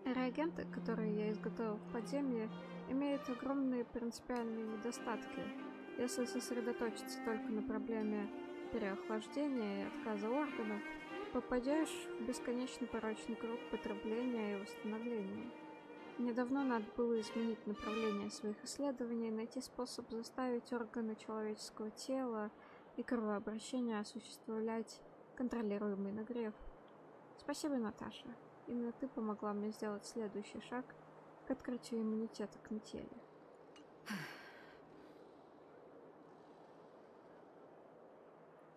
Реагенты, которые я изготовил в подземье, имеют огромные принципиальные недостатки. Если сосредоточиться только на проблеме переохлаждения и отказа органов, попадешь в бесконечно порочный круг потребления и восстановления. Мне давно надо было изменить направление своих исследований и найти способ заставить органы человеческого тела и кровообращения осуществлять контролируемый нагрев. Спасибо, Наташа. Именно ты помогла мне сделать следующий шаг к открытию иммунитета к метели.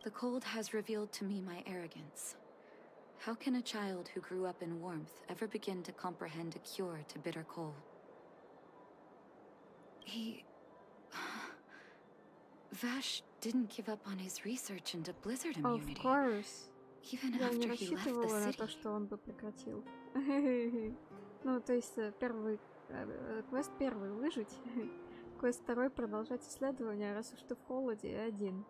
The cold has revealed to me my arrogance. How can a child who grew up in warmth ever begin to comprehend a cure to bitter cold? Vash didn't give up on his research into blizzard immunity. Of course. Even Я не after he left the рассчитывала на city. то, что он бы прекратил. Ну, то есть, квест первый выжить, квест второй продолжать исследования, раз уж ты в холоде и один.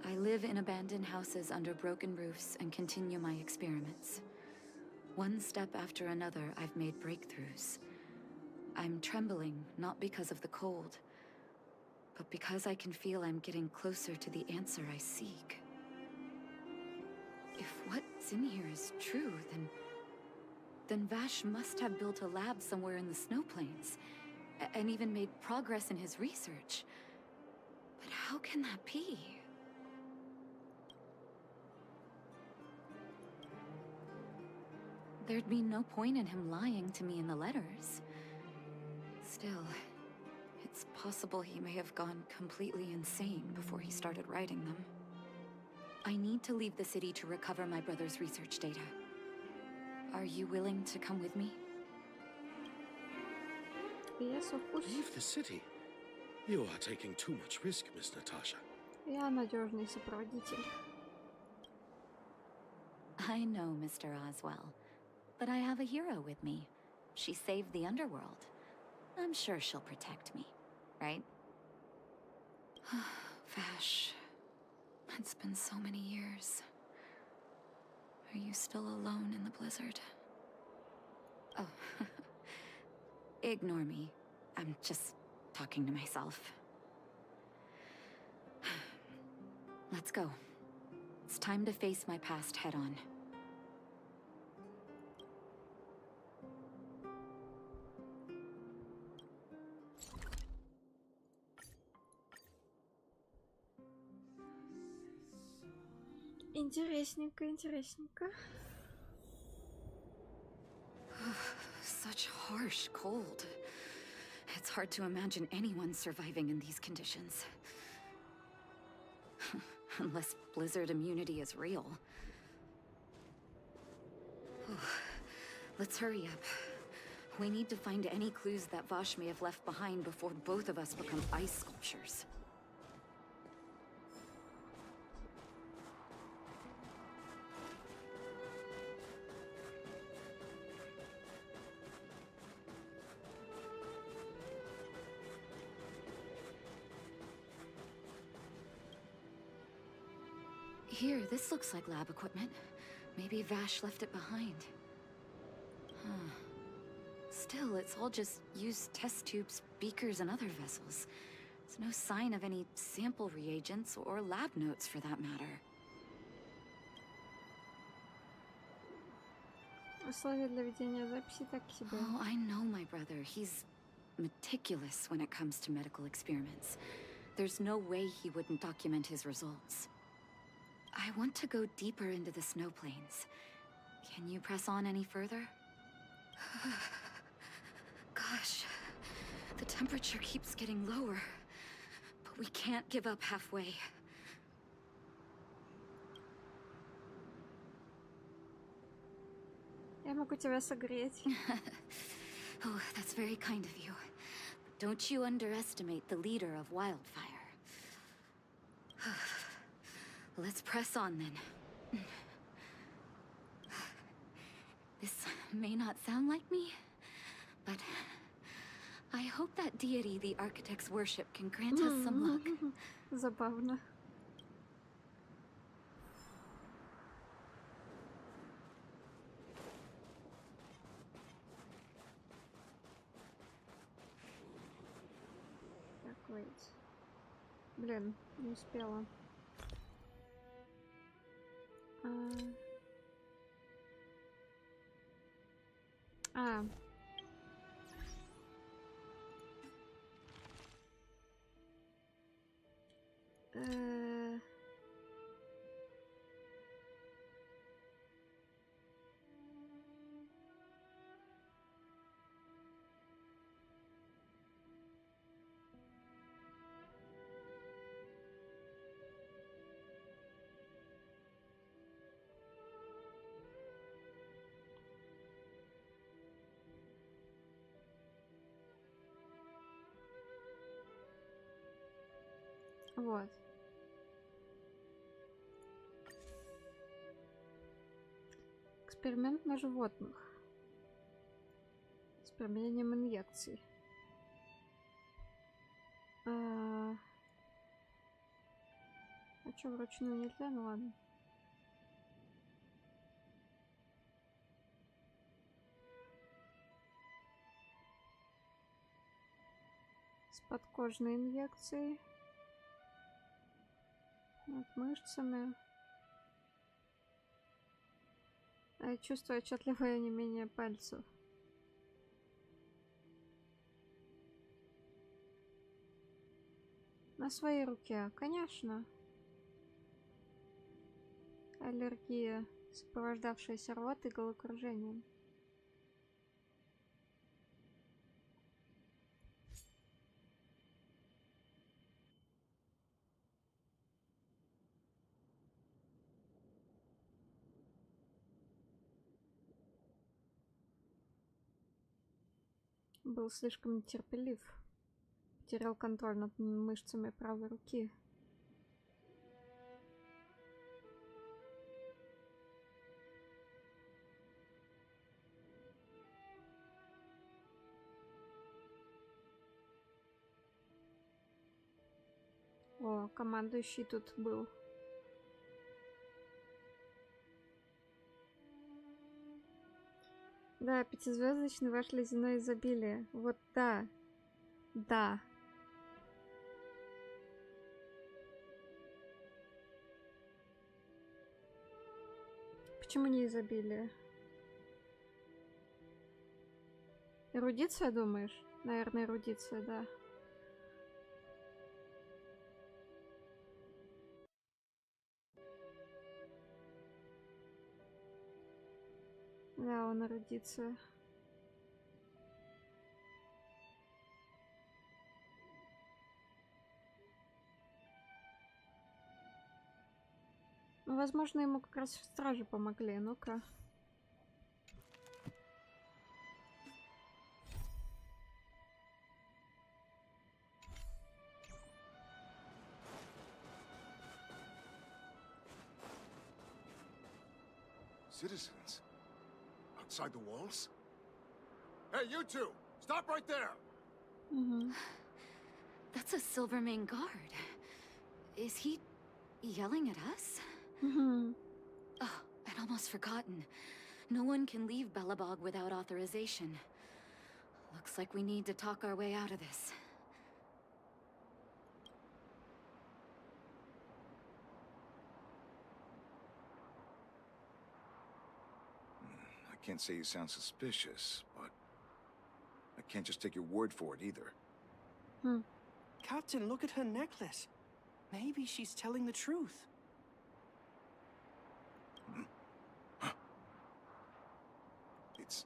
I live in abandoned houses under broken roofs and continue my experiments. One step after another, I've made breakthroughs. I'm trembling, not because of the cold, but because I can feel I'm getting closer to the answer I seek. If what's in here is true, then Vash must have built a lab somewhere in the snow plains, and even made progress in his research. But how can that be? There'd be no point in him lying to me in the letters. Still, it's possible he may have gone completely insane before he started writing them. I need to leave the city to recover my brother's research data. Are you willing to come with me? Yes, of course. Leave the city? You are taking too much risk, Miss Natasha. Я надежный сопроводитель. I know, Mr. Oswell, but I have a hero with me. She saved the underworld. I'm sure she'll protect me, right? Vash, it's been so many years. Are you still alone in the blizzard? Oh, ignore me. I'm just talking to myself. Let's go. It's time to face my past head-on. Интересненько, интересненько. Such harsh cold. It's hard to imagine anyone surviving in these conditions. Unless blizzard immunity is real. Let's hurry up. We need to find any clues that Vash may have left behind before both of us become ice sculptures. Here, this looks like lab equipment. Maybe Vash left it behind. Huh. Still, it's all just used test tubes, beakers, and other vessels. There's no sign of any sample reagents or lab notes for that matter. Условия для ведения записи так себе. Oh, I know my brother. He's meticulous when it comes to medical experiments. There's no way he wouldn't document his results. I want to go deeper into the snow plains. Can you press on any further? Gosh, the temperature keeps getting lower. But we can't give up halfway. Я могу тебя согреть. Oh, that's very kind of you. But don't you underestimate the leader of Wildfire. Let's press on then. This may not sound like me, but I hope that deity the architects worship can grant us some luck. Забавно. Так, wait. Блин, не успела. А. Вот. Эксперимент на животных. С применением инъекций. А что, вручную нельзя? Ну ладно. С подкожной инъекцией. Над мышцами. Я чувствую отчетливое онемение пальцев. На своей руке, конечно. Аллергия, сопровождавшаяся рвотой и головокружением. Был слишком нетерпелив. Потерял контроль над мышцами правой руки. О, командующий тут был. Да, пятизвездочный ваш ледяное изобилие. Вот да. Да. Почему не изобилие? Эрудиция, думаешь? Наверное, эрудиция, да. Да, он эрудиция. Ну, возможно, ему как раз стражи помогли. Ну-ка. Citizens? Outside the walls? Hey, you two! Stop right there! That's a Silvermane guard. Is he yelling at us? Oh, I'd almost forgotten. No one can leave Belobog without authorization. Looks like we need to talk our way out of this. I can't say you sound suspicious, but I can't just take your word for it either. Captain, look at her necklace. Maybe she's telling the truth. It's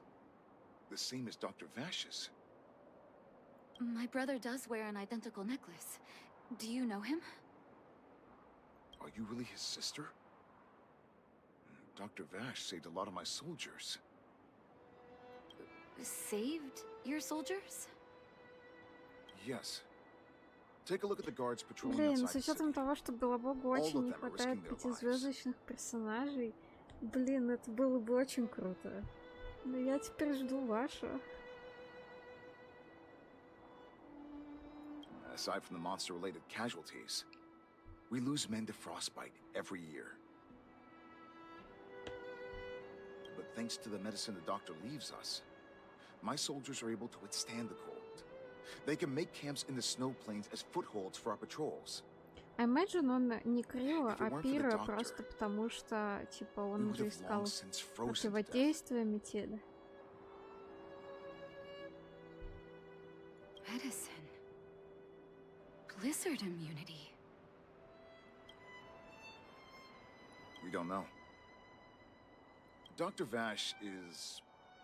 the same as Dr. Vash's. My brother does wear an identical necklace. Do you know him? Are you really his sister? Dr. Vash saved a lot of my soldiers. Saved your soldiers? Yes. Take a look at the guards patrolling Блин, outside с the учетом city. того, что Белобогу очень не хватает пятизвездочных персонажей, блин, это было бы очень круто. Но я теперь жду вашу. Aside from the monster-related casualties, we lose men to frostbite every year. But thanks to the medicine the doctor leaves us, my soldiers are able to withstand the cold. They can make camps in the snow plains as footholds for our patrols. А Imagine он не Крио, а Пиро, просто потому что, типа, он уже искал противодействие метели. Medicine. Blizzard immunity. We don't know. Dr. Vash is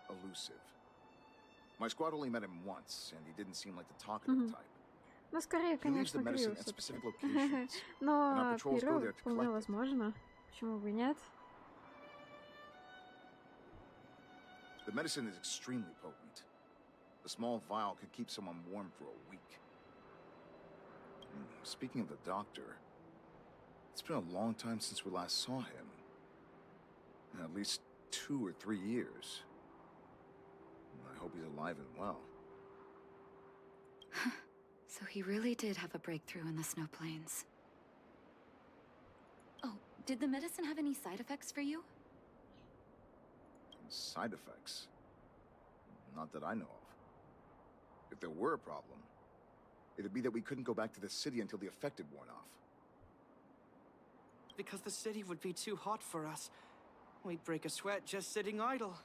elusive. My squad only met him once, and he didn't seem like the talkative type. Ну, скорее, He leaves the конечно, medicine Крио at specific всё-таки. locations, and our Но patrols go Пиро there to вполне collect it. возможно. Почему бы и нет? The medicine is extremely potent. A small vial could keep someone warm for a week. Speaking of the doctor, it's been a long time since we last saw him. At least 2 or 3 years. I hope he's alive and well. So he really did have a breakthrough in the snow plains. Oh, did the medicine have any side effects for you? Side effects? Not that I know of. If there were a problem, it'd be that we couldn't go back to the city until the effect had worn off. Because the city would be too hot for us. We'd break a sweat just sitting idle.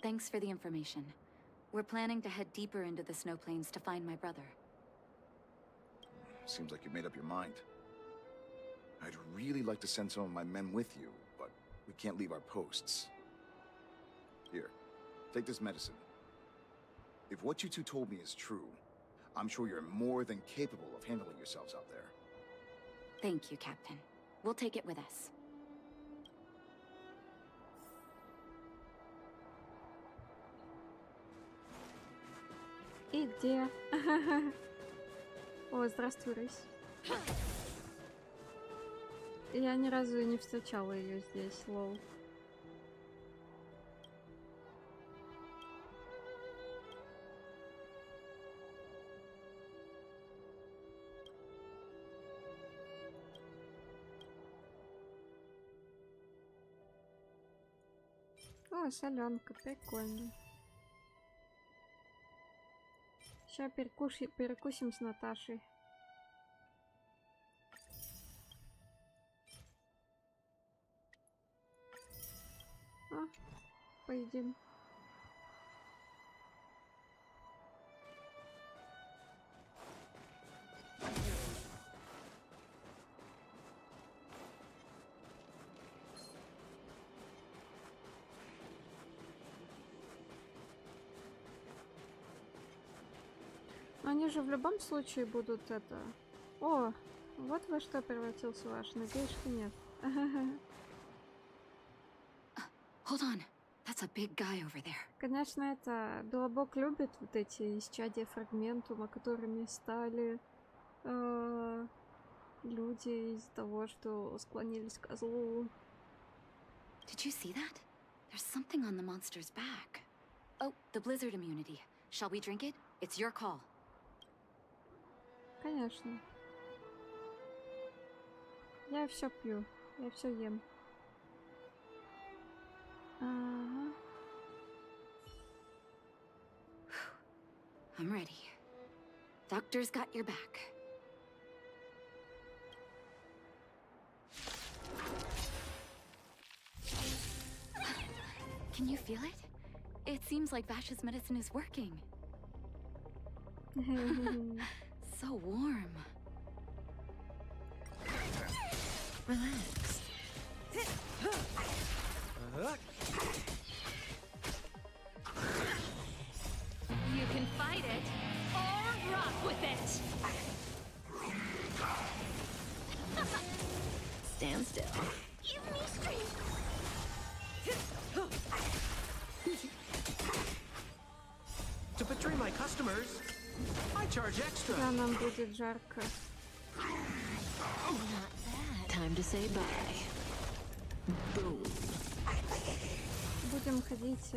Thanks for the information. We're planning to head deeper into the snow plains to find my brother. Seems like you made up your mind. I'd really like to send some of my men with you, but we can't leave our posts. Here, take this medicine. If what you two told me is true, I'm sure you're more than capable of handling yourselves out there. Thank you, Captain. We'll take it with us. И где? О, здравствуй, рысь. Я ни разу не встречала ее здесь, лол. О, соленка, прикольно. Сейчас перекусим с Наташей. Поедим. Но они же в любом случае будут это... О, вот во что превратился ваш. Надеюсь, что нет. Hold on. That's a big guy over there. Конечно, это... Белобог любит вот эти исчадия фрагментума, которыми стали люди из-за того, что склонились к злу. Did you see that? There's something on the monster's back. Oh, the blizzard immunity. Shall we drink it? It's your call. Конечно. Я все пью. Я все ем. Ага. I'm ready. Doctor's got your back. Can you feel it? It seems like Vash's medicine is working. So warm. Relax. You can fight it or rock with it. Stand still. Give me strength. To betray my customers, I charge extra. Да, нам будет жарко. Time to say bye. Boom. Будем ходить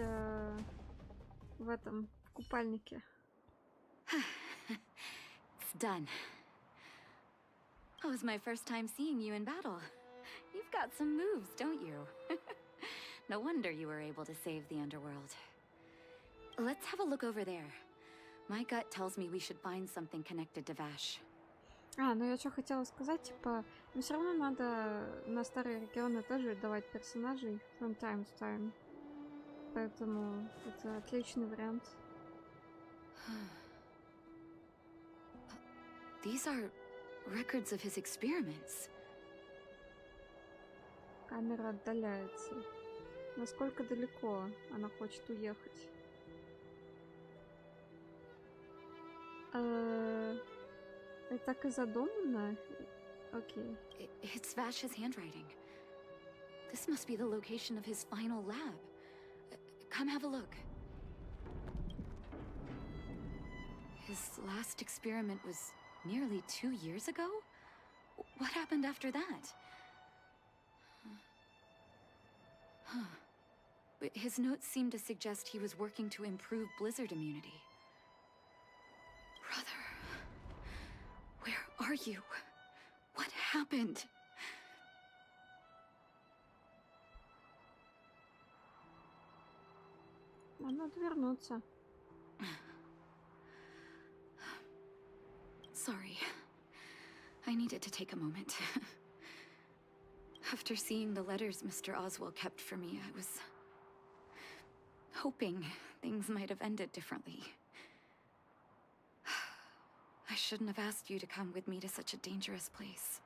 в этом, в купальнике. It's done. That was my first time seeing you in battle. You've got some moves, don't you? No wonder you were able to save the underworld. Let's have a look over there. My gut tells me we should find something connected to Vash. Ну я что хотела сказать, типа, но все равно надо на старые регионы тоже давать персонажей from time to time. Поэтому это отличный вариант. These are records of his experiments. Камера отдаляется. Насколько далеко она хочет уехать? Это так и задумано? Окей. It's Vash's handwriting. This must be the location of his final lab. Come have a look. His last experiment was nearly 2 years ago? What happened after that? But his notes seem to suggest he was working to improve blizzard immunity. Brother, where are you? What happened? Нам надо вернуться. Sorry. I needed to take a moment. After seeing the letters Mr. Oswald kept for me, I was hoping things might have ended differently. I shouldn't have asked you to come with me to such a dangerous place.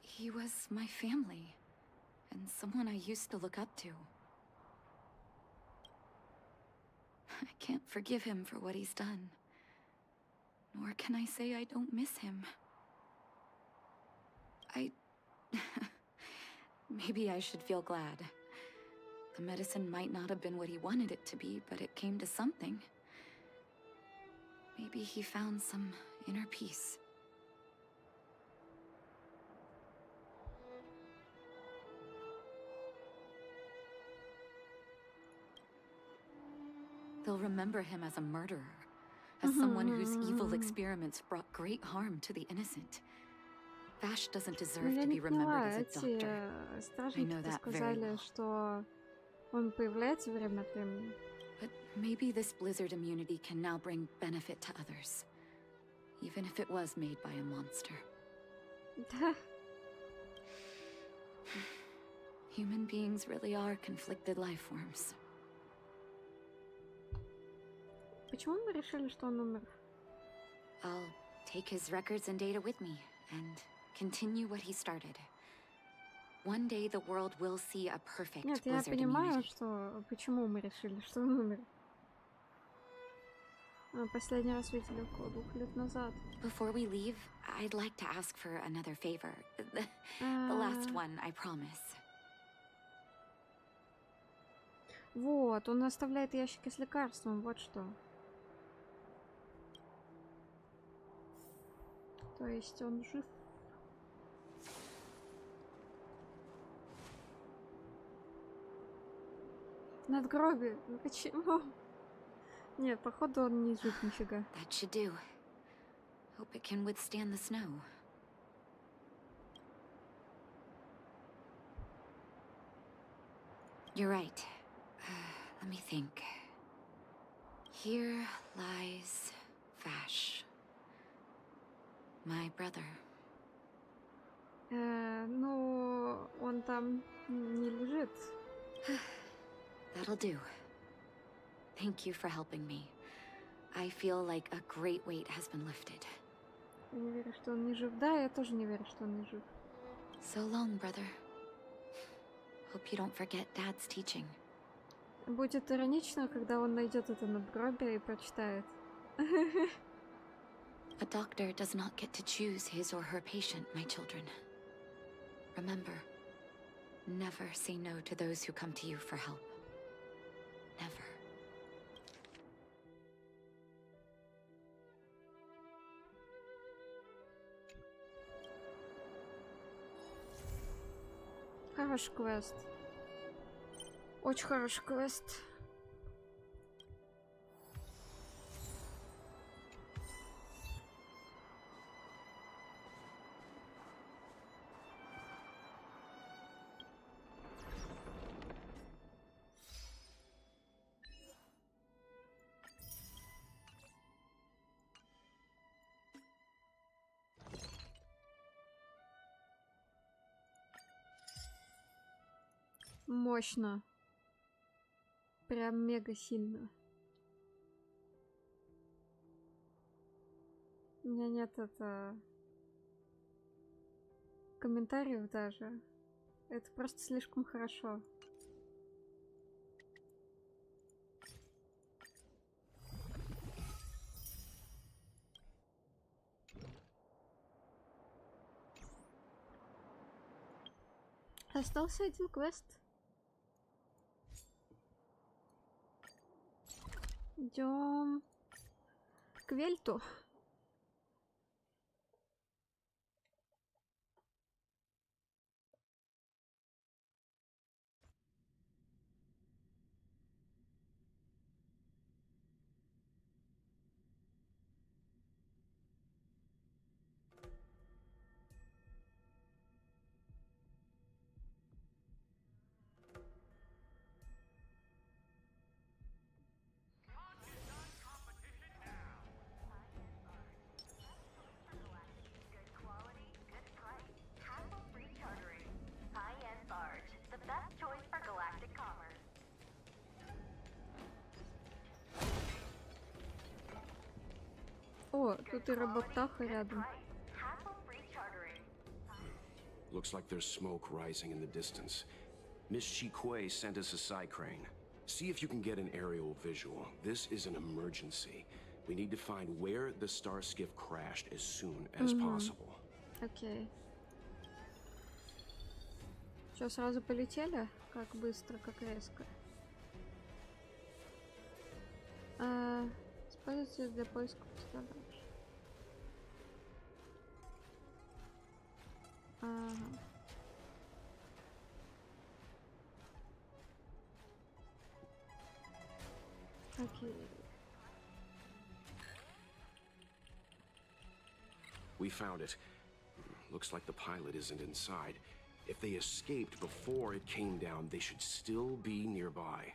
He was my family, and someone I used to look up to. I can't forgive him for what he's done. Nor can I say I don't miss him. Maybe I should feel glad. The medicine might not have been what he wanted it to be, but it came to something. Maybe he found some inner peace. They'll remember him as a murderer, as someone whose evil experiments brought great harm to the innocent. Vash doesn't deserve to be remembered as a doctor. I know that very well. Что он появляется время от времени. But maybe this blizzard immunity can now bring benefit to others, even if it was made by a monster. Human beings really are conflicted life forms. Почему мы решили, что он умер? I'll take his records and data with me and continue what he started. One day the world will see a perfect Нет, я blizzard понимаю, immunity. что почему мы решили, что он умер. Последний раз видели около 2 лет назад. Before we leave, I'd like to ask for another favor. The last one, I promise. Вот, он оставляет ящики с лекарством, вот что. То есть он жив. Надгробие. Ну почему? Нет, походу он не жив нифига. That should do. Hope it can withstand the snow. You're right. Let me think. Here lies Vash. My brother. Ну, он там не лежит. That'll do. Thank you for helping me. I feel like a great weight has been lifted. Я не верю, что он не жив. Да, я тоже не верю, что он не жив. So long, brother. Hope you don't forget Dad's teaching. Будет иронично, когда он найдет это надгробие и прочитает. A doctor does not get to choose his or her patient, my children. Remember, never say no to those who come to you for help. Never. Хороший квест. Очень хороший квест. Мощно. Прям мега сильно. У меня нет комментариев даже. Это просто слишком хорошо. Остался один квест. Идем к Вельту. О, тут и работаха рядом. Looks like there's smoke rising in the distance. Miss Chikwe sent us a side crane. See if you can get an aerial visual. This is an emergency. We need to find where the star skiff crashed as soon as possible. Окей. Что, сразу полетели? Как быстро, как резко. Используйте для поиска пострадавших. Ага. Окей. We found it. Looks like the pilot isn't inside. If they escaped before it came down, they should still be nearby.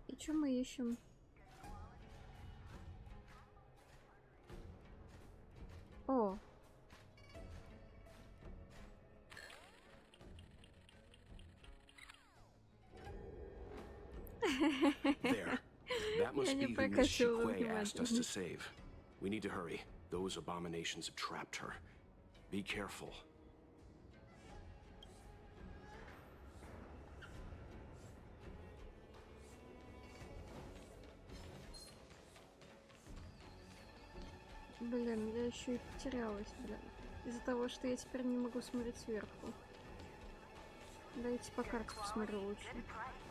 И что мы ищем? О. There. That That must be who Miss Shikue asked us to save. We need to hurry. Those abominations have trapped her. Be careful. Блин, я еще и потерялась, блин. Из-за того, что я теперь не могу смотреть сверху. Дайте по карте посмотрю лучше.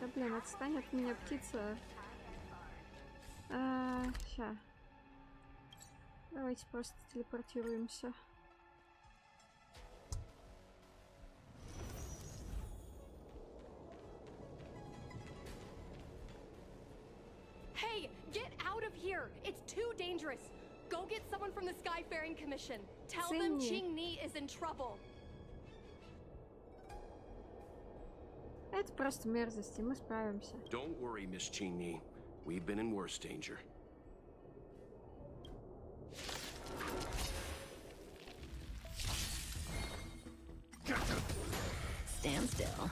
Да блин, отстань от меня, птица. Ща. Давайте просто телепортируемся. Hey, get out of here! It's too dangerous. Go get someone from the Skyfaring Commission. Tell them Ching-Ni is in trouble. Это просто мерзости, мы справимся. Don't worry, Miss Ching-Ni. We've been in worse danger. Stand still.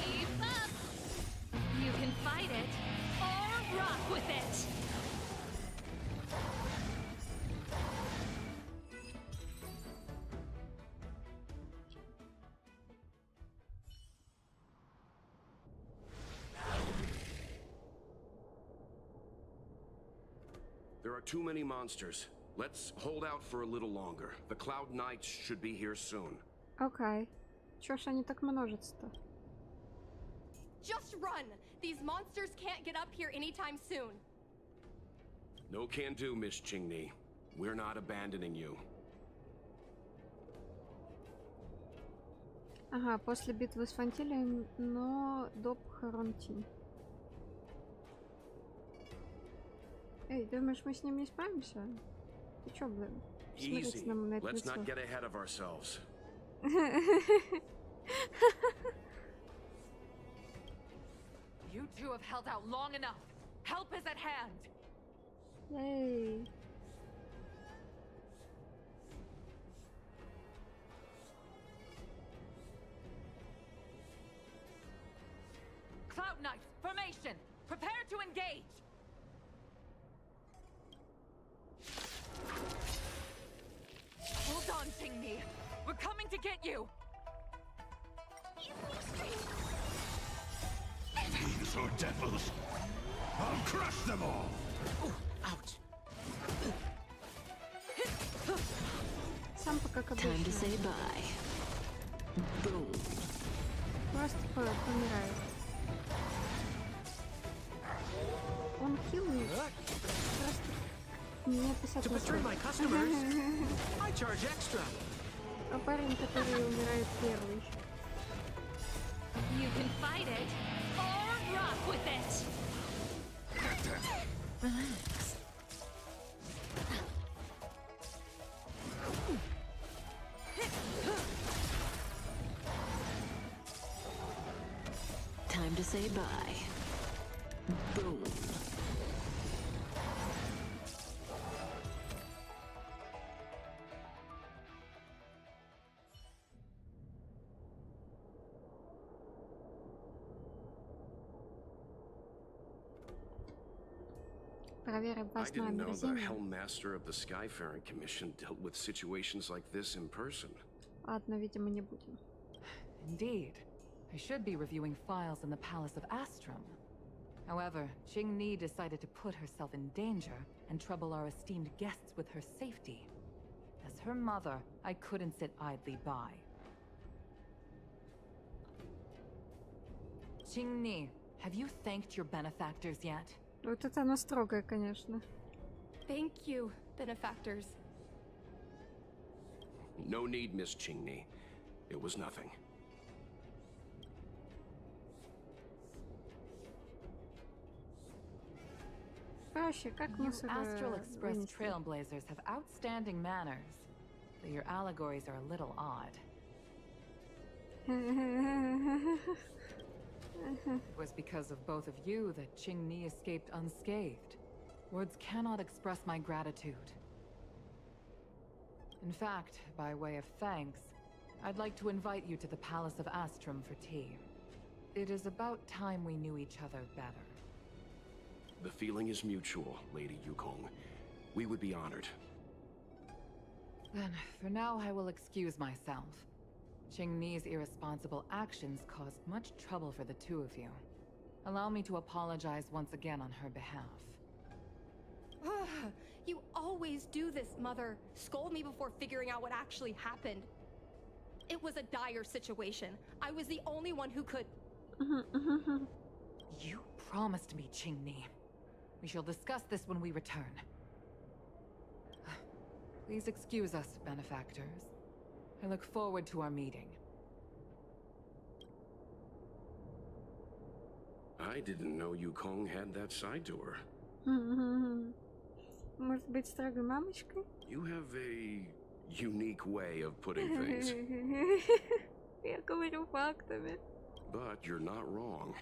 Keep up! You can fight it, or rock with it! There are too many monsters. Let's hold out for a little longer. The Cloud Knights should be here soon. Окей. Чё ж они так множатся-то? Just run! These monsters can't get up here anytime soon. No can do, Miss Ching-Ni. We're not abandoning you. Ага, после битвы с Фантилием, но до похорон Тинь. Эй, думаешь, мы с ним не справимся? Ты чё, блин? Easy. Let's not get ahead of ourselves. You two have held out long enough. Help is at hand. Yay. Cloud Knights, formation! Prepare to engage! Hold on, Ching-Ni. We're coming to get you! Fiends or devils! I'll crush them all! Ouch! Сам пока Time to say bye. Boom. Просто помирает. Он хилый. Просто мне писать To betray my customers, I charge extra. А парень, который умирает первый. You can fight it, or rock with it! Relax. Time to say bye. Boom. Проверим I вас на didn't know the омерзение. Helm Master of the Skyfaring Commission dealt with situations like this in person. Ладно, видимо, не будем. Indeed. I should be reviewing files in the Palace of Astrum. However, Ching-Ni decided to put herself in danger and trouble our esteemed guests with her safety. As her mother, I couldn't sit idly by. Ching-Ni, have you thanked your benefactors yet? Вот это она строгая, конечно. Thank you, benefactors. No need, Miss Ching-Ni. It was nothing. Проще, как You мусор Astral Express вынести? trailblazers have outstanding manners, though your allegories are a little odd. It was because of both of you that Ching-Ni escaped unscathed. Words cannot express my gratitude. In fact, by way of thanks, I'd like to invite you to the Palace of Astrum for tea. It is about time we knew each other better. The feeling is mutual, Lady Yukong. We would be honored. Then, for now, I will excuse myself. Qingni's irresponsible actions caused much trouble for the two of you. Allow me to apologize once again on her behalf. You always do this, Mother. Scold me before figuring out what actually happened. It was a dire situation. I was the only one who could... You promised me, Qingni. We shall discuss this when we return. Please excuse us, benefactors. I look forward to our meeting. I didn't know Yukong had that side to her. Может быть, строгой мамочкой? You have a unique way of putting things. Я говорю фактами. But you're not wrong.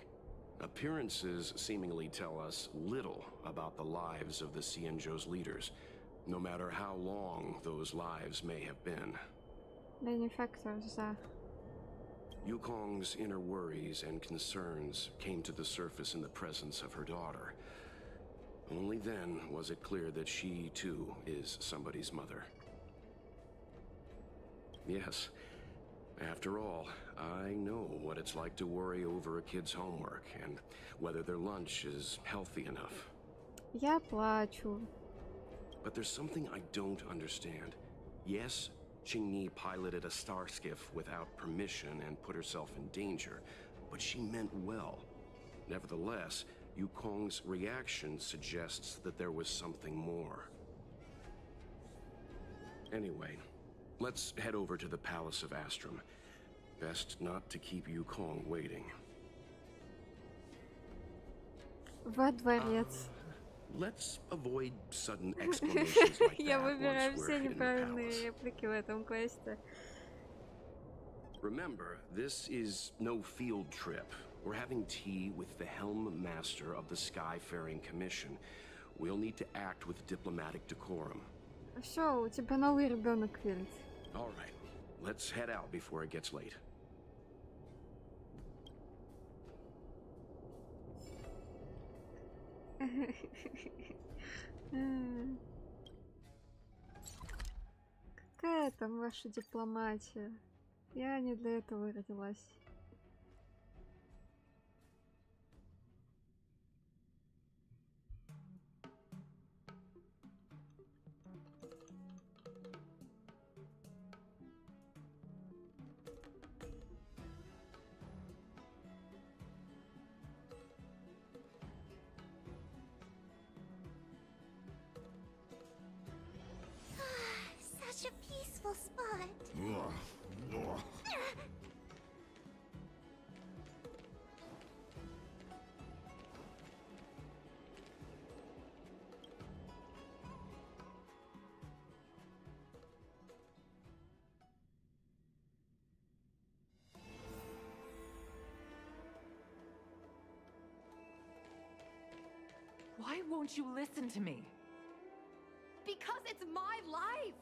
Appearances seemingly tell us little about the lives of the Xianzhou's leaders, no matter how long those lives may have been. Benefactors, да. Yukong's inner worries and concerns came to the surface in the presence of her daughter. Only then was it clear that she, too, is somebody's mother. Yes, after all, I know what it's like to worry over a kid's homework and whether their lunch is healthy enough. Я плачу. But there's something I don't understand. Yes, Qingni piloted a star skiff without permission and put herself in danger, but she meant well. Nevertheless, Yukong's reaction suggests that there was something more. Anyway, let's head over to the Palace of Astrum. Best not to keep Yukong waiting. Во дворец. Let's avoid sudden exclamations like Я that выбираю once we're все in the неправильные palace. реплики в этом квесте. Remember, this is no field trip. We're having tea with the Helm Master of the Skyfaring Commission. We'll need to act with diplomatic decorum. Все, у тебя новый ребенок, Вильд. All right, let's head out before it gets late. Какая там ваша дипломатия? Я не для этого родилась. Such a peaceful spot. Why won't you listen to me? Because it's my life!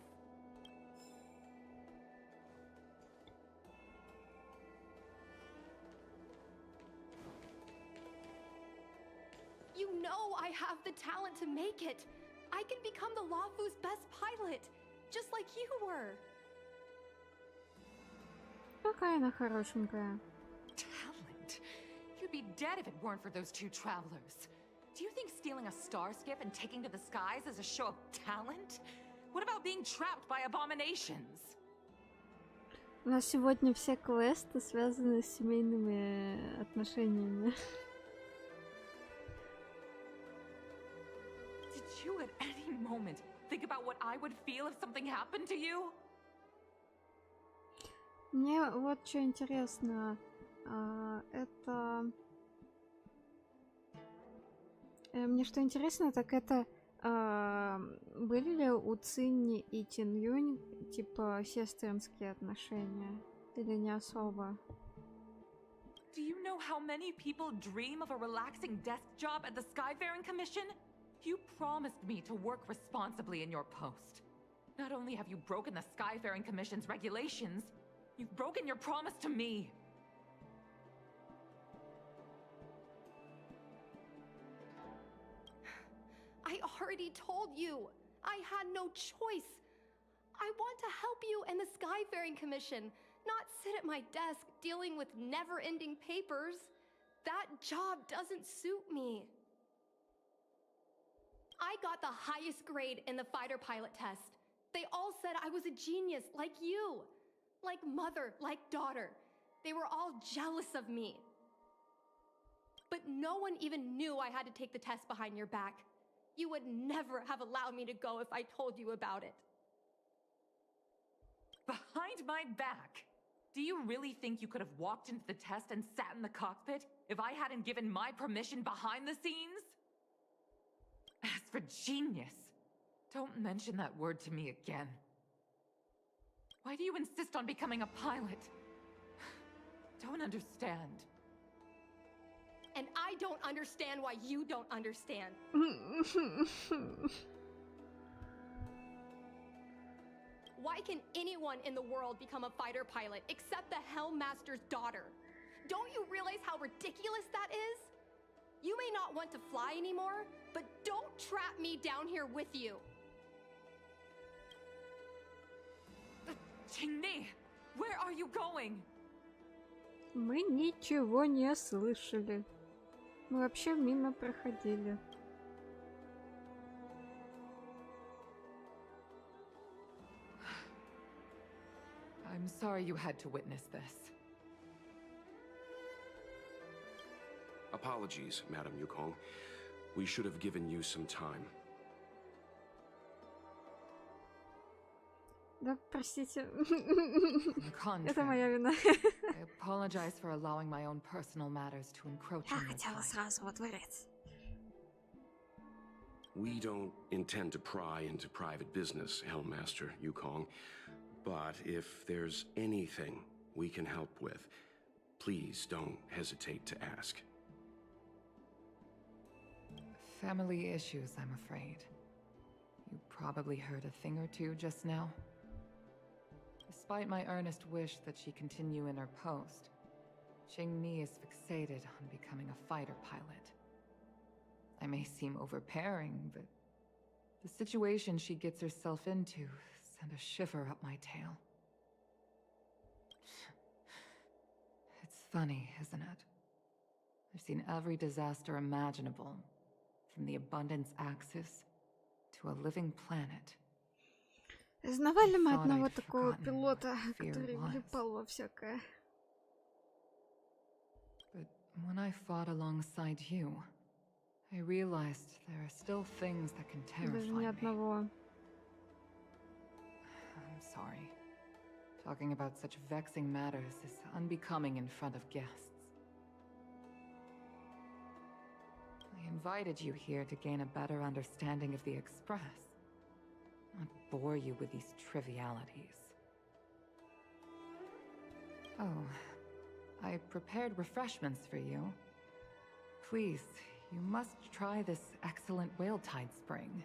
You know I have the talent to make it. I can become the Laofu's best pilot, just like you were. Какая она хорошенькая. Talent? You'd be dead if it weren't for those two travelers. Do you think stealing a star skiff and taking to the skies is a show of talent? What about being trapped by abominations? У нас сегодня все квесты связаны с семейными отношениями. Did you at any moment think about what I would feel if something happened to you? Мне вот что интересно. Это... Мне что интересно, так это были ли у Цинни и Тинюнь типа сестринские отношения? Или не особо? Do you know how many people dream of a relaxing desk job at the Skyfaring Commission? You promised me to work responsibly in your post. Not only have you broken the Skyfaring Commission's regulations, You've broken your promise to me. I already told you. I had no choice. I want to help you and the Skyfaring Commission, not sit at my desk dealing with never-ending papers. That job doesn't suit me. I got the highest grade in the fighter pilot test. They all said I was a genius, like you. Like mother, like daughter. They were all jealous of me. But no one even knew I had to take the test behind your back. You would never have allowed me to go if I told you about it. Behind my back? Do you really think you could have walked into the test and sat in the cockpit if I hadn't given my permission behind the scenes? As for genius, don't mention that word to me again. Why do you insist on becoming a pilot? Don't understand. And I don't understand why you don't understand. Why can anyone in the world become a fighter pilot except the Helmmaster's daughter? Don't you realize how ridiculous that is? You may not want to fly anymore, but don't trap me down here with you. Qingni, where are you going? Мы ничего не слышали. Мы вообще мимо проходили. I'm sorry you had to witness this. Apologies, Madam Yukong. We should have given you some time. Да, простите. On the contrary, Это моя вина. I apologize for allowing my own personal matters to encroach Я on your хотела time. сразу во дворец. We don't intend to pry into private business, Helmmaster Yukong. But if there's anything we can help with, please don't hesitate to ask. Family issues, I'm afraid. You probably heard a thing or two just now. Despite my earnest wish that she continue in her post, Qingni is fixated on becoming a fighter pilot. I may seem overbearing, but the situation she gets herself into sent a shiver up my tail. It's funny, isn't it? I've seen every disaster imaginable, from the abundance axis to a living planet. Знавали мы одного такого пилота, который влипал во всякое. But when I fought alongside you, I realized there are still things that can Даже terrify ни me. одного. I'm sorry. Talking about such vexing matters is unbecoming in front of guests. I invited you here to gain a better understanding of the Express, not bore you with these trivialities. Oh, I prepared refreshments for you. Please, you must try this excellent whale tide spring.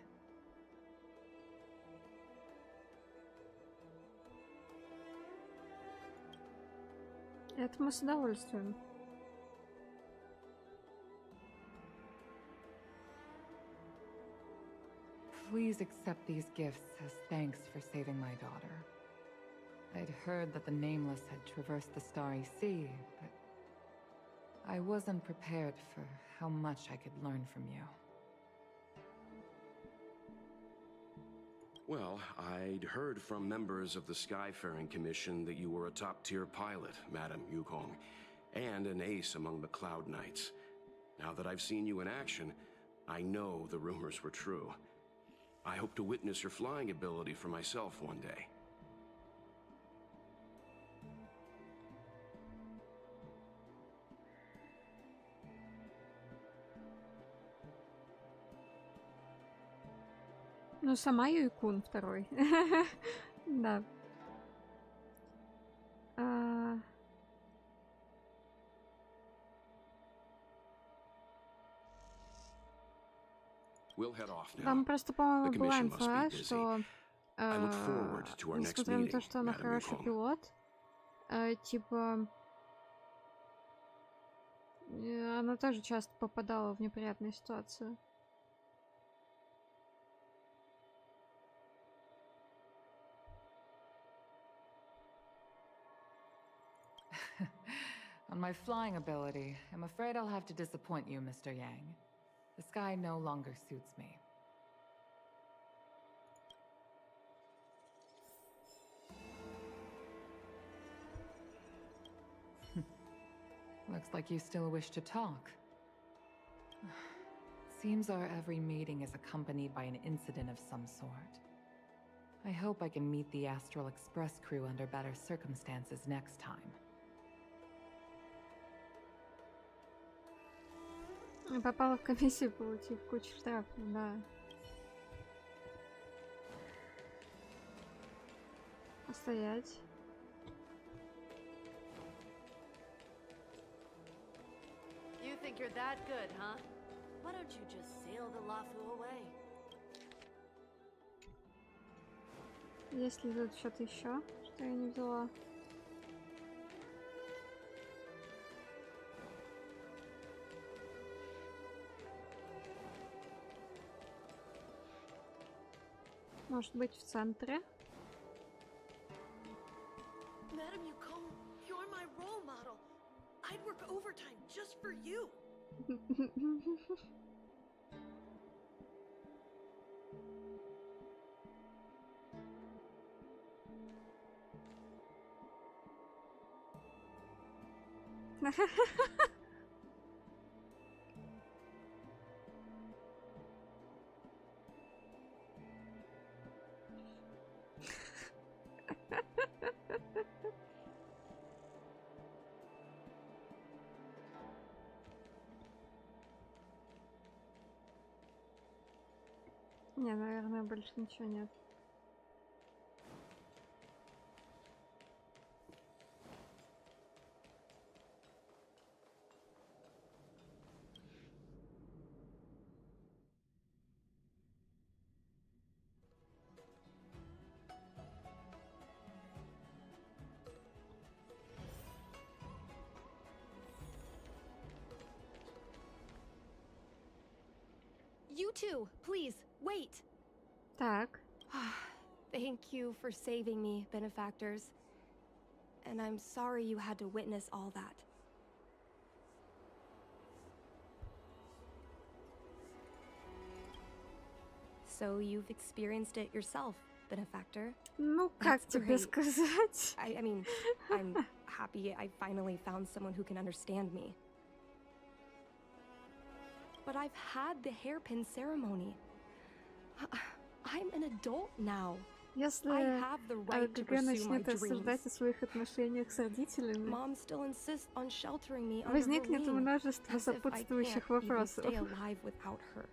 Это мы с удовольствием. Please accept these gifts as thanks for saving my daughter. I'd heard that the Nameless had traversed the Starry Sea, but I wasn't prepared for how much I could learn from you. Well, I'd heard from members of the Skyfaring Commission that you were a top-tier pilot, Madam Yukong, and an ace among the Cloud Knights. Now that I've seen you in action, I know the rumors were true. I hope to witness your flying ability for myself one day. Ну, сама Юйкун второй. Да. We'll head off now. Там просто, The по-моему, была commission must инфа, be busy. что I look forward to our next несмотря на то, meeting, что она Madam хороший Yukong. пилот, Типа, она тоже часто попадала в неприятные ситуации. On my flying ability, I'm afraid I'll have to disappoint you, Mr. Yang. The sky no longer suits me. Looks like you still wish to talk. Seems our every meeting is accompanied by an incident of some sort. I hope I can meet the Astral Express crew under better circumstances next time. Попала в комиссию, получив кучу штрафов, да. Стоять. You think you're that good, huh? Why don't you just sail the Lafu away? Есть ли тут что-то еще, что я не взяла? Может быть, в центре? Madam Yukon, you're my role model. I'd work overtime just for you. Не, наверное, больше ничего нет. You two, please, wait! Так. Thank you for saving me, benefactors. And I'm sorry you had to witness all that. So you've experienced it yourself, benefactor? Ну, как That's тебе great. сказать? I mean, I'm happy I finally found someone who can understand me. But I've had the hairpin ceremony. I'm an adult now. Если I have the right to ГГ pursue my начнет рассуждать dreams. о своих отношениях с родителями, Mom still insists on sheltering me under her возникнет wing, множество as if I сопутствующих can't even вопросов. stay alive without her.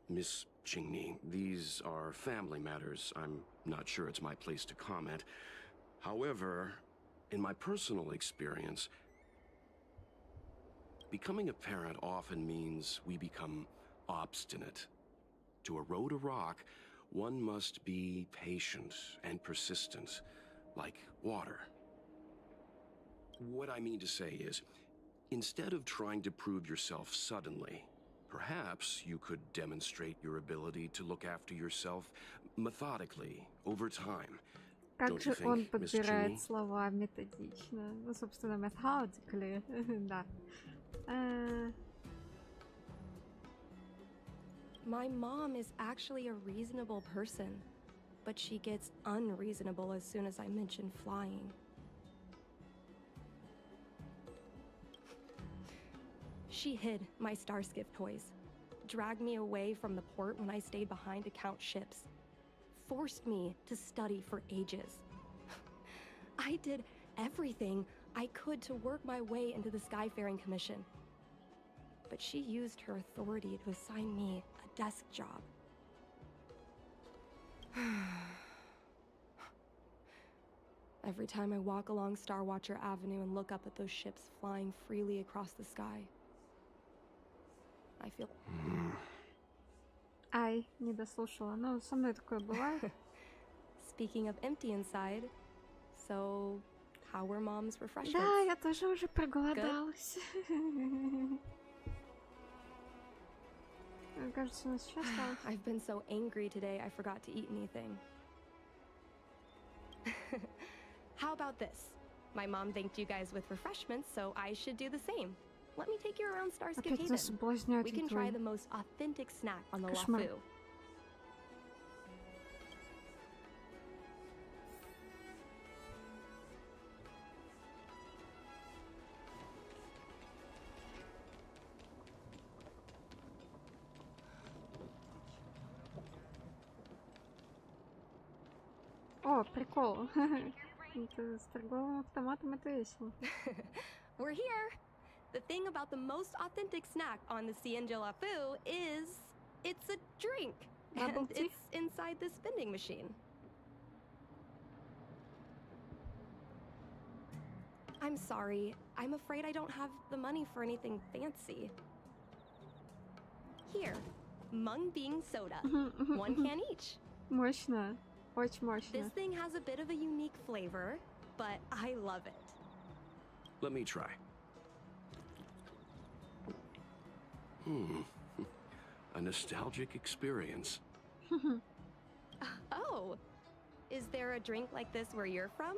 Miss Jingni, these are family matters. I'm not sure it's my place to comment. However, in my personal experience, becoming a parent often means we become obstinate. To erode a rock, one must be patient and persistent, like water. What I mean to say is, instead of trying to prove yourself suddenly, perhaps you could demonstrate your ability to look after yourself methodically, over time. Как Don't же you он think, Miss подбирает Jingni? слова методично. Ну, собственно, methodically, да. My mom is actually a reasonable person, but she gets unreasonable as soon as I mention flying. She hid my Starskiff toys, dragged me away from the port when I stayed behind to count ships, forced me to study for ages. I did everything I could to work my way into the Skyfaring Commission. But she used her authority to assign me a desk job. Every time I walk along Starwatcher Avenue and look up at those ships flying freely across the sky, I feel... Ай, не дослушала. Ну, со мной такое бывает. Speaking of empty inside, so how were Mom's refreshments? Да, я тоже уже проголодалась. Мне кажется, у нас сейчас осталось. I've been so angry today, I forgot to eat anything. How about this? My mom thanked you guys with refreshments, so I should do the same. Let me take you around Starskip Опять нас Haven. соблазняют We can try едой. the most authentic snack on the Кошмар. Lafu. О, прикол. Это с торговым автоматом это весело. We're here. The thing about the most authentic snack on the Cienjo Lafu is it's a drink. Bubble And tea? it's inside this vending machine. I'm sorry. I'm afraid I don't have the money for anything fancy. Here, mung bean soda. One can each. Мощно. Очень мощно. This thing has a bit of a unique flavor, but I love it. Let me try. A nostalgic experience. Oh, is there a drink like this where you're from?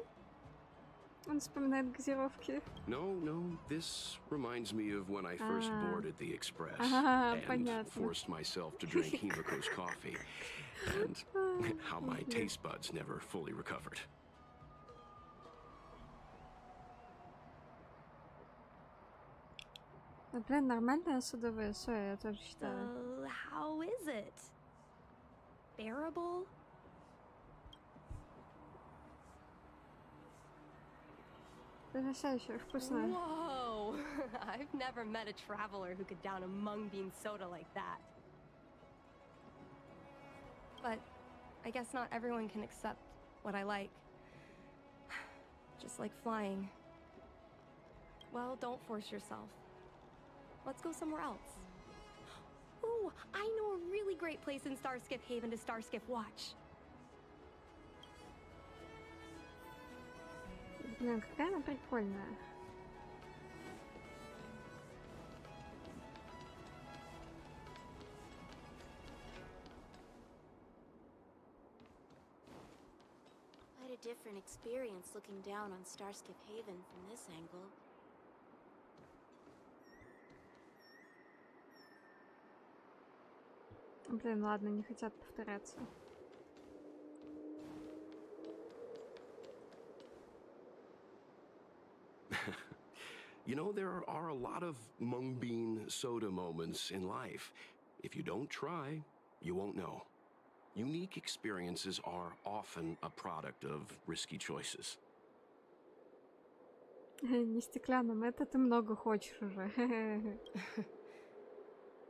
Он вспоминает газировки. No, this reminds me of when I first boarded the Express Ага, and понятно. forced myself to drink Himiko's coffee, and how my taste buds never fully recovered. Блин, нормальная судовая соя, я тоже считаю. So, how is it? Bearable? Потрясающе, вкусная. Whoa! I've never met a traveler who could down a mung bean soda like that. But I guess not everyone can accept what I like. Just like flying. Well, don't force yourself. Let's go somewhere else. Ooh, I know a really great place in Starskip Haven to Starskip watch. Блин, какая она прикольная. Quite a different experience looking down on Starskip Haven from this angle. Блин, ладно, не хотят повторяться. You know, there are a lot of mung bean soda moments in life. If you don't try, you won't know. Unique experiences are often a product of risky choices. Не стеклянным, это ты много хочешь уже.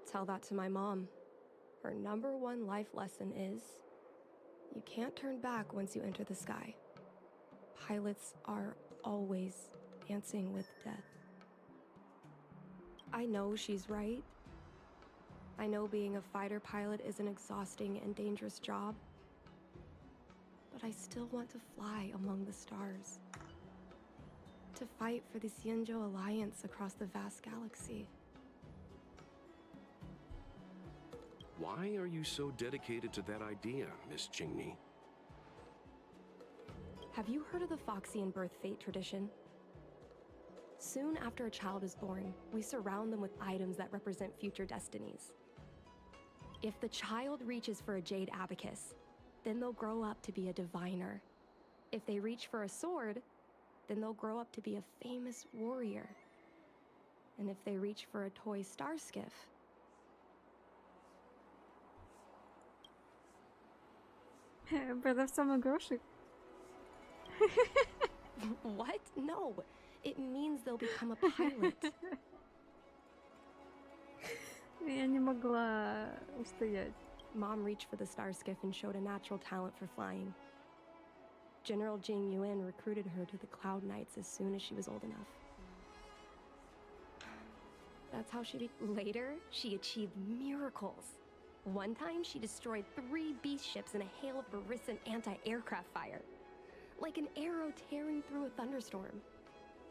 Tell that to my mom. Her #1 life lesson is, you can't turn back once you enter the sky. Pilots are always dancing with death. I know she's right. I know being a fighter pilot is an exhausting and dangerous job. But I still want to fly among the stars. To fight for the Cienjo Alliance across the vast galaxy. Why are you so dedicated to that idea, Miss Jingni? Have you heard of the Foxian birth fate tradition? Soon after a child is born, we surround them with items that represent future destinies. If the child reaches for a jade abacus, then they'll grow up to be a diviner. If they reach for a sword, then they'll grow up to be a famous warrior. And if they reach for a toy star skiff, Продавцом игрушек? What? No. It means they'll become a pilot. Я не могла устоять. Mom reached for the star skiff and showed a natural talent for flying. General Jing Yuan recruited her to the Cloud Knights as soon as she was old enough. That's how later, she achieved miracles. One time, she destroyed 3 beast ships in a hail of Barissan anti-aircraft fire. Like an arrow tearing through a thunderstorm.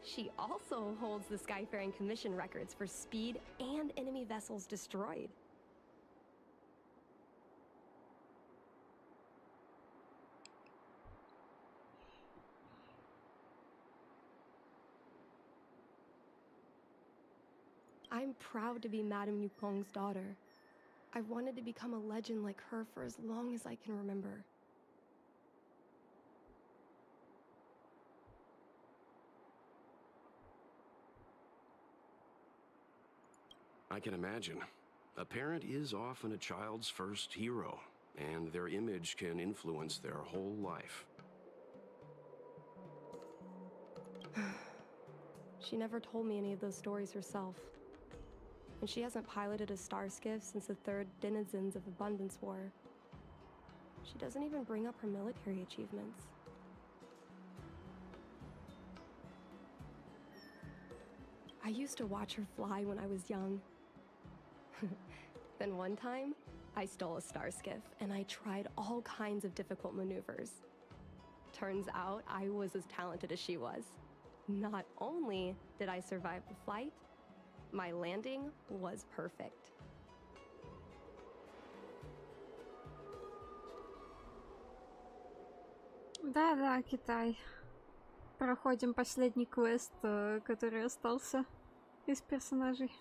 She also holds the Skyfaring Commission records for speed and enemy vessels destroyed. I'm proud to be Madame Yukong's daughter. I've wanted to become a legend like her for as long as I can remember. I can imagine. A parent is often a child's first hero, and their image can influence their whole life. She never told me any of those stories herself. And she hasn't piloted a star skiff since the 3rd Denizens of Abundance War. She doesn't even bring up her military achievements. I used to watch her fly when I was young. Then one time, I stole a star skiff and I tried all kinds of difficult maneuvers. Turns out I was as talented as she was. Not only did I survive the flight, my landing was perfect. Да-да, Китай. Проходим последний квест, который остался из персонажей.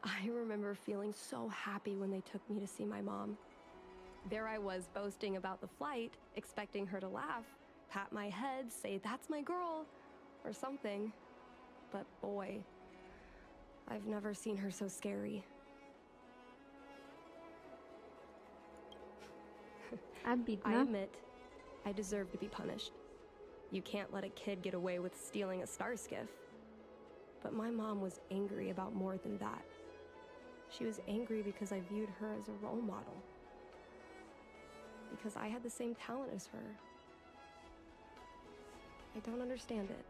I remember feeling so happy when they took me to see my mom. There I was boasting about the flight, expecting her to laugh, pat my head, say, "That's my girl," or something. But boy, I've never seen her so scary. I admit, I deserve to be punished. You can't let a kid get away with stealing a star skiff. But my mom was angry about more than that. She was angry because I viewed her as a role model. Because I had the same talent as her. I don't understand it.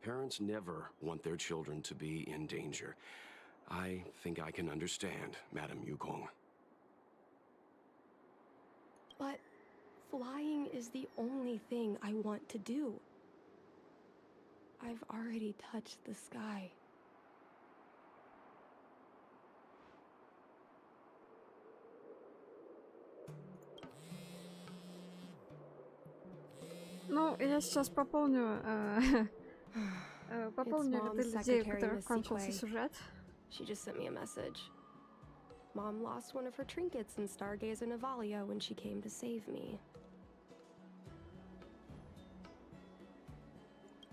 Parents never want their children to be in danger. I think I can understand, Madame Yukong. But flying is the only thing I want to do. I've already touched the sky. Ну, я сейчас пополню ряды людей, у которых кончился сюжет. She just sent me a message. Mom lost one of her trinkets in Stargazer Navalia when she came to save me.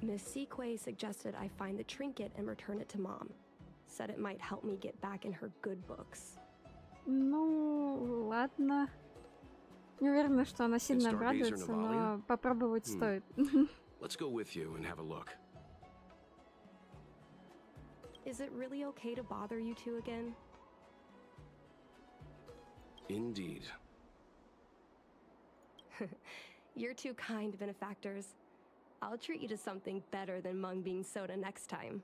Miss Sequay suggested I find the trinket and return it to Mom. Said it might help me get back in her good books. Ну, ладно. Не уверена, что она сильно обрадуется, но попробовать стоит. Let's go with you and have a look. Is it really okay to bother you two again? Indeed. You're two kind benefactors. I'll treat you to something better than mung bean soda next time.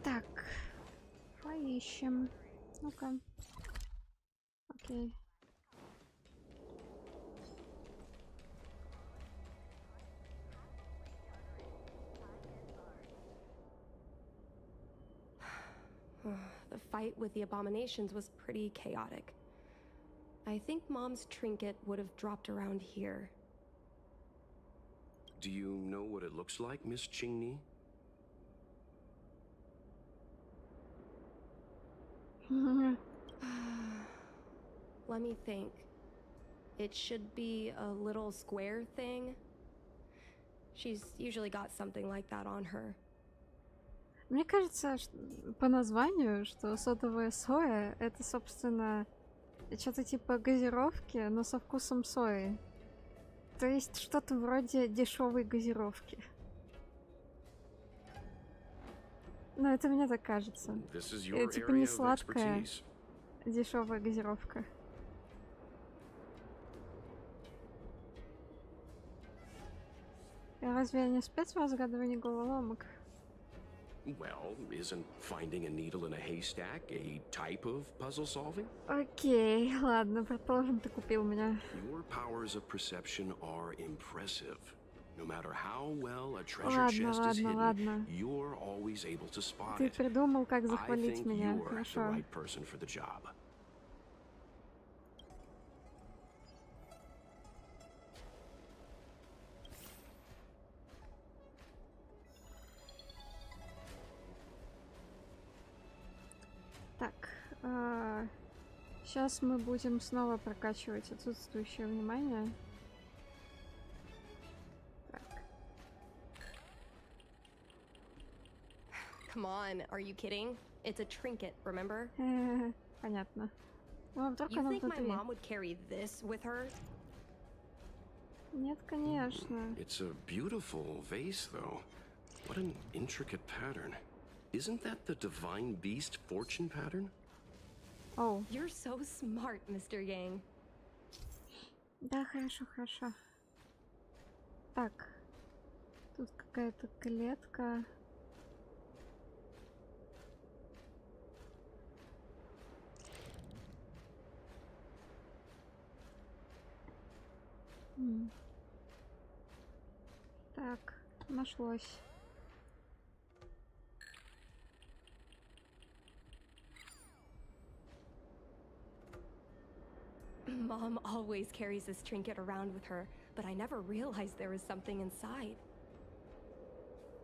Так, поищем. Ну-ка. Окей. The fight with the abominations was pretty chaotic. I think Mom's trinket would have dropped around here. Do you know what it looks like, Miss Qingni? Let me think. It should be a little square thing. She's usually got something like that on her. Мне кажется, по названию, что содовая соя — это, собственно, что-то типа газировки, но со вкусом сои. То есть что-то вроде дешевой газировки. Ну, это мне так кажется. Типа не сладкая, дешевая газировка. Разве я не спец в разгадывании головоломок? Well, isn't finding a needle in a haystack a type of puzzle solving? Окей, ладно, предположим, ты купил меня. Your powers of perception are impressive. No matter how well a treasure chest is hidden, you're always able to spot Ты it. придумал, как I захвалить think меня. you're the Хорошо. right person for the job. Так, сейчас мы будем снова прокачивать отсутствующее внимание. Come on, are you kidding? It's a trinket, remember? Понятно. Ну, а вдруг You оно think my внутри? mom would carry this with her? Нет, конечно. It's a beautiful vase, though. What an intricate pattern. Isn't that the divine beast fortune pattern? Oh. You're so smart, Mr. Yang. Да, хорошо, хорошо. Так. Тут какая-то клетка. Так, нашлось. Mom always carries this trinket around with her, but I never realized there was something inside.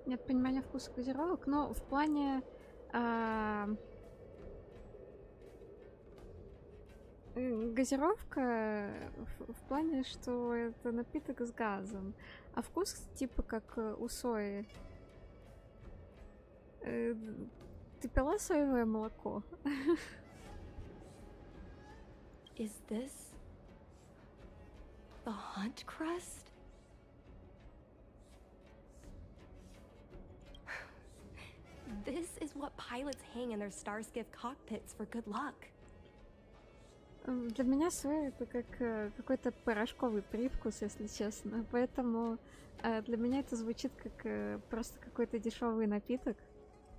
Нет понимания вкуса газировок, но в плане... газировка в плане, что это напиток с газом, а вкус типа как у сои. Ты пила соевое молоко? Is this the hunt crest? This is what pilots hang in their Starskiff cockpits for good luck. Для меня соя это как какой-то порошковый привкус, если честно. Поэтому для меня это звучит как просто какой-то дешевый напиток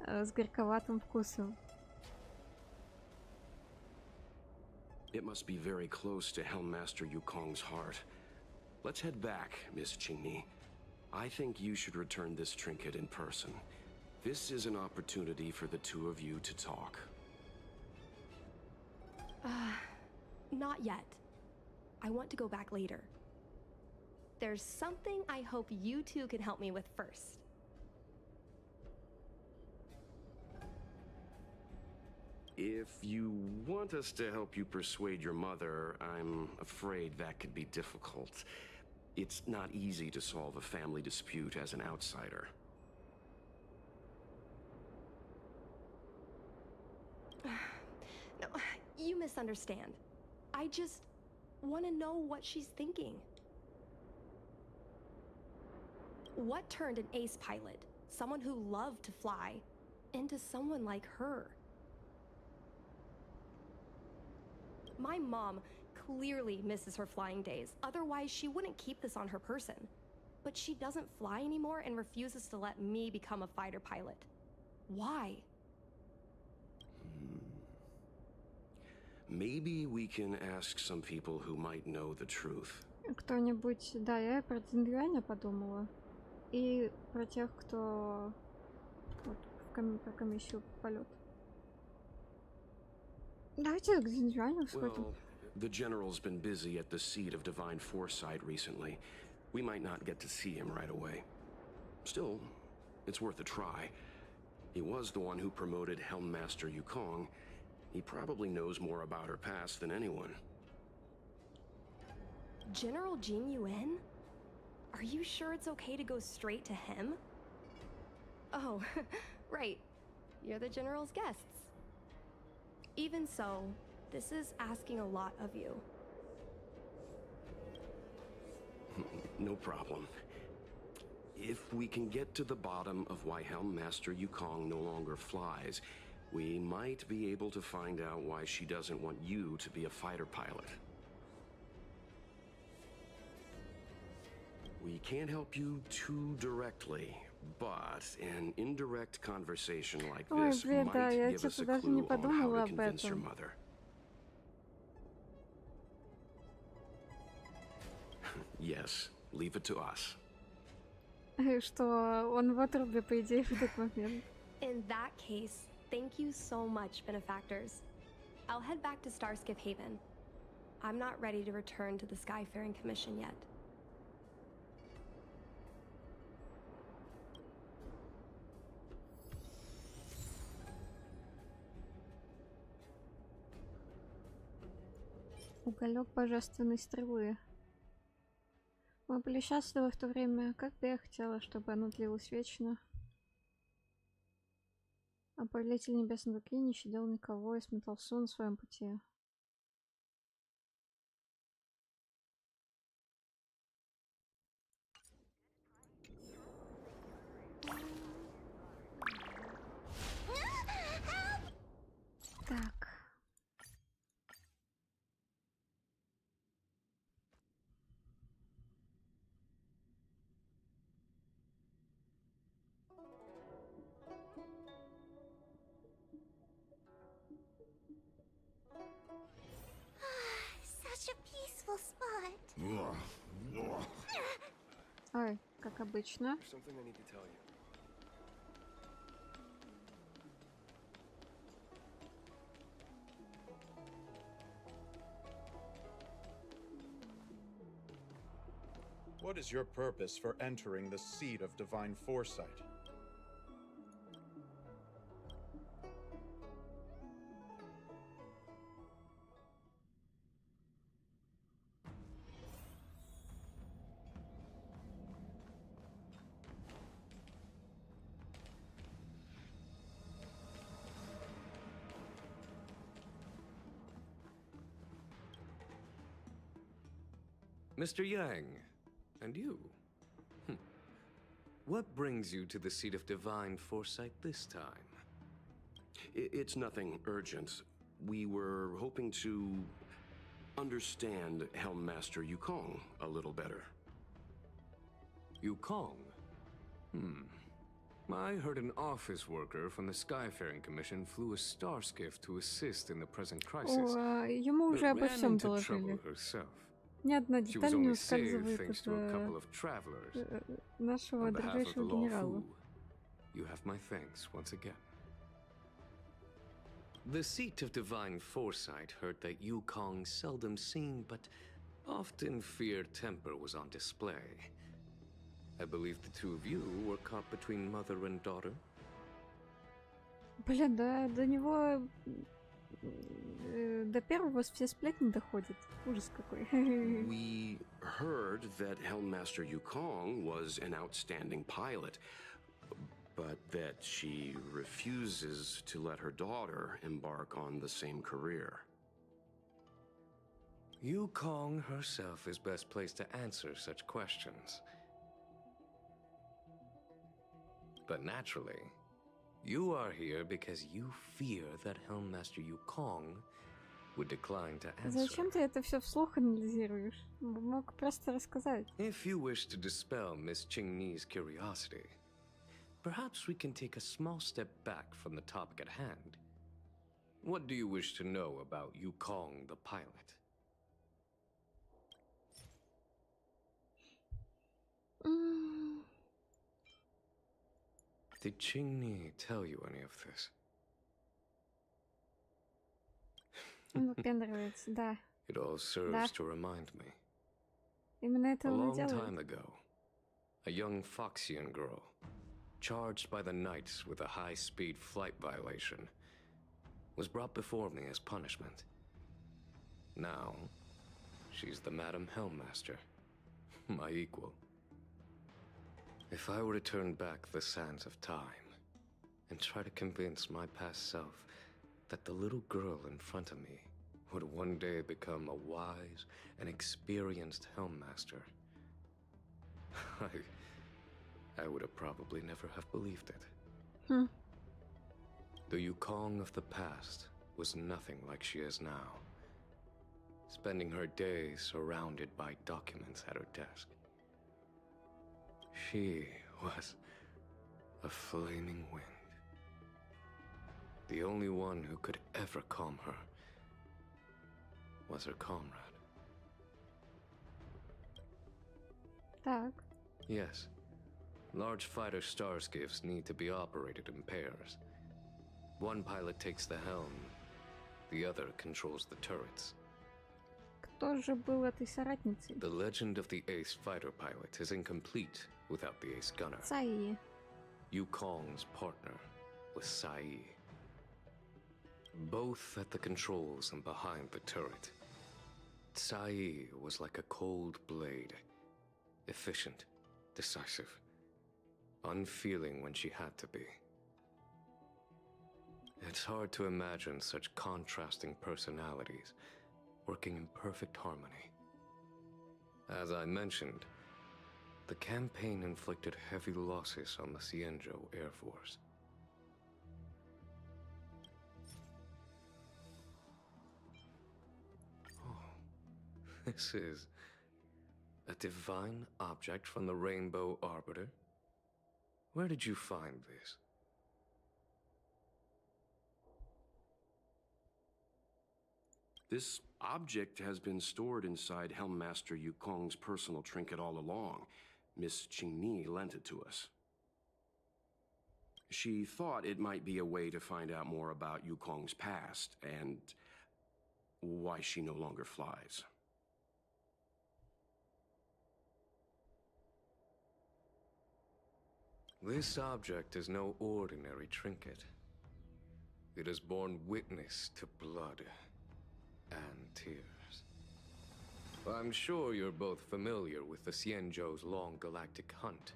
с горьковатым вкусом. It must be very close to Helmmaster Yukong's heart. Let's head back, Miss Qingni. I think you should return this trinket in person. This is an opportunity for the two of you to talk. Not yet. I want to go back later. There's something I hope you two can help me with first. If you want us to help you persuade your mother, I'm afraid that could be difficult. It's not easy to solve a family dispute as an outsider. No, you misunderstand. I just want to know what she's thinking. What turned an ace pilot, someone who loved to fly, into someone like her? My mom clearly misses her flying days, otherwise she wouldn't keep this on her person. But she doesn't fly anymore and refuses to let me become a fighter pilot. Why? Maybe we can ask some people who might know the truth. Кто-нибудь... Да, я про Цзиньюаня подумала. И про тех, кто... Вот, про комиссию полет. Давайте к Цзиньюаню сходим. Well, the general's been busy at the seat of divine foresight recently. We might not get to see him right away. Still, it's worth a try. He was the one who promoted Helmmaster Yukong. He probably knows more about her past than anyone. General Jin Yuan? Are you sure it's okay to go straight to him? Oh, right. You're the General's guests. Even so, this is asking a lot of you. No problem. If we can get to the bottom of why Helmmaster Yukong no longer flies, we might be able to find out why she doesn't want you to be a fighter pilot. We can't help you too directly, but an indirect conversation like Ой, this блин, да, might я give us a что-то даже не clue on how подумала to об convince your этом. mother. Yes, leave it to us. Что он в отрубе, по идее, в этот момент. In that case, thank you so much, benefactors. I'll head back to Starskiff Haven. I'm not ready to return to the Skyfaring Commission yet. Уголек божественной стрелы. Мы были счастливы в то время, как бы я хотела, чтобы оно длилось вечно. А повелитель небесной руки не щадил никого и сметал все на своем пути. Так. Such a peaceful spot. Ой, как обычно. Something I need to tell you. What is your purpose for entering the seat of divine foresight? Mr. Yang, and you? What brings you to the seat of divine foresight this time? It's nothing urgent. We were hoping to understand Helmmaster Yukong a little better. Yukong? I heard an office worker from the Skyfaring Commission flew a Starskiff to assist in the present crisis. О, ему уже but обо ran всем into доложили. trouble herself. Ни одна She was деталь не only saved ускользывает thanks to a couple of travelers. от нашего On behalf of the дрожайшего Law генерала. Fu, you have my thanks once again. The seat of divine foresight heard that Yukong seldom seen but often feared temper was on display. I believe the two of you were caught between mother and daughter. Блин, да, до него до первого все сплетни доходят. Ужас какой. We heard that Helmmaster Yukong was an outstanding pilot, but that she refuses to let her daughter embark on the same career. Yukong herself is best placed to answer such questions. But naturally, you are here because you fear that Helmmaster Yukong would decline to answer. Зачем ты это все вслух анализируешь? Мог просто рассказать. If you wish to dispel Miss Qingni's curiosity, perhaps we can take a small step back from the topic at hand. What do you wish to know about Yukong the pilot? Did Qingni tell you any of this? Он выпендривается, да. It all serves to remind me. Именно это A он и long делает. time ago, a young Foxian girl, charged by the Knights with a high-speed flight violation, was brought before me as punishment. Now, she's the Madam Helmmaster, my equal. If I were to turn back the sands of time and try to convince my past self that the little girl in front of me would one day become a wise and experienced Helmmaster, I would have probably never have believed it. The Yukong of the past was nothing like she is now, spending her days surrounded by documents at her desk. She was a flaming wind. The only one who could ever calm her was her comrade. Так. Yes, large fighter starscapes need to be operated in pairs. One pilot takes the helm, the other controls the turrets. Кто же был этой соратницей? The legend of the ace fighter pilot is incomplete without the ace gunner. Цаи. Yukong's partner was Sai. Both at the controls and behind the turret. Sai was like a cold blade, efficient, decisive, unfeeling when she had to be. It's hard to imagine such contrasting personalities working in perfect harmony. As I mentioned, the campaign inflicted heavy losses on the Xianzhou Air Force. Oh, this is a divine object from the Rainbow Arbiter? Where did you find this? This object has been stored inside Helmmaster Yukong's personal trinket all along. Miss Qingni lent it to us. She thought it might be a way to find out more about Yukong's past and why she no longer flies. This object is no ordinary trinket. It has borne witness to blood and tears. I'm sure you're both familiar with the Xianzhou's long galactic hunt.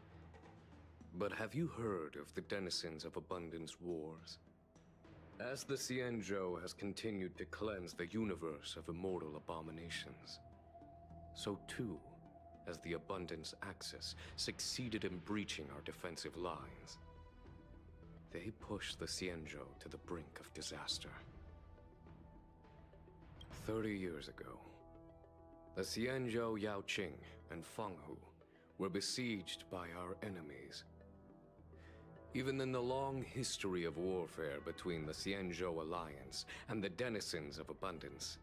But have you heard of the denizens of Abundance Wars? As the Xianzhou has continued to cleanse the universe of immortal abominations, so too has the Abundance Axis succeeded in breaching our defensive lines. They pushed the Xianzhou to the brink of disaster. 30 years ago, the Xianzhou Yaoqing and Fenghu were besieged by our enemies. Even in the long history of warfare between the Xianzhou Alliance and the denizens of Abundance,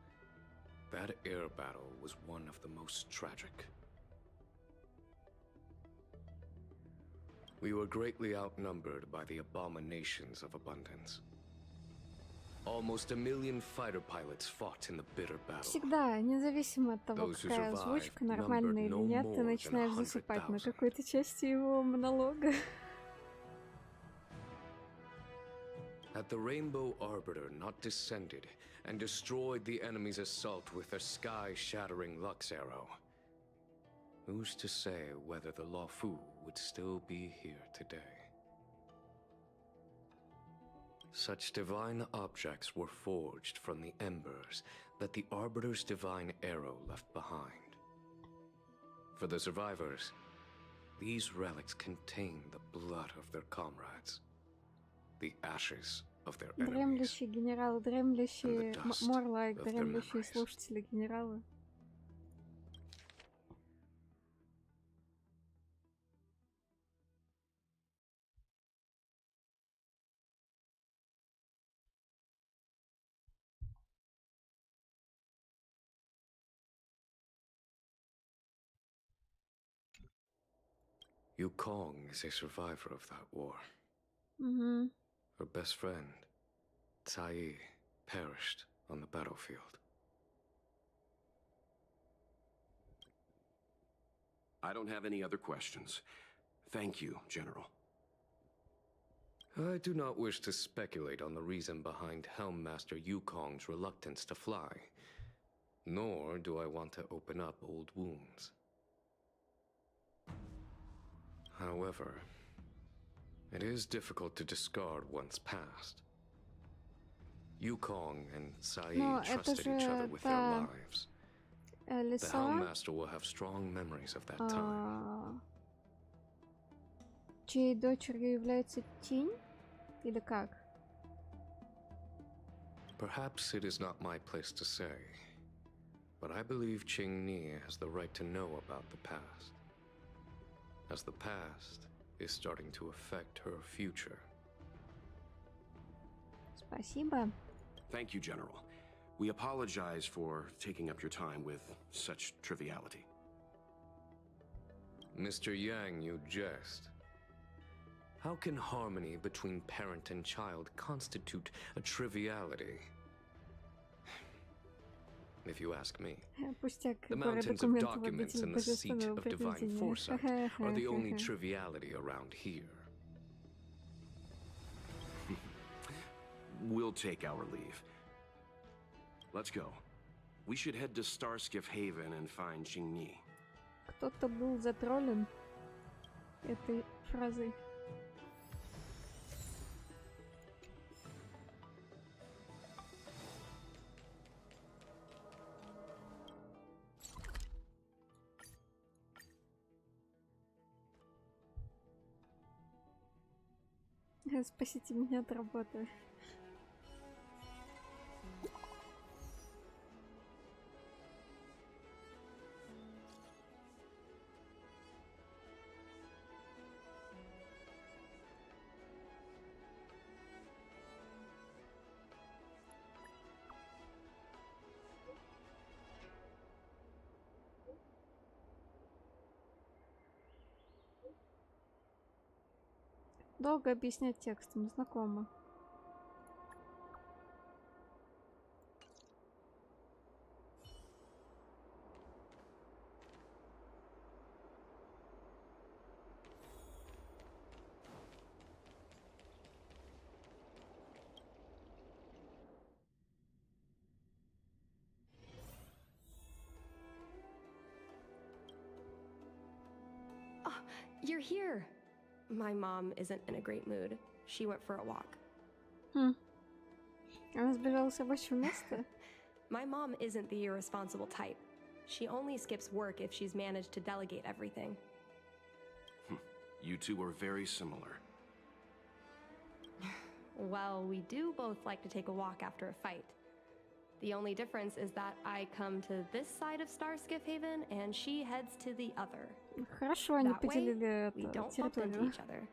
that air battle was one of the most tragic. We were greatly outnumbered by the abominations of Abundance. Almost 1 million fighter pilots fought in the bitter battle. Всегда, независимо от того, какая озвучка, нормальная или нет, ты начинаешь засыпать на какой-то части его монолога. Had the Rainbow Arbiter not descended and destroyed the enemy's assault with a sky-shattering Lux arrow, who's to say whether the Luofu would still be here today? Such divine objects were forged from the embers that the Arbiter's divine arrow left behind. For the survivors, these relics contain the blood of their comrades, the ashes of their enemies, Дремлющий генерал, дремлющие... and the dust More like of their дремлющие memories. слушатели генерала. Yukong is a survivor of that war. Угу. Her best friend, Cai, perished on the battlefield. I don't have any other questions. Thank you, General. I do not wish to speculate on the reason behind Helmmaster Yukong's reluctance to fly, nor do I want to open up old wounds. However, it is difficult to discard one's past. Yukong and Saeed Но это trusted each other же with their та lives. The лиса, Helmmaster will have strong memories of that time. чьей дочерью является Тень? Или как? Perhaps it is not my place to say, but I believe Qingni has the right to know about the past, as the past is starting to affect her future. Спасибо. Thank you, General. We apologize for taking up your time with such triviality. Mr. Yang, you jest. How can harmony between parent and child constitute a triviality? If you ask me, Пустяк, the горы mountains of документов documents обитель and the seat божественного of divine провидения. foresight are the only triviality around here. We'll take our leave. Let's go. We should head to Starskiff Haven and find Qingni. Кто-то был затроллен этой фразой. Спасите меня от работы. Долго объяснять текстом, знакомо. You're here. My mom isn't in a great mood. She went for a walk. Она сбежала с рабочего места? My mom isn't the irresponsible type. She only skips work if she's managed to delegate everything. You two are very similar. Well, we do both like to take a walk after a fight. The only difference is that I come to this side of Starskiff Haven and she heads to the other. Хорошо, они That way, поделили we эту don't bump into территорию. each other.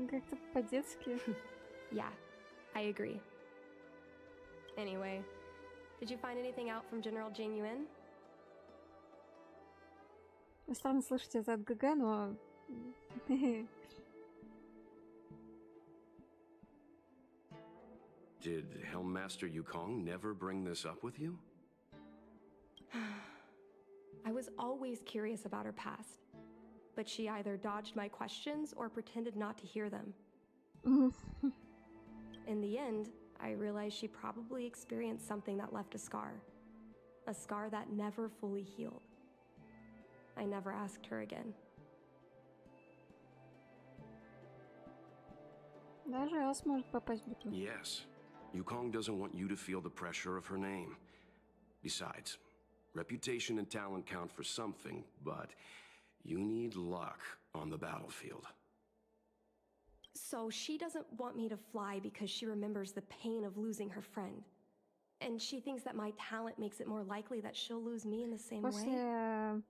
Как-то по-детски. Yeah, I agree. Anyway, did you find anything out from General Jing Yuan? Странно слышать это от ГГ, но... Did Helmmaster Yukong never bring this up with you? I was always curious about her past, but she either dodged my questions or pretended not to hear them. In the end, I realized she probably experienced something that left a scar that never fully healed. I never asked her again. Даже Ас может попасть в битву. Yes. Yukong doesn't want you to feel the pressure of her name. Besides, reputation and talent count for something, but you need luck on the battlefield. So she doesn't want me to fly because she remembers the pain of losing her friend. And she thinks that my talent makes it more likely that she'll lose me in the same way? После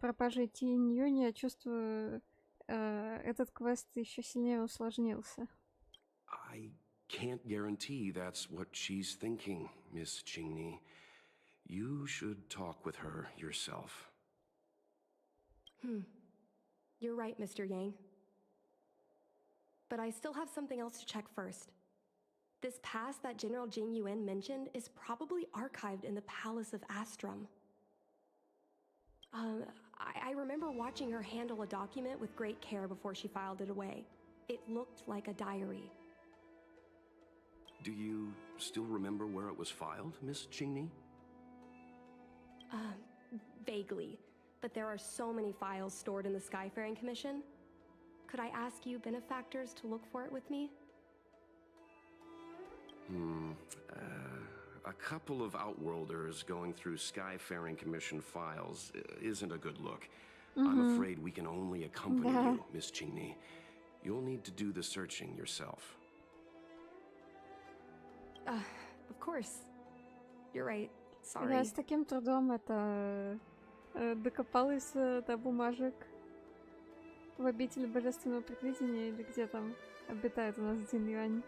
пропажи Тинь-Юнь я чувствую, этот квест еще сильнее усложнился. I can't guarantee that's what she's thinking, Miss Qingni. You should talk with her yourself. You're right, Mr. Yang. But I still have something else to check first. This past that General Jing Yuan mentioned is probably archived in the Palace of Astrum. I remember watching her handle a document with great care before she filed it away. It looked like a diary. Do you still remember where it was filed, Miss Qingni? Vaguely. but there are so many files stored in the Skyfaring Commission. Could I ask you benefactors to look for it with me? A couple of Outworlders going through Skyfaring Commission files isn't a good look. I'm afraid we can only accompany you, Miss Chingni. You'll need to do the searching yourself. Of course. You're right. Sorry. Я с таким трудом докопалась до бумажек в обители божественного предвидения, или где там обитает у нас Дин Юань.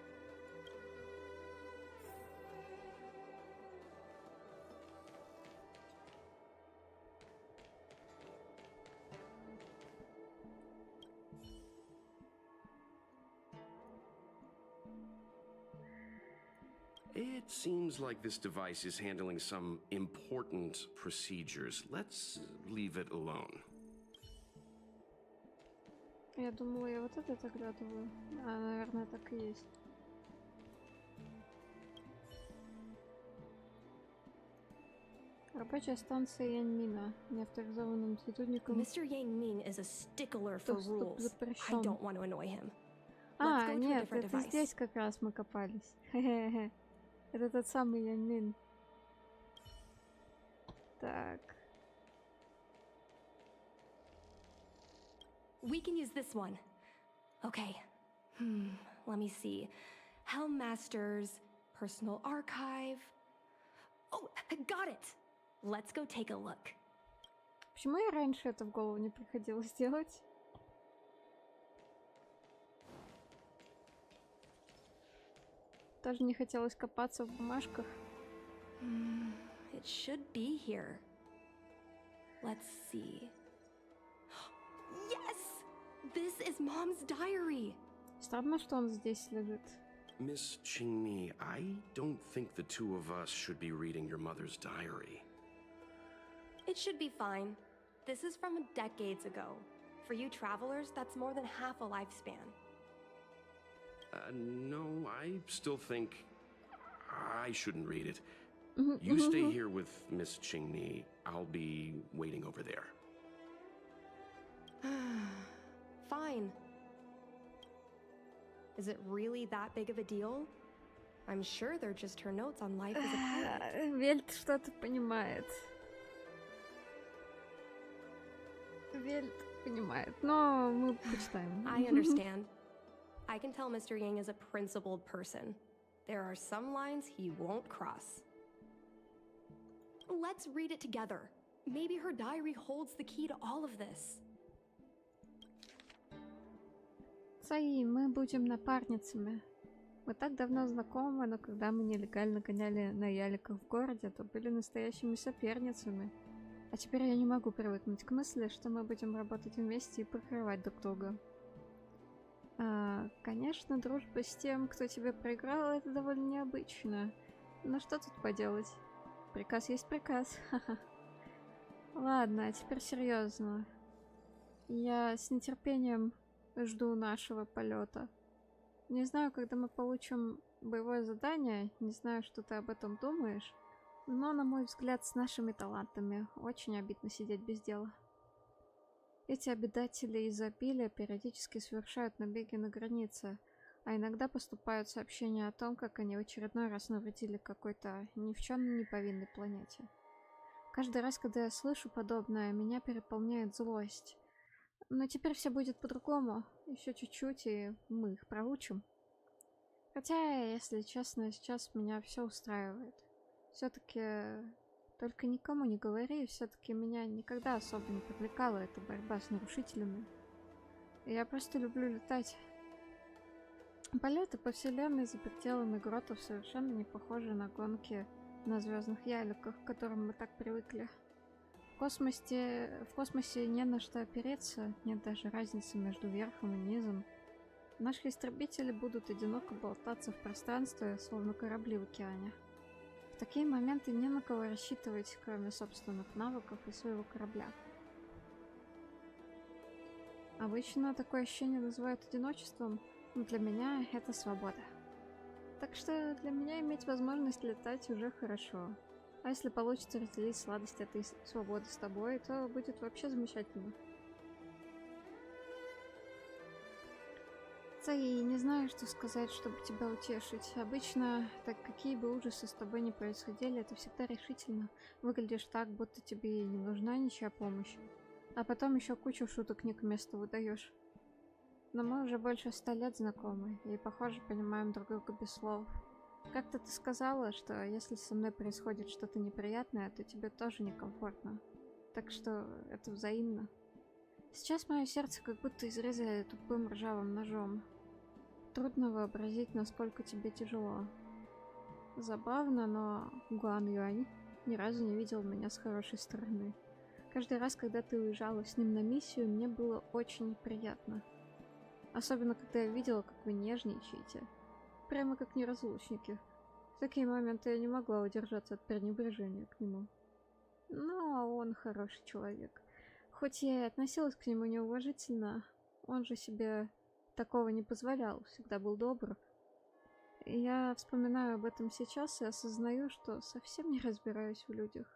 It seems like this device is handling some important procedures. Let's leave it alone. Я думала, я вот это заглядываю. Наверное, так и есть. Рабочая станция Яньмина. Неавторизованным сотрудником. Mr. Yang Min is a stickler for rules. I don't want to annoy him. Нет, это здесь как раз мы копались. Хе-хе-хе. Это тот самый Яньмин. Так. We can use this one. Okay. Let me see. Helm Masters, Personal Archive. Oh, got it! Let's go take a look. Почему я раньше это в голову не приходило сделать? Тоже не хотелось копаться в бумажках. It should be here. Let's see. Yes! This is Mom's diary. Странно, что он здесь лежит. Miss Chingmi, I don't think the two of us should be reading your mother's diary. It should be fine. This is from decades ago. For you travelers, that's more than half a lifespan. No, I still think I shouldn't read it. You stay here with Miss Chingni. I'll be waiting over there. Fine. Is it really that big of a deal? I'm sure they're just her notes on life as a pirate. Вельт что-то понимает. Вельт понимает, но мы почитаем. I understand. I can tell Mr. Yang is a principled person. There are some lines he won't cross. Let's read it together. Maybe her diary holds the key to all of this. Цаи, мы будем напарницами. Мы так давно знакомы, но когда мы нелегально гоняли на яликах в городе, то были настоящими соперницами. А теперь я не могу привыкнуть к мысли, что мы будем работать вместе и прикрывать друг друга. Конечно, дружба с тем, кто тебе проиграл, это довольно необычно. Но что тут поделать? Приказ есть приказ. Ладно, а теперь серьезно. Я с нетерпением жду нашего полета. Не знаю, когда мы получим боевое задание, не знаю, что ты об этом думаешь, но, на мой взгляд, с нашими талантами очень обидно сидеть без дела. Эти обитатели изобилия периодически совершают набеги на границе, а иногда поступают сообщения о том, как они в очередной раз навредили какой-то ни в чем не повинной планете. Каждый раз, когда я слышу подобное, меня переполняет злость. Но теперь все будет по-другому. Еще чуть-чуть, и мы их проучим. Хотя, если честно, сейчас меня все устраивает. Все-таки... Только никому не говори, все-таки меня никогда особо не привлекала эта борьба с нарушителями. Я просто люблю летать. Полеты по вселенной за пределами гротов совершенно не похожи на гонки на звездных яликах, к которым мы так привыкли. В космосе не на что опереться, нет даже разницы между верхом и низом. Наши истребители будут одиноко болтаться в пространстве, словно корабли в океане. В такие моменты не на кого рассчитывать, кроме собственных навыков и своего корабля. Обычно такое ощущение называют одиночеством, но для меня это свобода. Так что для меня иметь возможность летать уже хорошо. А если получится разделить сладость этой свободы с тобой, то будет вообще замечательно. И не знаю, что сказать, чтобы тебя утешить. Обычно, так какие бы ужасы с тобой ни происходили, это всегда решительно. Выглядишь так, будто тебе и не нужна ничья помощь. А потом еще кучу шуток не к месту выдаешь. Но мы уже больше 100 лет знакомы, и, похоже, понимаем друг друга без слов. Как-то ты сказала, что если со мной происходит что-то неприятное, то тебе тоже некомфортно. Так что это взаимно. Сейчас мое сердце как будто изрезали тупым ржавым ножом. Трудно вообразить, насколько тебе тяжело. Забавно, но Гуан Юань ни разу не видел меня с хорошей стороны. Каждый раз, когда ты уезжала с ним на миссию, мне было очень приятно. Особенно, когда я видела, как вы нежничаете. Прямо как неразлучники. В такие моменты я не могла удержаться от пренебрежения к нему. Но он хороший человек. Хоть я и относилась к нему неуважительно, он же себе такого не позволял, всегда был добр. И я вспоминаю об этом сейчас и осознаю, что совсем не разбираюсь в людях.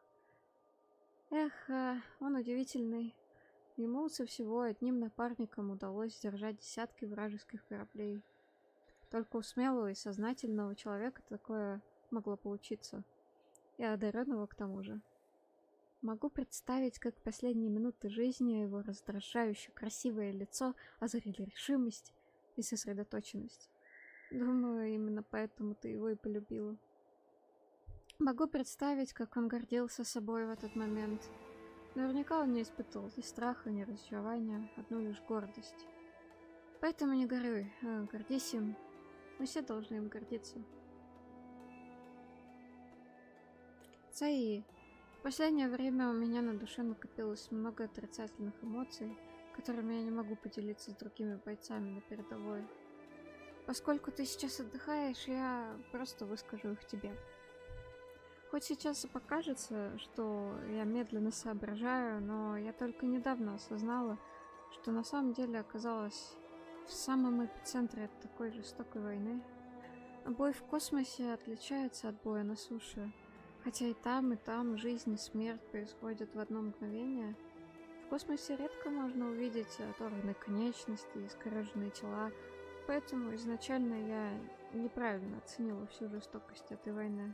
Эх, он удивительный. Ему со всего одним напарником удалось сдержать десятки вражеских кораблей. Только у смелого и сознательного человека такое могло получиться. И одаренного к тому же. Могу представить, как в последние минуты жизни его раздражающе красивое лицо озарили решимость и сосредоточенность. Думаю, именно поэтому ты его и полюбила. Могу представить, как он гордился собой в этот момент. Наверняка он не испытывал ни страха, ни разочарования, одну лишь гордость. Поэтому не горюй, гордись им. Мы все должны им гордиться. Цаи. В последнее время у меня на душе накопилось много отрицательных эмоций, которыми я не могу поделиться с другими бойцами на передовой. Поскольку ты сейчас отдыхаешь, я просто выскажу их тебе. Хоть сейчас и покажется, что я медленно соображаю, но я только недавно осознала, что на самом деле оказалась в самом эпицентре такой жестокой войны. Бой в космосе отличается от боя на суше. Хотя и там жизнь и смерть происходят в одно мгновение. В космосе редко можно увидеть оторванные конечности и искореженные тела, поэтому изначально я неправильно оценила всю жестокость этой войны.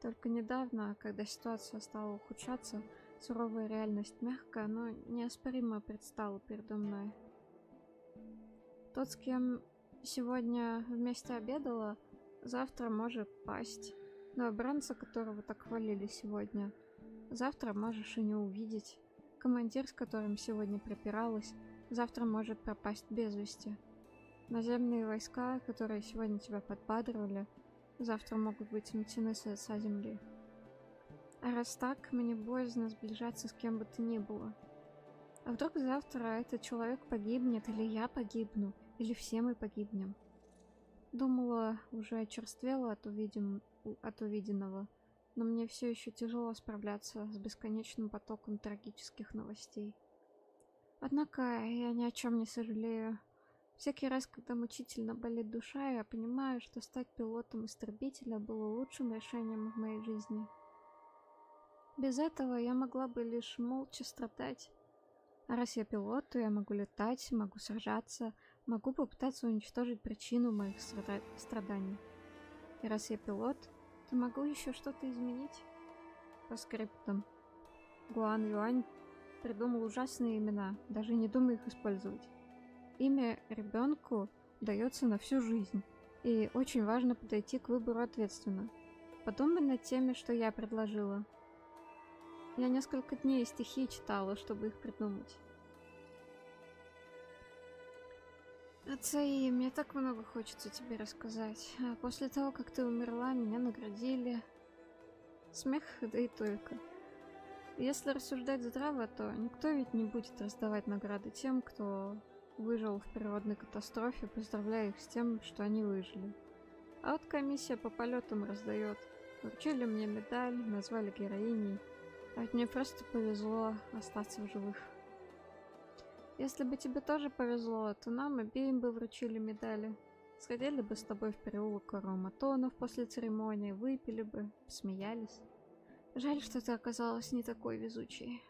Только недавно, когда ситуация стала ухудшаться, суровая реальность мягко, но неоспоримо предстала передо мной. Тот, с кем сегодня вместе обедала, завтра может пасть. Новобранца, которого так хвалили сегодня, завтра можешь и не увидеть. Командир, с которым сегодня припиралась, завтра может пропасть без вести. Наземные войска, которые сегодня тебя подбадривали, завтра могут быть сметены с лица земли. А раз так, мне боязно сближаться с кем бы то ни было. А вдруг завтра этот человек погибнет, или я погибну, или все мы погибнем? Думала, уже очерствела от увиденного, но мне все еще тяжело справляться с бесконечным потоком трагических новостей. Однако я ни о чем не сожалею. Всякий раз, когда мучительно болит душа, я понимаю, что стать пилотом истребителя было лучшим решением в моей жизни. Без этого я могла бы лишь молча страдать. А раз я пилот, то я могу летать, могу сражаться, могу попытаться уничтожить причину моих страданий. И раз я пилот, то могу еще что-то изменить. По скриптам. Гуан Юань придумал ужасные имена, даже не думай их использовать. Имя ребенку дается на всю жизнь, и очень важно подойти к выбору ответственно. Подумай над теми, что я предложила. Я несколько дней стихи читала, чтобы их придумать. Отцы, мне так много хочется тебе рассказать. После того, как ты умерла, меня наградили. Смех, да и только. Если рассуждать здраво, то никто ведь не будет раздавать награды тем, кто выжил в природной катастрофе, поздравляя их с тем, что они выжили. А вот комиссия по полетам раздает. Вручили мне медаль, назвали героиней. А ведь мне просто повезло остаться в живых. Если бы тебе тоже повезло, то нам обеим бы вручили медали. Сходили бы с тобой в переулок Ароматонов после церемонии, выпили бы, посмеялись. Жаль, что ты оказалась не такой везучей.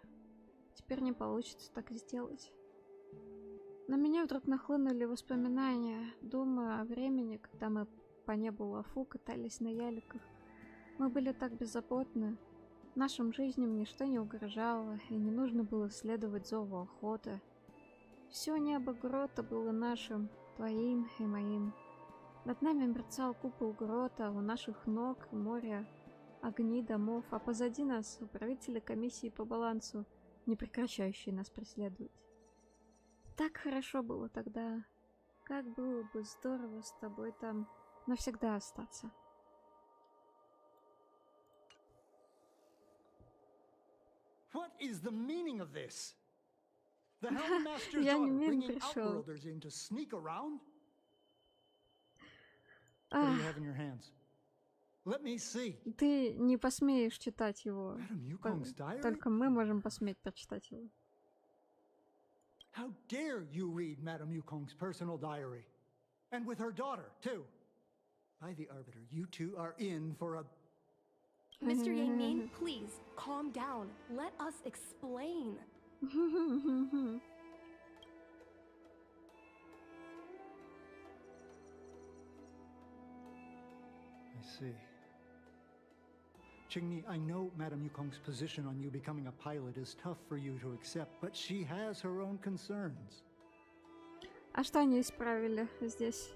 Теперь не получится так сделать. На меня вдруг нахлынули воспоминания. Думаю о времени, когда мы по небу Лафу катались на яликах. Мы были так беззаботны. Нашим жизням ничто не угрожало, и не нужно было следовать зову охоты. Все небо грота было нашим, твоим и моим. Над нами мерцал купол грота, у наших ног море, огни домов, а позади нас управители комиссии по балансу, не прекращающие нас преследовать. Так хорошо было тогда. Как было бы здорово с тобой там навсегда остаться. What is the meaning of this? The Helmmaster's Я не daughter мем bringing пришел. Outworlders in to sneak around? What do you have in your hands? Let me see. Ты не посмеешь читать его. Yukong's diary? Только мы можем посметь прочитать его. How dare you read Madame Yukong's personal diary? And with her daughter, too. By the Arbiter, you two are in for a... Mr. Yang Ming, please, calm down. Let us explain. I see. Qingni, I know Madame Yukong's position on you becoming a pilot is tough for you to accept, but she has her own concerns. А что они исправили здесь?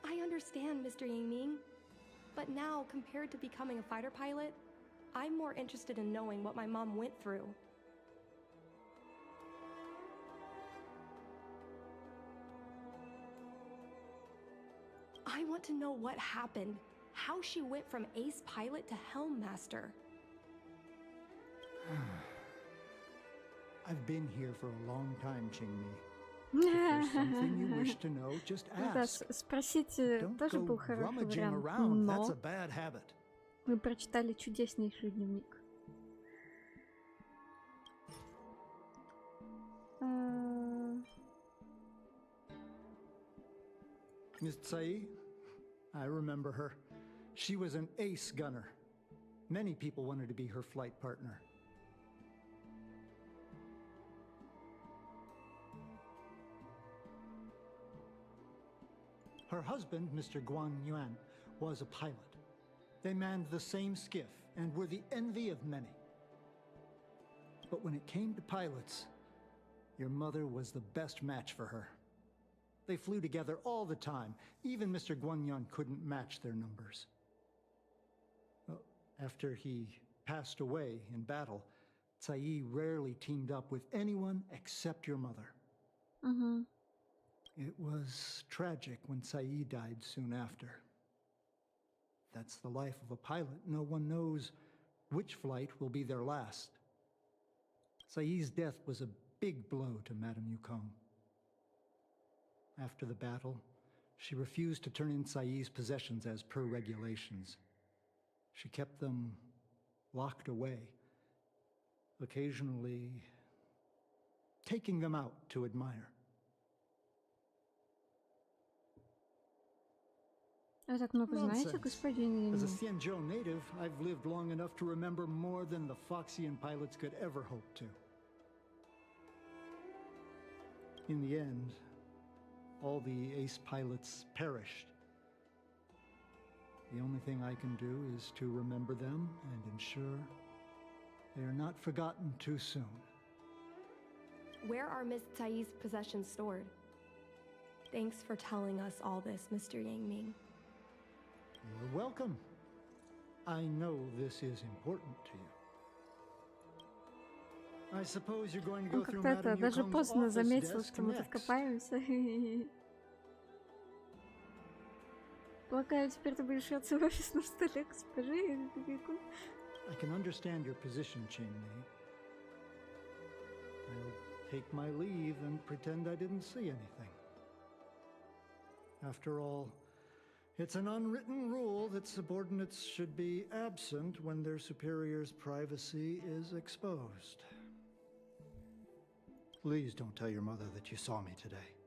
I understand, Mr. Yang Ming. But now, compared to becoming a fighter pilot, I'm more interested in knowing what my mom went through. I want to know what happened, how she went from ace pilot to helm master. I've been here for a long time, Qingmi. If there's something you wish to know, just Да, ask. спросить Don't тоже go был хороший rummaging вариант, around. That's но a bad habit. мы прочитали чудеснейший дневник. Miss Tsai, I remember her. She was an ace gunner. Many people wanted to be her flight partner. Her husband, Mr. Guan Yuan, was a pilot. They manned the same skiff and were the envy of many. But when it came to pilots, your mother was the best match for her. They flew together all the time. Even Mr. Guanyan couldn't match their numbers. Well, after he passed away in battle, Tsai rarely teamed up with anyone except your mother. Mm-hmm. It was tragic when Tsai died soon after. That's the life of a pilot. No one knows which flight will be their last. Tsai's death was a big blow to Madame Yukong. After the battle, she refused to turn in Tsai's possessions as per regulations. She kept them locked away, occasionally taking them out to admire. Вы так много знаете, Nonsense. господин As a Янин? Xianzhou native, I've lived long enough to remember more than the Foxian pilots could ever hope to. In the end, all the ace pilots perished. The only thing I can do is to remember them and ensure they are not forgotten too soon. Where are Miss Tsai's possessions stored? Thanks for telling us all this, Mr. Yang Ming. You're welcome. I know this is important to you. I suppose you're going to go Он through как-то Madame даже Yukong's поздно office заметил, desk что мы тут next. копаемся. Полагаю, теперь ты будешь шаться в офисном столе, госпожи. I can understand your position, Qingmei. I'll take my leave and pretend I didn't see anything. After all, it's an unwritten rule that subordinates should be absent when their superior's privacy is exposed. Please don't tell your mother that you saw me today.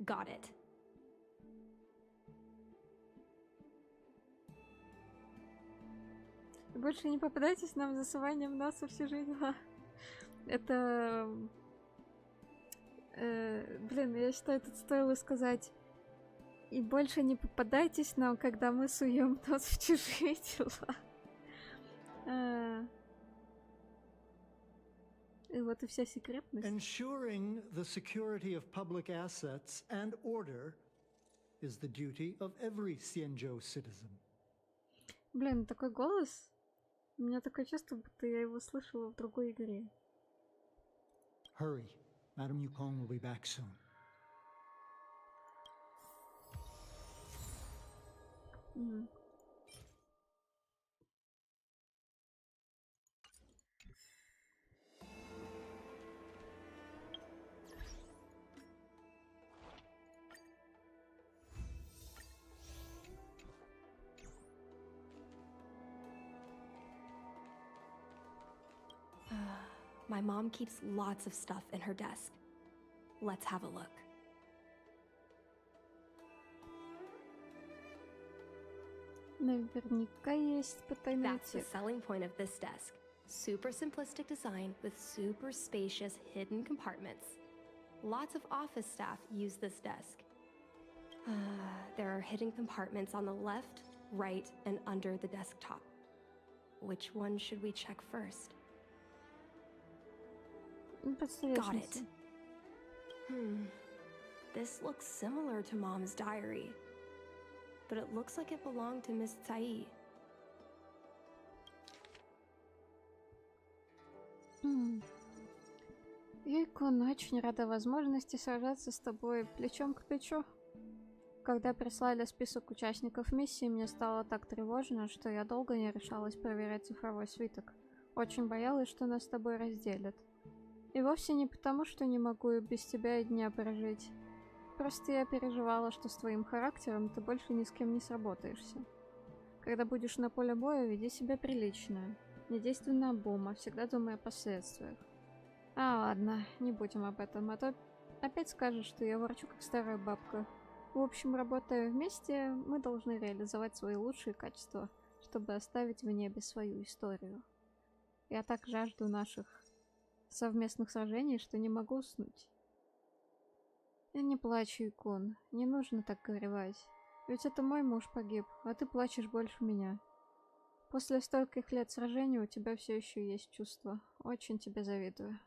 Got it. Больше не попадайтесь нам засыванием носа, все же дела. Это... блин, я считаю, тут стоило сказать. И больше не попадайтесь нам, когда мы суем нос в чужие дела. И вот и вся секретность. Ensuring the security of public assets and order is the duty of every Xianzhou citizen. Блин, такой голос. У меня такое чувство, будто я его слышала в другой игре. Hurry. Madame Yukong will be back soon. My mom keeps lots of stuff in her desk. Let's have a look. Наверняка есть потайный That's the отсек. selling point of this desk. Super simplistic design with super spacious hidden compartments. Lots of office staff use this desk. There are hidden compartments on the left, right, and under the desktop. Which one should we check first? Got it. This looks similar to Mom's diary. But it looks like it belonged to Miss Tsai. Юйкун, очень рада возможности сражаться с тобой плечом к плечу. Когда прислали список участников миссии, мне стало так тревожно, что я долго не решалась проверять цифровой свиток. Очень боялась, что нас с тобой разделят. И вовсе не потому, что не могу без тебя и дня прожить. Просто я переживала, что с твоим характером ты больше ни с кем не сработаешься. Когда будешь на поле боя, веди себя прилично. Не действуй наобум, а всегда думай о последствиях. Ладно, не будем об этом, а то опять скажешь, что я ворчу как старая бабка. В общем, работая вместе, мы должны реализовать свои лучшие качества, чтобы оставить в небе свою историю. Я так жажду наших совместных сражений, что не могу уснуть. Я не плачу, Икон. Не нужно так горевать. Ведь это мой муж погиб, а ты плачешь больше меня. После стольких лет сражений у тебя все еще есть чувства. Очень тебе завидую.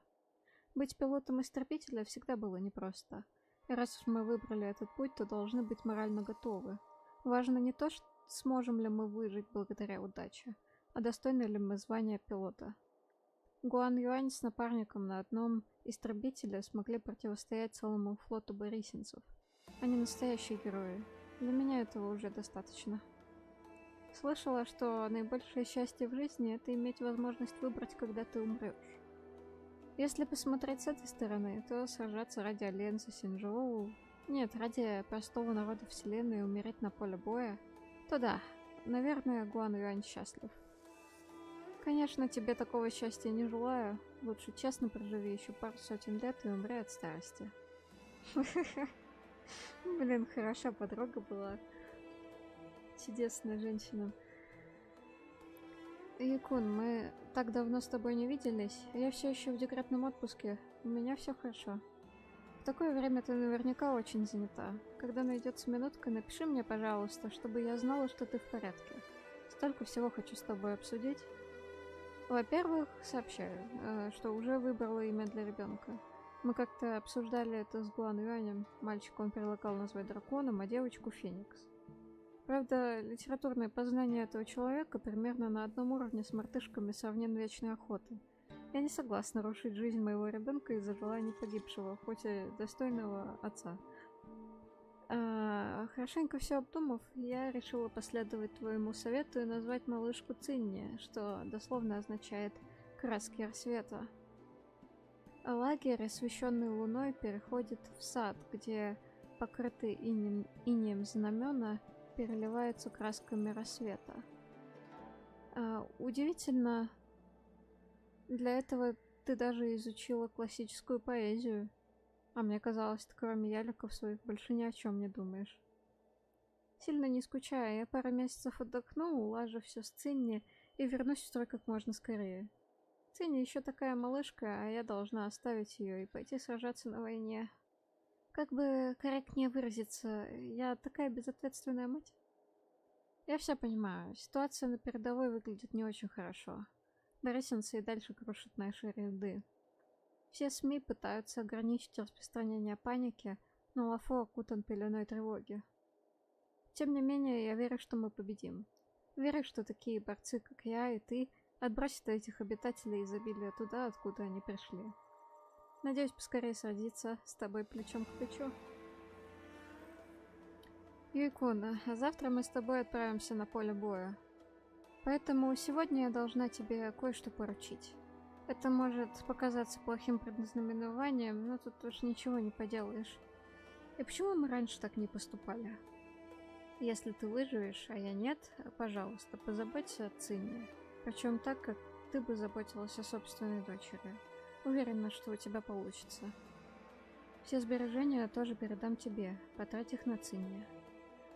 Быть пилотом истребителя всегда было непросто. И раз уж мы выбрали этот путь, то должны быть морально готовы. Важно не то, сможем ли мы выжить благодаря удаче, а достойны ли мы звания пилота. Гуан Юань с напарником на одном истребителе смогли противостоять целому флоту борисинцев. Они настоящие герои. Для меня этого уже достаточно. Слышала, что наибольшее счастье в жизни — это иметь возможность выбрать, когда ты умрешь. Если посмотреть с этой стороны, то сражаться ради Альянса Синжоу... Нет, ради простого народа Вселенной и умереть на поле боя, то да, наверное, Гуан Юань счастлив. Конечно, тебе такого счастья не желаю. Лучше честно проживи еще пару сотен лет и умри от старости. Блин, хороша подруга была. Чудесная женщина. Якун, мы так давно с тобой не виделись. Я все еще в декретном отпуске. У меня все хорошо. В такое время ты наверняка очень занята. Когда найдется минутка, напиши мне, пожалуйста, чтобы я знала, что ты в порядке. Столько всего хочу с тобой обсудить. Во-первых, сообщаю, что уже выбрала имя для ребенка. Мы как-то обсуждали это с Гуан Юанем. Мальчика он предлагал назвать драконом, а девочку Феникс. Правда, литературное познание этого человека примерно на одном уровне с мартышками со Вечной охоты. Я не согласна рушить жизнь моего ребенка из-за желаний погибшего, хоть и достойного отца. Хорошенько все обдумав, я решила последовать твоему совету и назвать малышку Цинни, что дословно означает «краски рассвета». Лагерь, освещенный луной, переходит в сад, где покрытые инеем знамена переливаются красками рассвета. Удивительно, для этого ты даже изучила классическую поэзию. А мне казалось, ты кроме яликов своих больше ни о чем не думаешь. Сильно не скучая, я пару месяцев отдохну, улажу все с Цинни и вернусь в строй как можно скорее. Цинни еще такая малышка, а я должна оставить ее и пойти сражаться на войне. Как бы корректнее выразиться, я такая безответственная мать. Я все понимаю, ситуация на передовой выглядит не очень хорошо. Борисенцы и дальше крушат наши ряды. Все СМИ пытаются ограничить распространение паники, но Лафо окутан пеленой тревоги. Тем не менее, я верю, что мы победим. Верю, что такие борцы, как я и ты, отбросят этих обитателей изобилия туда, откуда они пришли. Надеюсь поскорее сразиться с тобой плечом к плечу. Юйкуна, а завтра мы с тобой отправимся на поле боя. Поэтому сегодня я должна тебе кое-что поручить. Это может показаться плохим предназнаменованием, но тут уж ничего не поделаешь. И почему мы раньше так не поступали? Если ты выживешь, а я нет, пожалуйста, позаботься о Цинне. Причем так, как ты бы заботилась о собственной дочери. Уверена, что у тебя получится. Все сбережения тоже передам тебе, потрать их на Цинне.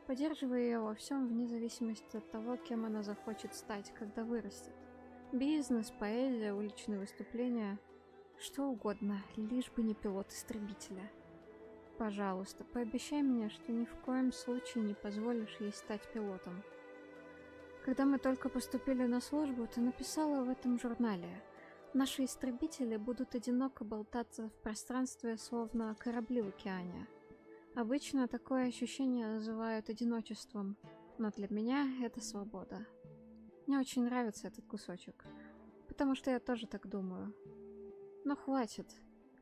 Поддерживай ее во всем, вне зависимости от того, кем она захочет стать, когда вырастет. Бизнес, поэзия, уличные выступления, что угодно, лишь бы не пилот истребителя. Пожалуйста, пообещай мне, что ни в коем случае не позволишь ей стать пилотом. Когда мы только поступили на службу, ты написала в этом журнале: наши истребители будут одиноко болтаться в пространстве, словно корабли в океане. Обычно такое ощущение называют одиночеством, но для меня это свобода. Мне очень нравится этот кусочек, потому что я тоже так думаю. Но хватит.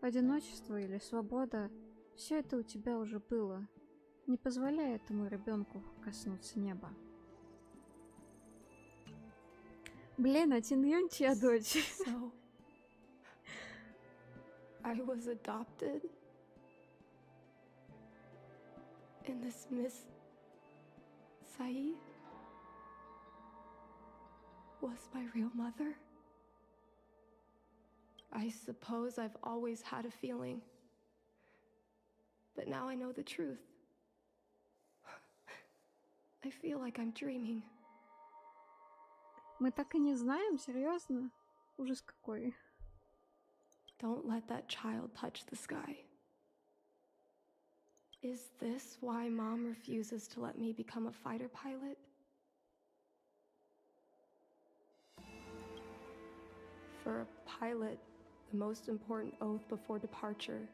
Одиночество или свобода — все это у тебя уже было. Не позволяй этому ребенку коснуться неба. Блин, а Тиньюнь чья дочь? So, I was adopted? And this Miss Sae was my real mother? I suppose I've always had a feeling. But now I know the truth. I feel like I'm dreaming. Мы так и не знаем, серьезно? Ужас какой. Don't let that child touch the sky. Is this why Mom refuses to let me become a fighter pilot? For a pilot, the most important oath before departure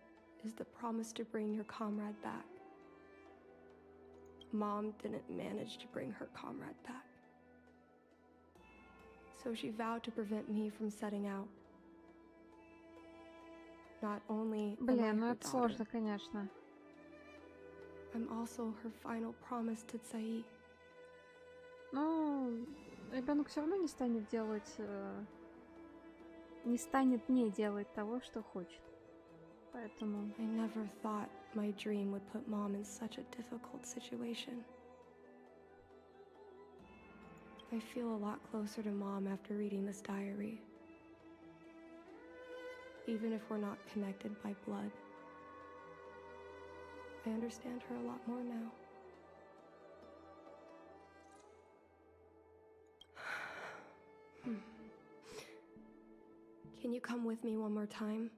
is the promise to bring your comrade back. Mom didn't manage to bring her comrade back. So she vowed to prevent me from setting out. Not only am I Блин, ну her это daughter, сложно, конечно. I'm also her final promise to Sae. Ну, ребенок все равно не станет делать, не станет не делать того, что хочет. Поэтому. I never thought my dream would put Mom in such a difficult situation. I feel a lot closer to Mom after reading this diary. Even if we're not connected by blood. I understand her a lot more now. Can you come with me one more time?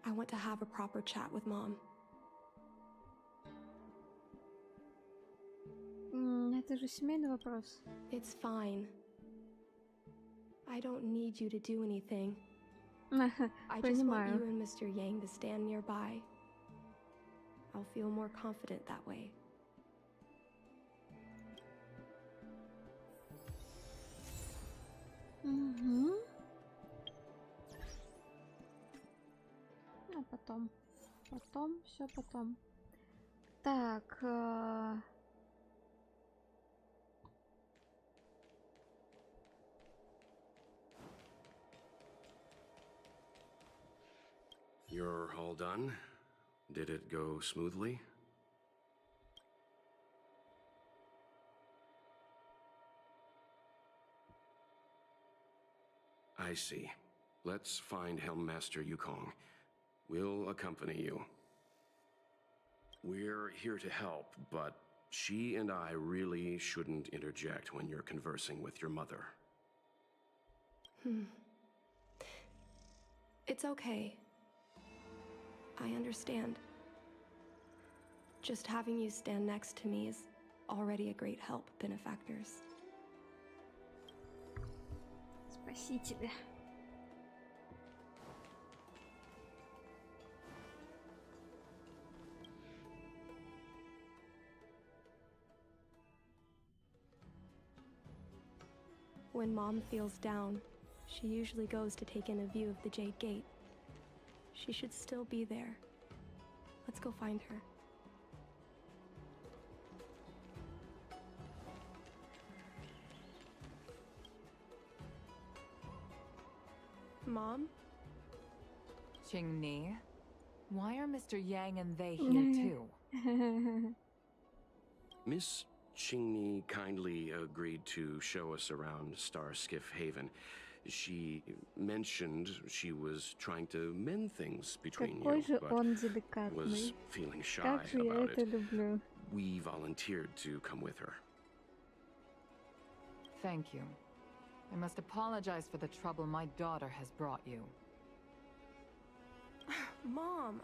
I want to have a proper chat with Mom. Это же семейный вопрос. It's fine. I don't need you to do anything. I just want you and Mr. Yang to stand nearby. I'll feel more confident that way. Угу. А потом. Потом, все потом. Так. You're all done? Did it go smoothly? I see. Let's find Helmmaster Yukong. We'll accompany you. We're here to help, but she and I really shouldn't interject when you're conversing with your mother. It's okay. I understand. Just having you stand next to me is already a great help, benefactors. Спасители. When Mom feels down, she usually goes to take in a view of the Jade Gate. She should still be there. Let's go find her. Mom? Qingni, why are Mr. Yang and they here too? Miss Qingni kindly agreed to show us around Starskiff Haven. She mentioned she was trying to mend things between Какой you, же but он was деликатный. feeling shy Как же я about это it. люблю. We volunteered to come with her. Thank you. I must apologize for the trouble my daughter has brought you. Mom!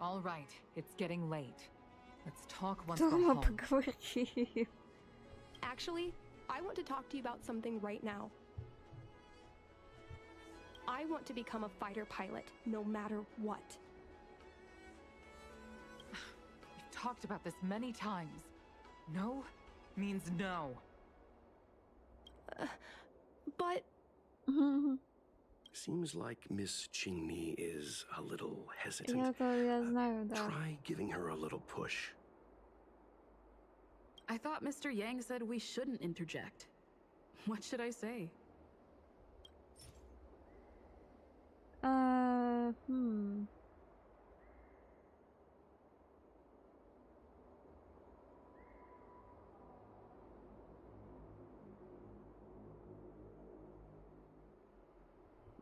All right, it's getting late. Let's talk once we're Дома home. поговорим. Actually, I want to talk to you about something right now. I want to become a fighter pilot, no matter what. We've talked about this many times. No means no. But... Seems like Miss Qingni is a little hesitant. Я знаю, да. Try giving her a little push. I thought Mr. Yang said we shouldn't interject. What should I say?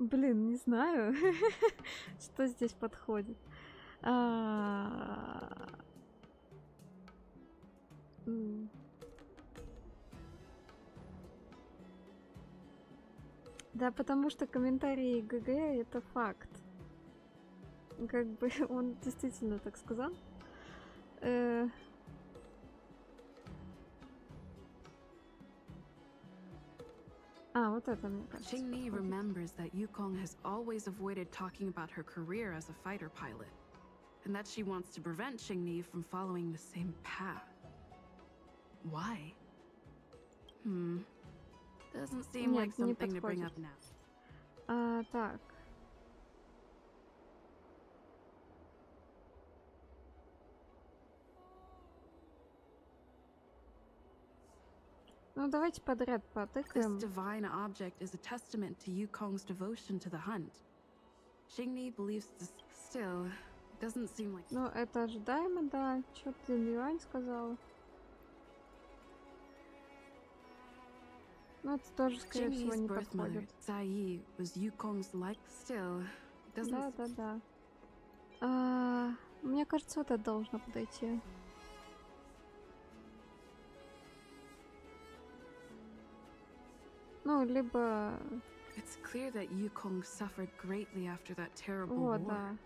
Блин, не знаю, что здесь подходит. Да, потому что комментарии ГГ это факт. Как бы он действительно так сказал. Вот это, мне кажется. Qingni remembers that Yukong has always avoided talking about her career as a fighter pilot, and that she wants to prevent Qingni from following the same path. Why? Doesn't seem like something to bring up now. Так. Ну, давайте подряд потыкаем. This divine object is a testament to Yukong's devotion to the hunt. Qingni believes this still. It doesn't seem like... Ну, это ожидаемо, да. Чё ты, Юань, сказала? Ну, это тоже, скорее всего, не подходит. Zai was Yukong's like still. Doesn't... Да. Мне кажется, вот это должно подойти. Ну, либо... It's clear that Yukong suffered greatly after that terrible war. Да.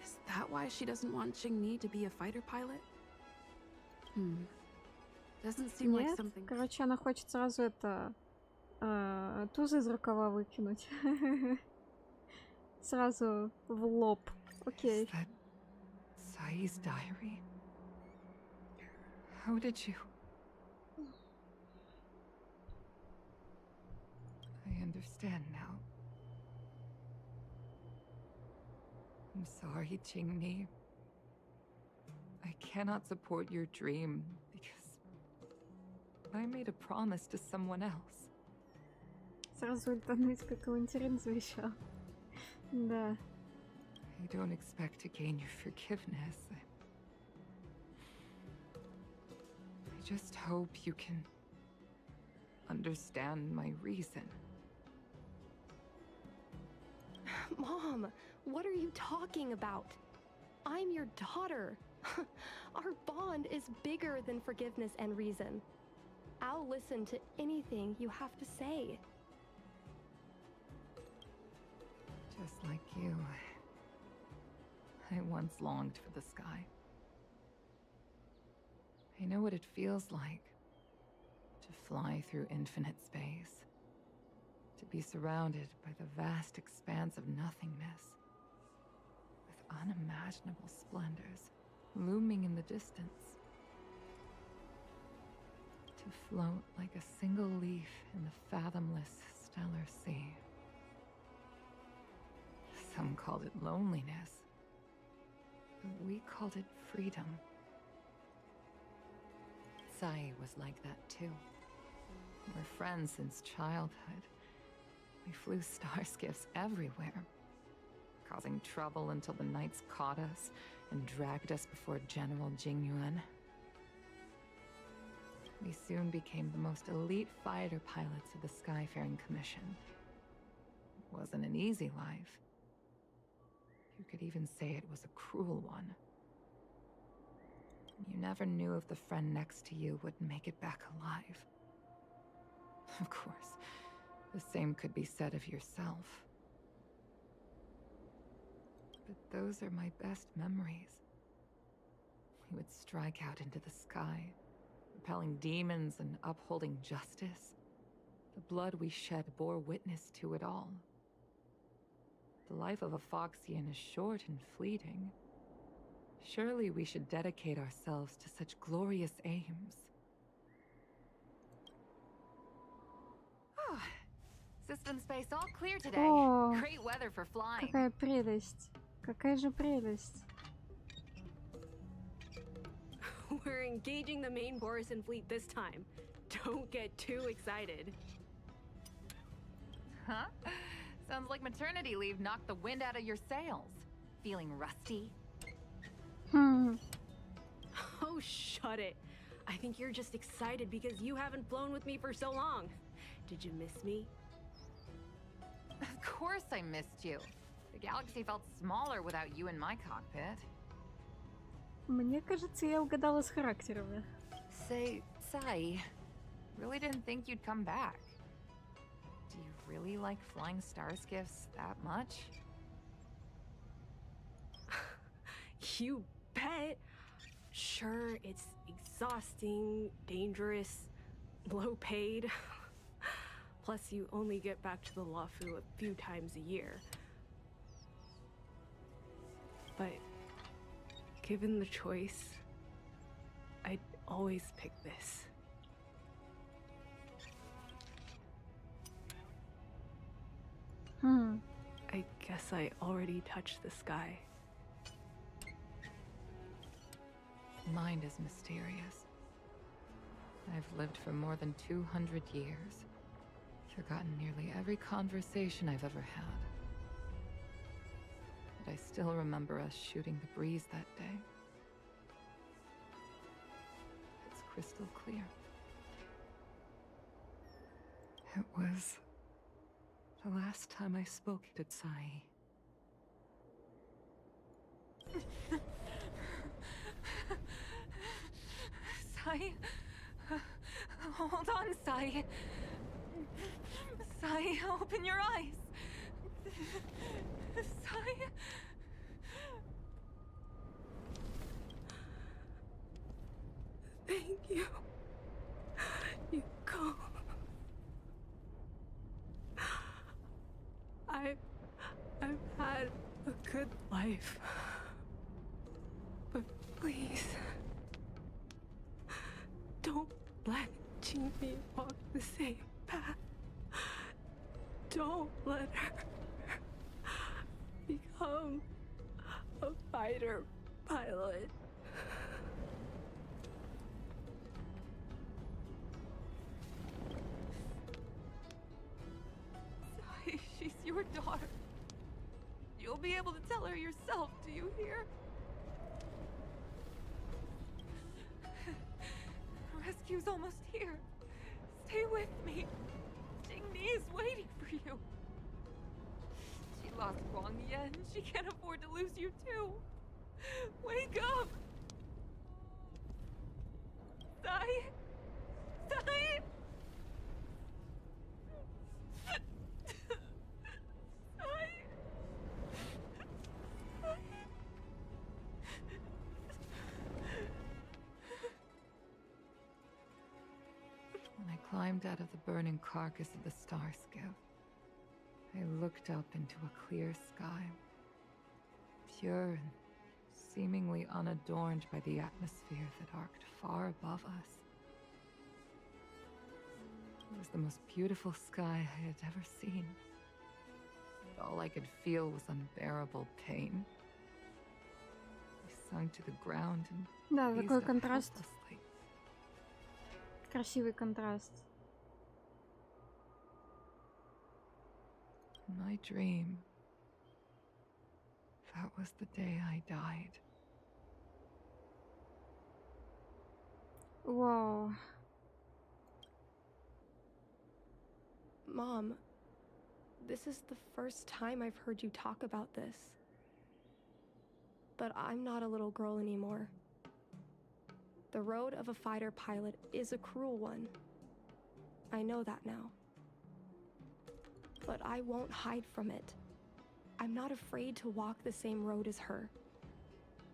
Is that why she doesn't want Qingni to be a fighter pilot? Doesn't seem like something... Короче, она хочет сразу это... туз из рукава выкинуть. Сразу в лоб. Окей. Is that Zai's diary? How did you... I understand now. I'm sorry, Qingni. I cannot support your dream because I made a promise to someone else. Сразу ультануть, как авантюрин завещал. Да. I don't expect to gain your forgiveness. I just hope you can understand my reason. Mom, what are you talking about? I'm your daughter. Our bond is bigger than forgiveness and reason. I'll listen to anything you have to say. Just like you, I once longed for the sky. I know what it feels like to fly through infinite space, to be surrounded by the vast expanse of nothingness, with unimaginable splendors looming in the distance, to float like a single leaf in the fathomless stellar sea. Some called it loneliness, but we called it freedom. Sai was like that too. We're friends since childhood. We flew star skiffs everywhere, causing trouble until the knights caught us and dragged us before General Jingyuan. We soon became the most elite fighter pilots of the Skyfaring Commission. It wasn't an easy life. You could even say it was a cruel one. You never knew if the friend next to you would make it back alive. Of course, the same could be said of yourself. But those are my best memories. We would strike out into the sky, repelling demons and upholding justice. The blood we shed bore witness to it all. The life of a Foxian is short and fleeting. Surely we should dedicate ourselves to such glorious aims. System space all clear today. О, Great weather for flying. какая прелесть. Какая же прелесть. We're engaging the main Borisan fleet this time. Don't get too excited. Huh? Sounds like maternity leave knocked the wind out of your sails. Feeling rusty? Oh, shut it. I think you're just excited because you haven't flown with me for so long. Did you miss me? Of course I missed you. The galaxy felt smaller without you in my cockpit. Мне кажется, я угадала с характерами. Say, Sai, really didn't think you'd come back. Do you really like flying star skiffs that much? You bet. Sure, it's exhausting, dangerous, low paid. Plus, you only get back to the Luofu a few times a year. But given the choice, I'd always pick this. I guess I already touched the sky. Mind is mysterious. I've lived for more than 200 years. Forgotten nearly every conversation I've ever had. But I still remember us shooting the breeze that day. It's crystal clear. It was the last time I spoke to Sai. Sai? Hold on, Sai. Sai, open your eyes. Sai? Thank you. You go. I've had a good life. But please, don't let Jinmi walk the same path. Don't let her become a fighter pilot. Sai, she's your daughter. You'll be able to tell her yourself, do you hear? Rescue's almost here. Stay with me. Jingni is waiting for you. She lost Guang Yan. She can't afford to lose you too. Wake up! Sai? Sai? Sai? climbed out of the burning carcass of the star skiff, I looked up into a clear sky, pure and seemingly unadorned by the atmosphere that arced far above us. It was the most beautiful sky I had ever seen. But all I could feel was unbearable pain. I sunk to the ground and Да, gazed такой up контраст. helplessly. Красивый контраст. In my dream, that was the day I died. Вау. Mom, this is the first time I've heard you talk about this. But I'm not a little girl anymore. The road of a fighter pilot is a cruel one. I know that now. But I won't hide from it. I'm not afraid to walk the same road as her.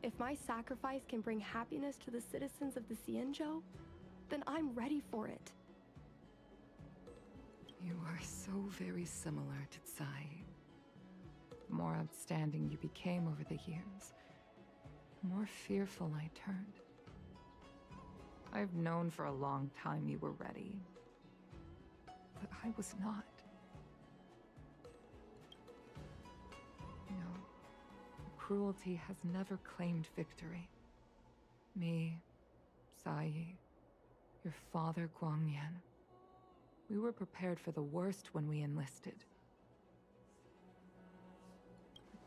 If my sacrifice can bring happiness to the citizens of the Xianzhou, then I'm ready for it. You are so very similar to Tsai. The more outstanding you became over the years, the more fearful I turned. I've known for a long time you were ready, but I was not. No, cruelty has never claimed victory. Me, Sai, your father Guangyan. We were prepared for the worst when we enlisted.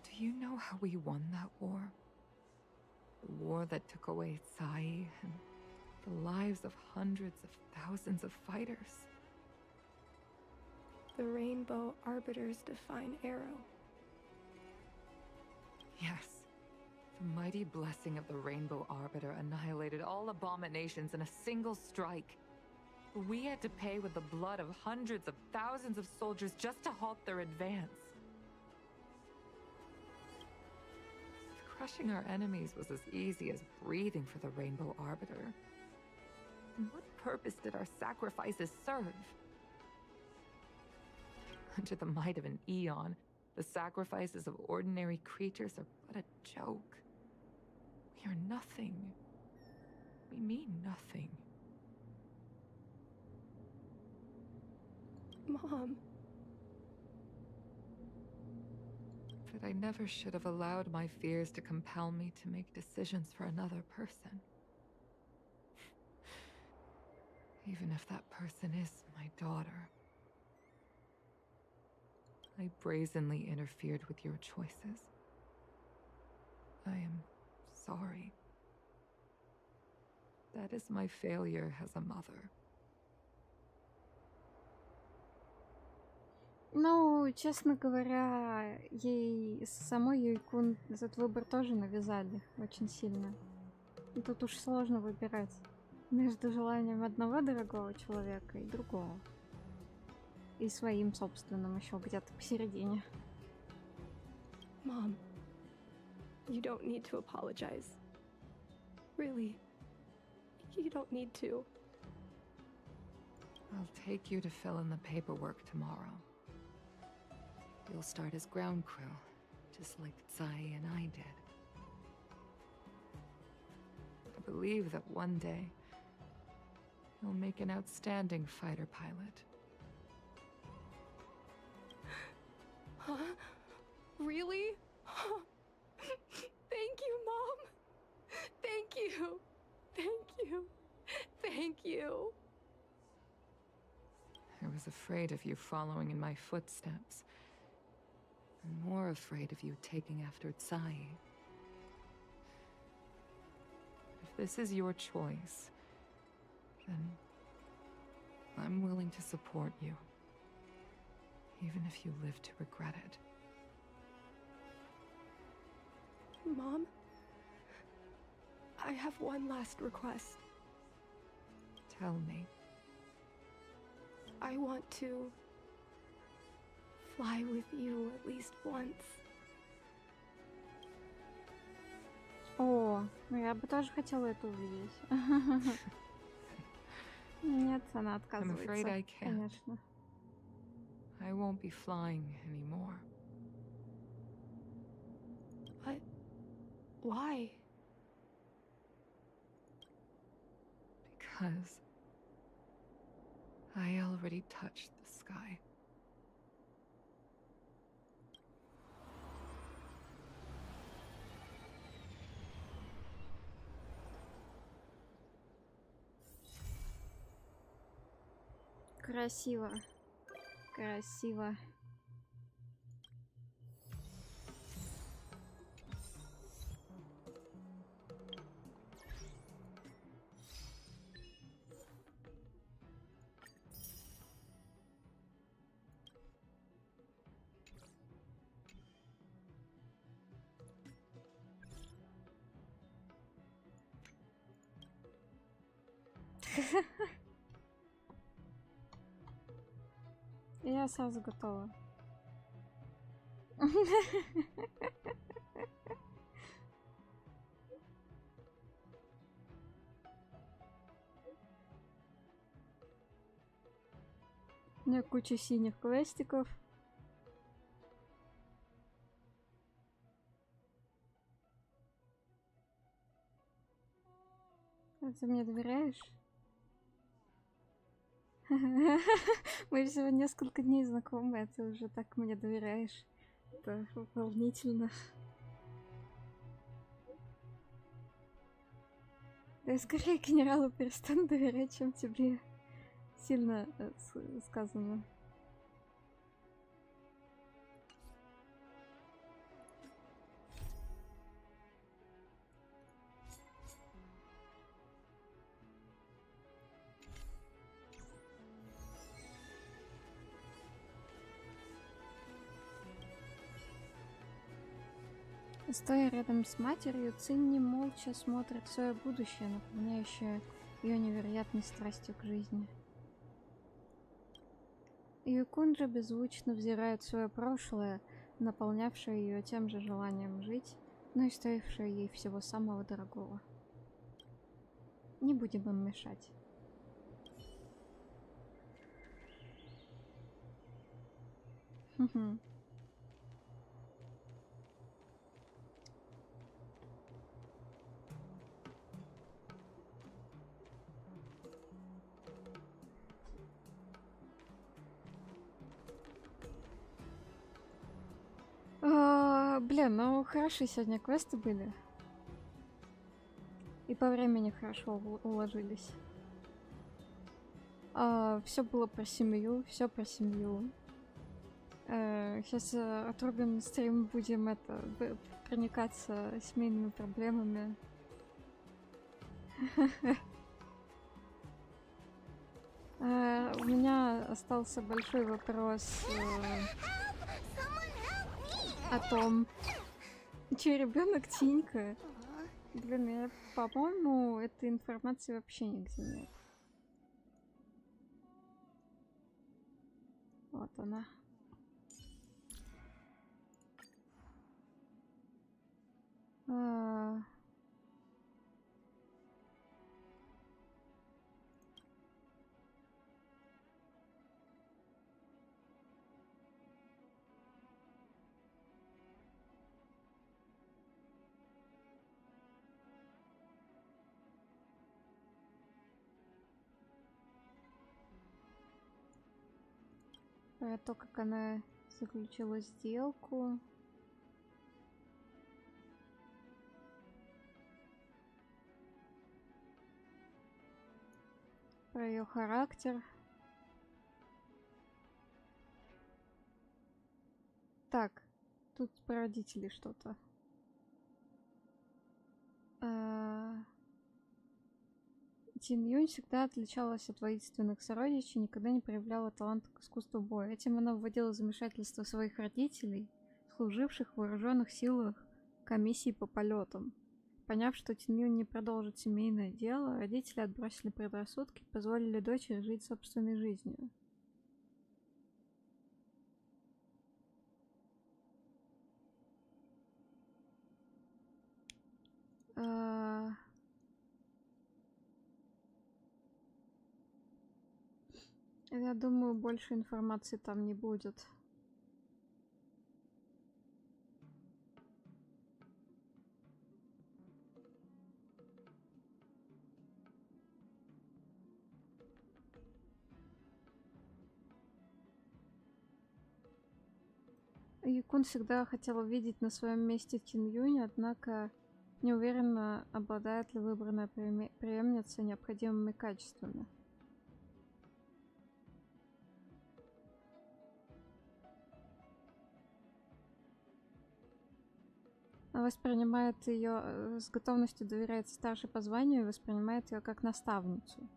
Do you know how we won that war? The war that took away Sai and the lives of hundreds of thousands of fighters. The Rainbow Arbiter's Divine Arrow. Yes. The mighty blessing of the Rainbow Arbiter annihilated all abominations in a single strike. We had to pay with the blood of hundreds of thousands of soldiers just to halt their advance. Crushing our enemies was as easy as breathing for the Rainbow Arbiter. And what purpose did our sacrifices serve? Under the might of an eon, the sacrifices of ordinary creatures are but a joke. We are nothing. We mean nothing. Mom. But I never should have allowed my fears to compel me to make decisions for another person. Even if that person is my daughter. I brazenly interfered with your choices. I am sorry. That is my failure as a mother. Ну, честно говоря, ей самой Юйкун этот выбор тоже навязали очень сильно. И тут уж сложно выбирать между желанием одного дорогого человека и другого. И своим собственным еще где-то посередине. Mom, you don't need to apologize. Really, you don't need to. I'll take you to fill in the paperwork tomorrow. You'll start as ground crew, just like Tsai and I did. I believe that one day, you'll make an outstanding fighter pilot. Huh? Really? Thank you, Mom. Thank you. Thank you. Thank you. I was afraid of you following in my footsteps. And more afraid of you taking after Tsai. If this is your choice, then I'm willing to support you. Even if you live to regret it. Mom, I have one last request. Tell me. I want to fly with you at least once. О, ну я бы тоже хотела это увидеть. Нет, она I'm отказывается. afraid I can't. Конечно. I won't be flying anymore. But why? Because I already touched the sky. Красиво. Красиво. Я сразу готова. У меня куча синих квестиков. А ты мне доверяешь? Мы всего несколько дней знакомы, а ты уже так мне доверяешь. Это волнительно. Да я скорее генералу перестану доверять, чем тебе. Сильно сказано. Стоя рядом с матерью, Цинни молча смотрит в свое будущее, наполняющее ее невероятной страстью к жизни. Юкунджа беззвучно взирает в свое прошлое, наполнявшее ее тем же желанием жить, но и стоившее ей всего самого дорогого. Не будем им мешать. Хм-хм. Блин, ну хорошие сегодня квесты были. И по времени хорошо уложились. Все было про семью, все про семью. Сейчас отрубим стрим, будем проникаться семейными проблемами. У меня остался большой вопрос о том, чей ребенок Тинька. Блин, по-моему, этой информации вообще нигде нет. Вот она. Про то, как она заключила сделку. Про ее характер. Так, тут про родителей что-то. Тин Юнь всегда отличалась от воинственных сородичей, никогда не проявляла таланта к искусству боя. Этим она вводила в замешательство своих родителей, служивших в вооруженных силах комиссии по полетам. Поняв, что Тин Юнь не продолжит семейное дело, родители отбросили предрассудки и позволили дочери жить собственной жизнью. Я думаю, больше информации там не будет. Юкун всегда хотела видеть на своем месте Тин Юнь, однако не уверена, обладает ли выбранная преемница необходимыми качествами. Воспринимает ее с готовностью, доверяет старшей по званию и воспринимает ее как наставницу.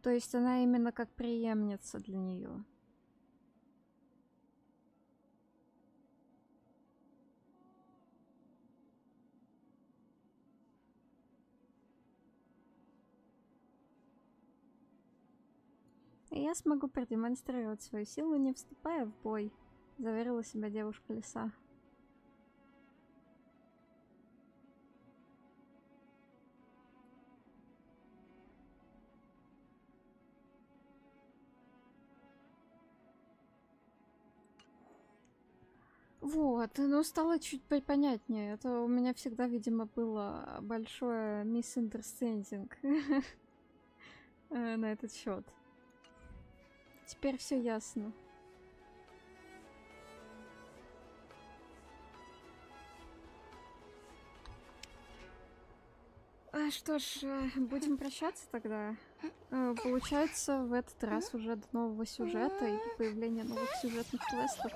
То есть она именно как преемница для нее. И я смогу продемонстрировать свою силу, не вступая в бой, заверила себя девушка леса. Вот, ну стало чуть понятнее. Это у меня всегда, видимо, было большое misunderstanding на этот счет. Теперь все ясно. Что ж, будем прощаться тогда. Получается, в этот раз уже до нового сюжета и появления новых сюжетных квестов.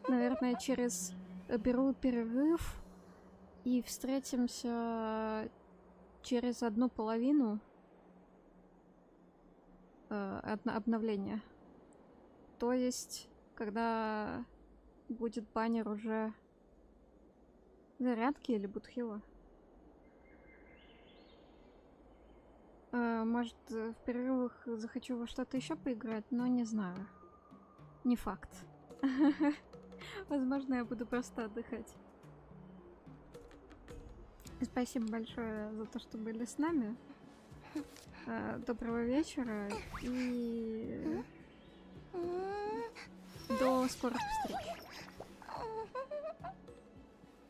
Наверное, беру перерыв и встретимся через одну половину обновления. То есть, когда будет баннер уже зарядки или будхила. Может, в перерывах захочу во что-то еще поиграть, но не знаю. Не факт. Возможно, я буду просто отдыхать. Спасибо большое за то, что были с нами. Доброго вечера и до скорых встреч.